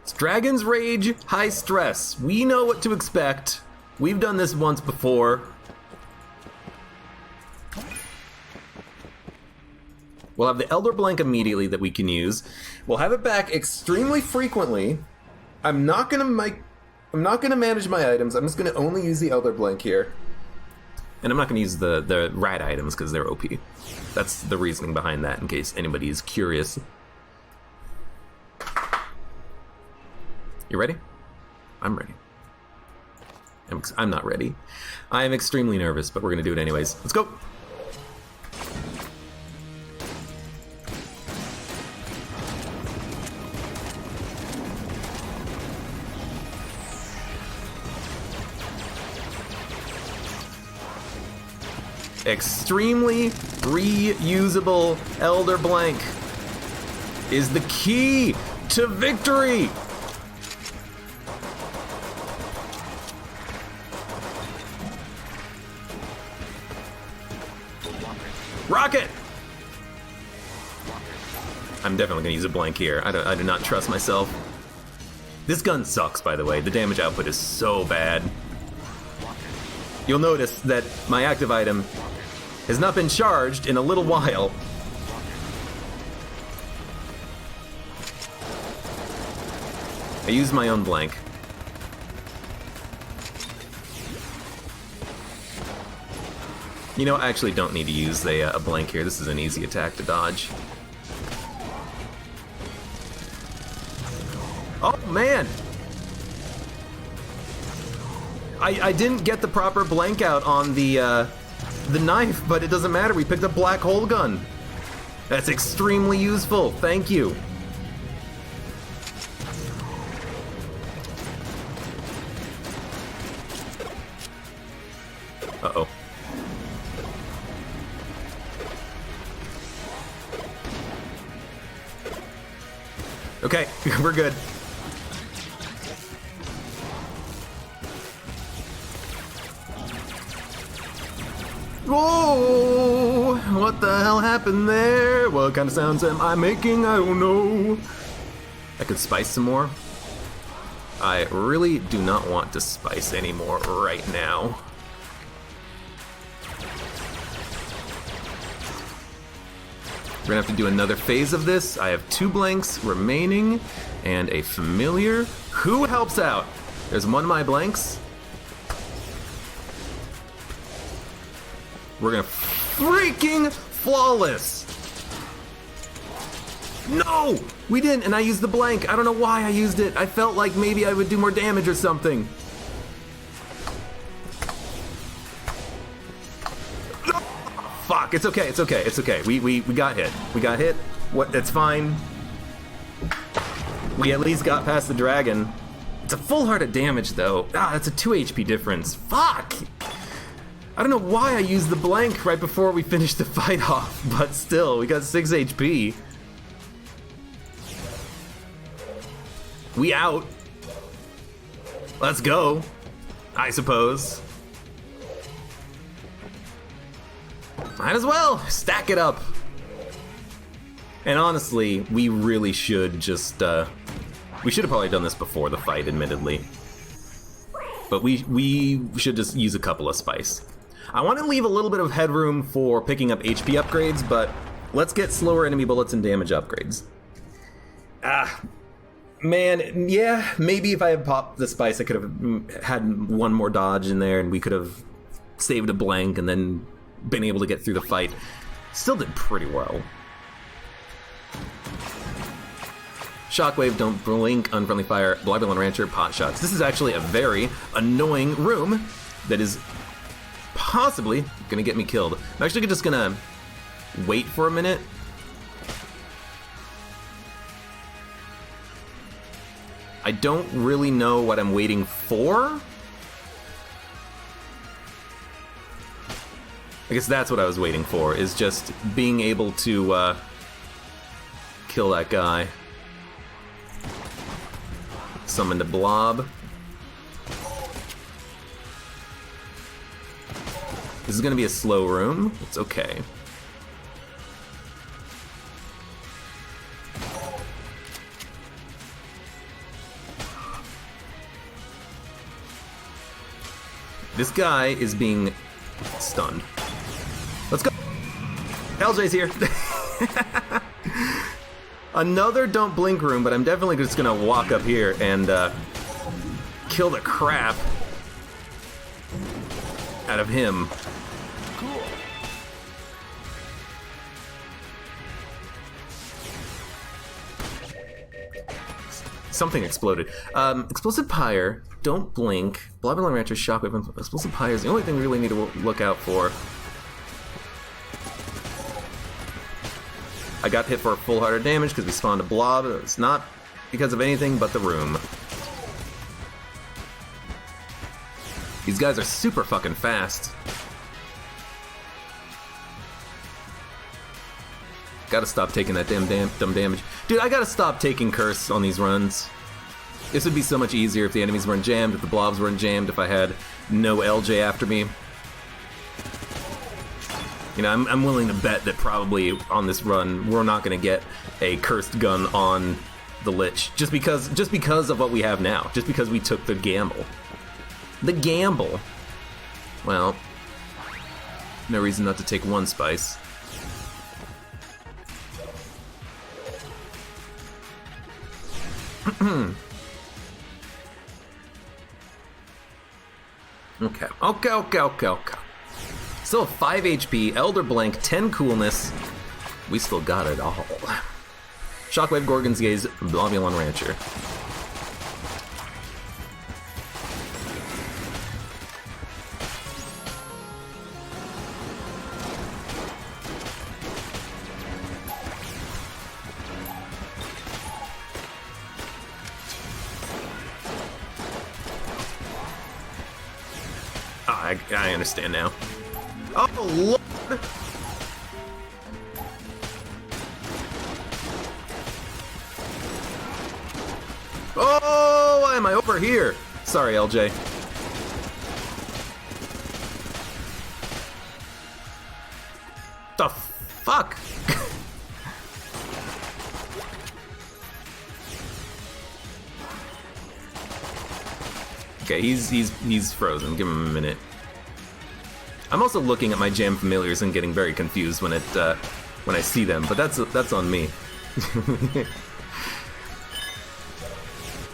It's Dragon's Rage, high stress. We know what to expect. We've done this once before. We'll have the Elder Blank immediately that we can use. We'll have it back extremely frequently. I'm not gonna manage my items. I'm just gonna only use the Elder Blank here. And I'm not gonna use the rat items because they're OP. That's the reasoning behind that, in case anybody is curious. You ready? I'm ready. I'm not ready. I am extremely nervous, but we're gonna do it anyways. Let's go! Extremely reusable Elder Blank is the key to victory! Rocket! I'm definitely gonna use a blank here. I do not trust myself. This gun sucks, by the way. The damage output is so bad. You'll notice that my active item has not been charged in a little while. I used my own blank. You know, I actually don't need to use a blank here. This is an easy attack to dodge. Oh, man! I didn't get the proper blank out on the knife, but it doesn't matter. We picked a black hole gun. That's extremely useful. Thank you. Uh-oh. Okay, we're good. Whoa! What the hell happened there? What kind of sounds am I making? I don't know. I could spice some more. I really do not want to spice anymore right now. We're gonna have to do another phase of this. I have 2 blanks remaining and a familiar. Who helps out? There's 1 of my blanks. We're gonna freaking flawless. No, we didn't, and I used the blank. I don't know why I used it. I felt like maybe I would do more damage or something. No. Fuck, it's okay, it's okay, it's okay. We got hit. We got hit. What? It's fine. We at least got past the dragon. It's a full heart of damage though. Ah, that's a 2 HP difference. Fuck. I don't know why I used the blank right before we finished the fight off, but still, we got 6 HP. We out. Let's go, I suppose. Might as well stack it up. And honestly, we really should just, we should have probably done this before the fight, admittedly. But we should just use a couple of spice. I want to leave a little bit of headroom for picking up HP upgrades, but let's get slower enemy bullets and damage upgrades. Ah, man, yeah, maybe if I had popped the spice, I could have had 1 more dodge in there and we could have saved a blank and then been able to get through the fight. Still did pretty well. Shockwave, don't blink, unfriendly fire, Babylon Rancher, pot shots. This is actually a very annoying room that is possibly gonna get me killed. I'm actually just gonna wait for a minute. I don't really know what I'm waiting for. I guess that's what I was waiting for, is just being able to kill that guy. Summon the blob. This is gonna be a slow room. It's okay. This guy is being stunned. Let's go. LJ's here. Another don't blink room, but I'm definitely just gonna walk up here and kill the crap out of him. Cool. Something exploded. Explosive Pyre, don't blink. Babylon Rancher, Shockwave, Explosive Pyre is the only thing we really need to look out for. I got hit for a full heart of damage because we spawned a blob. It's not because of anything but the room. These guys are super fucking fast. Gotta stop taking that dumb damage. Dude, I gotta stop taking curse on these runs. This would be so much easier if the enemies weren't jammed, if the blobs weren't jammed, if I had no LJ after me. You know, I'm willing to bet that probably on this run we're not going to get a cursed gun on the Lich just because of what we have now, just because we took the gamble. The gamble. Well, no reason not to take 1 spice. Okay. Still 5 HP, Elder Blank, 10 coolness. We still got it all. Shockwave, Gorgon's Gaze, Babylon Rancher. Oh, I understand now. Oh, Lord! Oh, why am I over here? Sorry, LJ. The fuck? Okay, he's frozen. Give him a minute. I'm also looking at my jam familiars and getting very confused when it when I see them, but that's on me.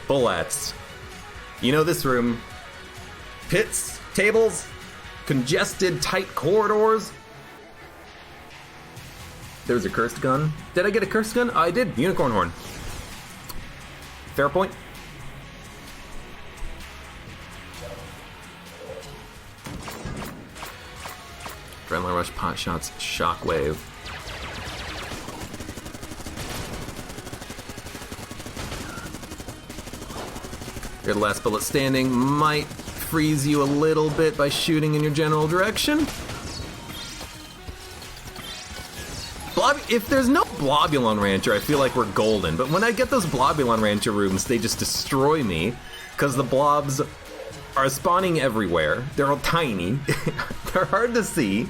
Bullets. You know this room. Pits, tables, congested, tight corridors. There's a cursed gun. Did I get a cursed gun? I did. Unicorn horn. Fair point. Adrenaline rush, pot shots, shockwave. You're the last bullet standing. Might freeze you a little bit by shooting in your general direction. If there's no Blobulon Rancher, I feel like we're golden. But when I get those Blobulon Rancher rooms, they just destroy me. Because the blobs are spawning everywhere. They're all tiny. They're hard to see.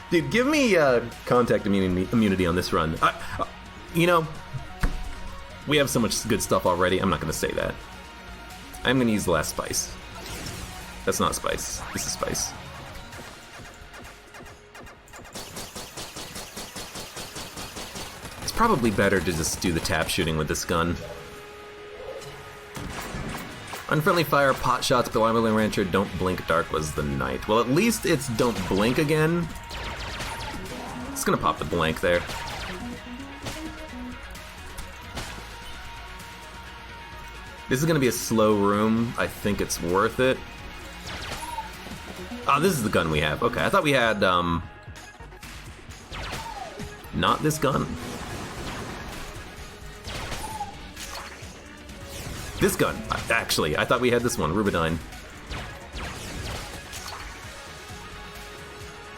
Dude, give me contact immunity on this run. You know, we have so much good stuff already. I'm not going to say that. I'm going to use the last spice. That's not spice. This is spice. It's probably better to just do the tap shooting with this gun. Unfriendly fire, pot shots, Blobulon Rancher, don't blink, dark was the night. Well, at least it's don't blink again. It's gonna pop the blank there. This is gonna be a slow room. I think it's worth it. Oh, this is the gun we have. Okay, I thought we had, not this gun. This gun, actually. I thought we had this one, Rubidyne.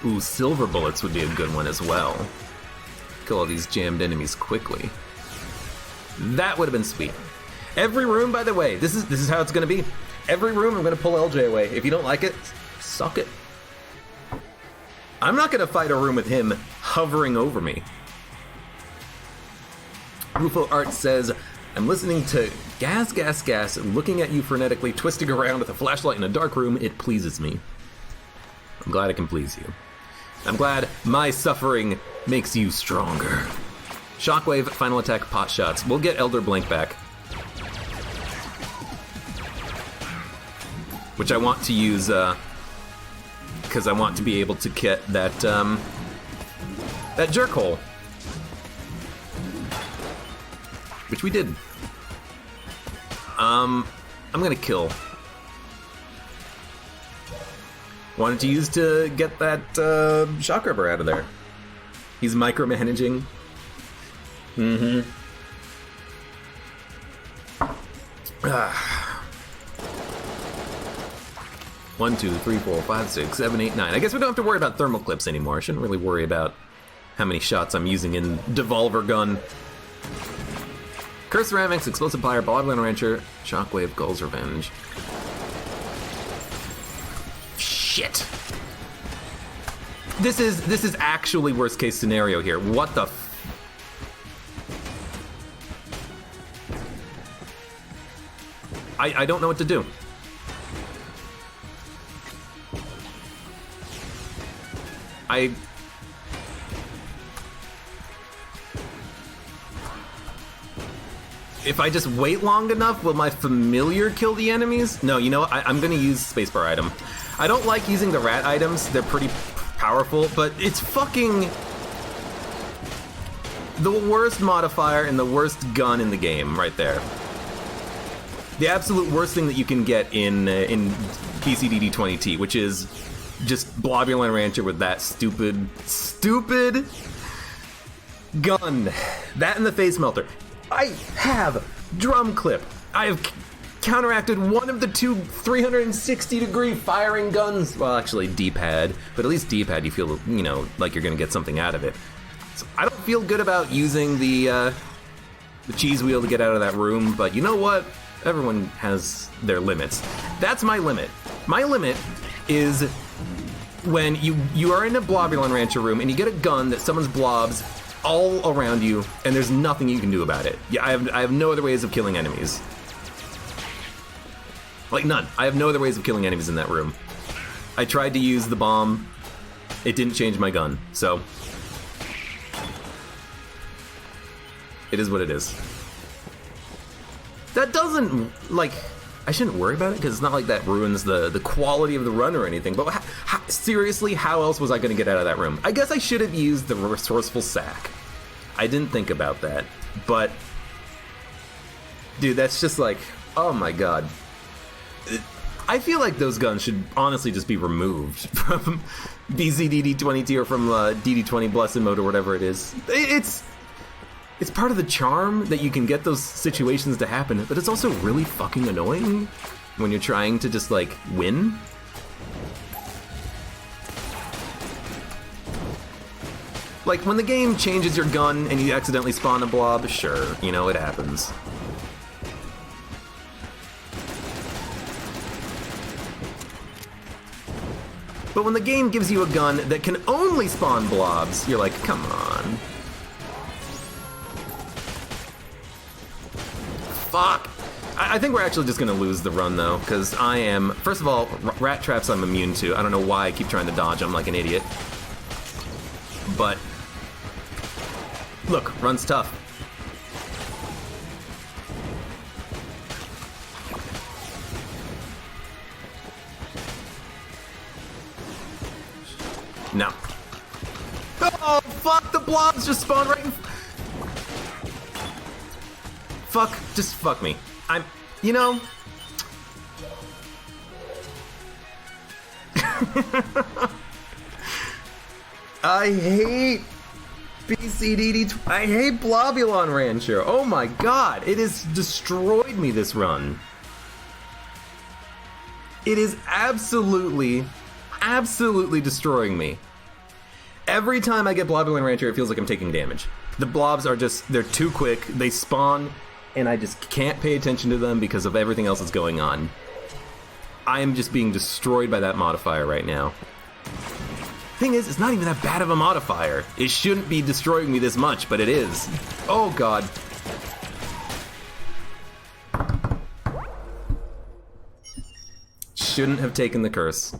Ooh, silver bullets would be a good one as well. Kill all these jammed enemies quickly. That would have been sweet. Every room, by the way, this is how it's gonna be. Every room I'm gonna pull LJ away. If you don't like it, suck it. I'm not gonna fight a room with him hovering over me. Rufo Art says, I'm listening to gas, gas, gas, looking at you frenetically, twisting around with a flashlight in a dark room. It pleases me. I'm glad I can please you. I'm glad my suffering makes you stronger. Shockwave, final attack, pot shots. We'll get Elder Blink back. Which I want to use, because I want to be able to get that, that jerk hole. Which we did. I'm gonna kill. Wanted to use to get that shock rubber out of there. He's micromanaging. Mm-hmm. 1, 2, 3, 4, 5, 6, 7, 8, 9. I guess we don't have to worry about thermal clips anymore. I shouldn't really worry about how many shots I'm using in Devolver Gun. Curse Ceramics, Explosive Fire, Blobulon Rancher, Shockwave, Gull's Revenge. Shit. This is actually worst case scenario here. What the I don't know what to do. If I just wait long enough, will my familiar kill the enemies? No, you know what? I'm gonna use spacebar item. I don't like using the rat items. They're pretty powerful, but it's fucking the worst modifier and the worst gun in the game right there. The absolute worst thing that you can get in BCDD20T, which is just Blobulon Rancher with that stupid gun. That and the face melter. I have drum clip. I have counteracted one of the two 360-degree firing guns. Well, actually, D-pad, but at least D-pad you feel, you know, like you're gonna get something out of it. So I don't feel good about using the cheese wheel to get out of that room, but you know what? Everyone has their limits. That's my limit. My limit is when you are in a Blobulon Rancher room and you get a gun that summons blobs all around you, and there's nothing you can do about it. Yeah, I have no other ways of killing enemies. Like, none. I have no other ways of killing enemies in that room. I tried to use the bomb. It didn't change my gun, so... It is what it is. That doesn't, like, I shouldn't worry about it because it's not like that ruins the quality of the run or anything, but seriously, how else was I going to get out of that room? I guess I should have used the resourceful sack. I didn't think about that, but dude, that's just like, oh my god. I feel like those guns should honestly just be removed from BZDD20T or from DD20 Blessed Mode or whatever it is. It's part of the charm that you can get those situations to happen, but it's also really fucking annoying when you're trying to just, like, win. Like, when the game changes your gun and you accidentally spawn a blob, sure, you know, it happens. But when the game gives you a gun that can only spawn blobs, you're like, come on. Fuck! I think we're actually just gonna lose the run, though, because I am... First of all, rat traps I'm immune to. I don't know why I keep trying to dodge them like an idiot. But... Look, run's tough. No. Oh, fuck! The blobs just spawned right in... Fuck, just fuck me. I'm, you know... I hate BCDD... I hate Blobulon Rancher. Oh my god, it has destroyed me this run. It is absolutely destroying me. Every time I get Blobulon Rancher, it feels like I'm taking damage. The blobs are just, they're too quick, they spawn, and I just can't pay attention to them because of everything else that's going on. I am just being destroyed by that modifier right now. Thing is, it's not even that bad of a modifier. It shouldn't be destroying me this much, but it is. Oh god. Shouldn't have taken the curse.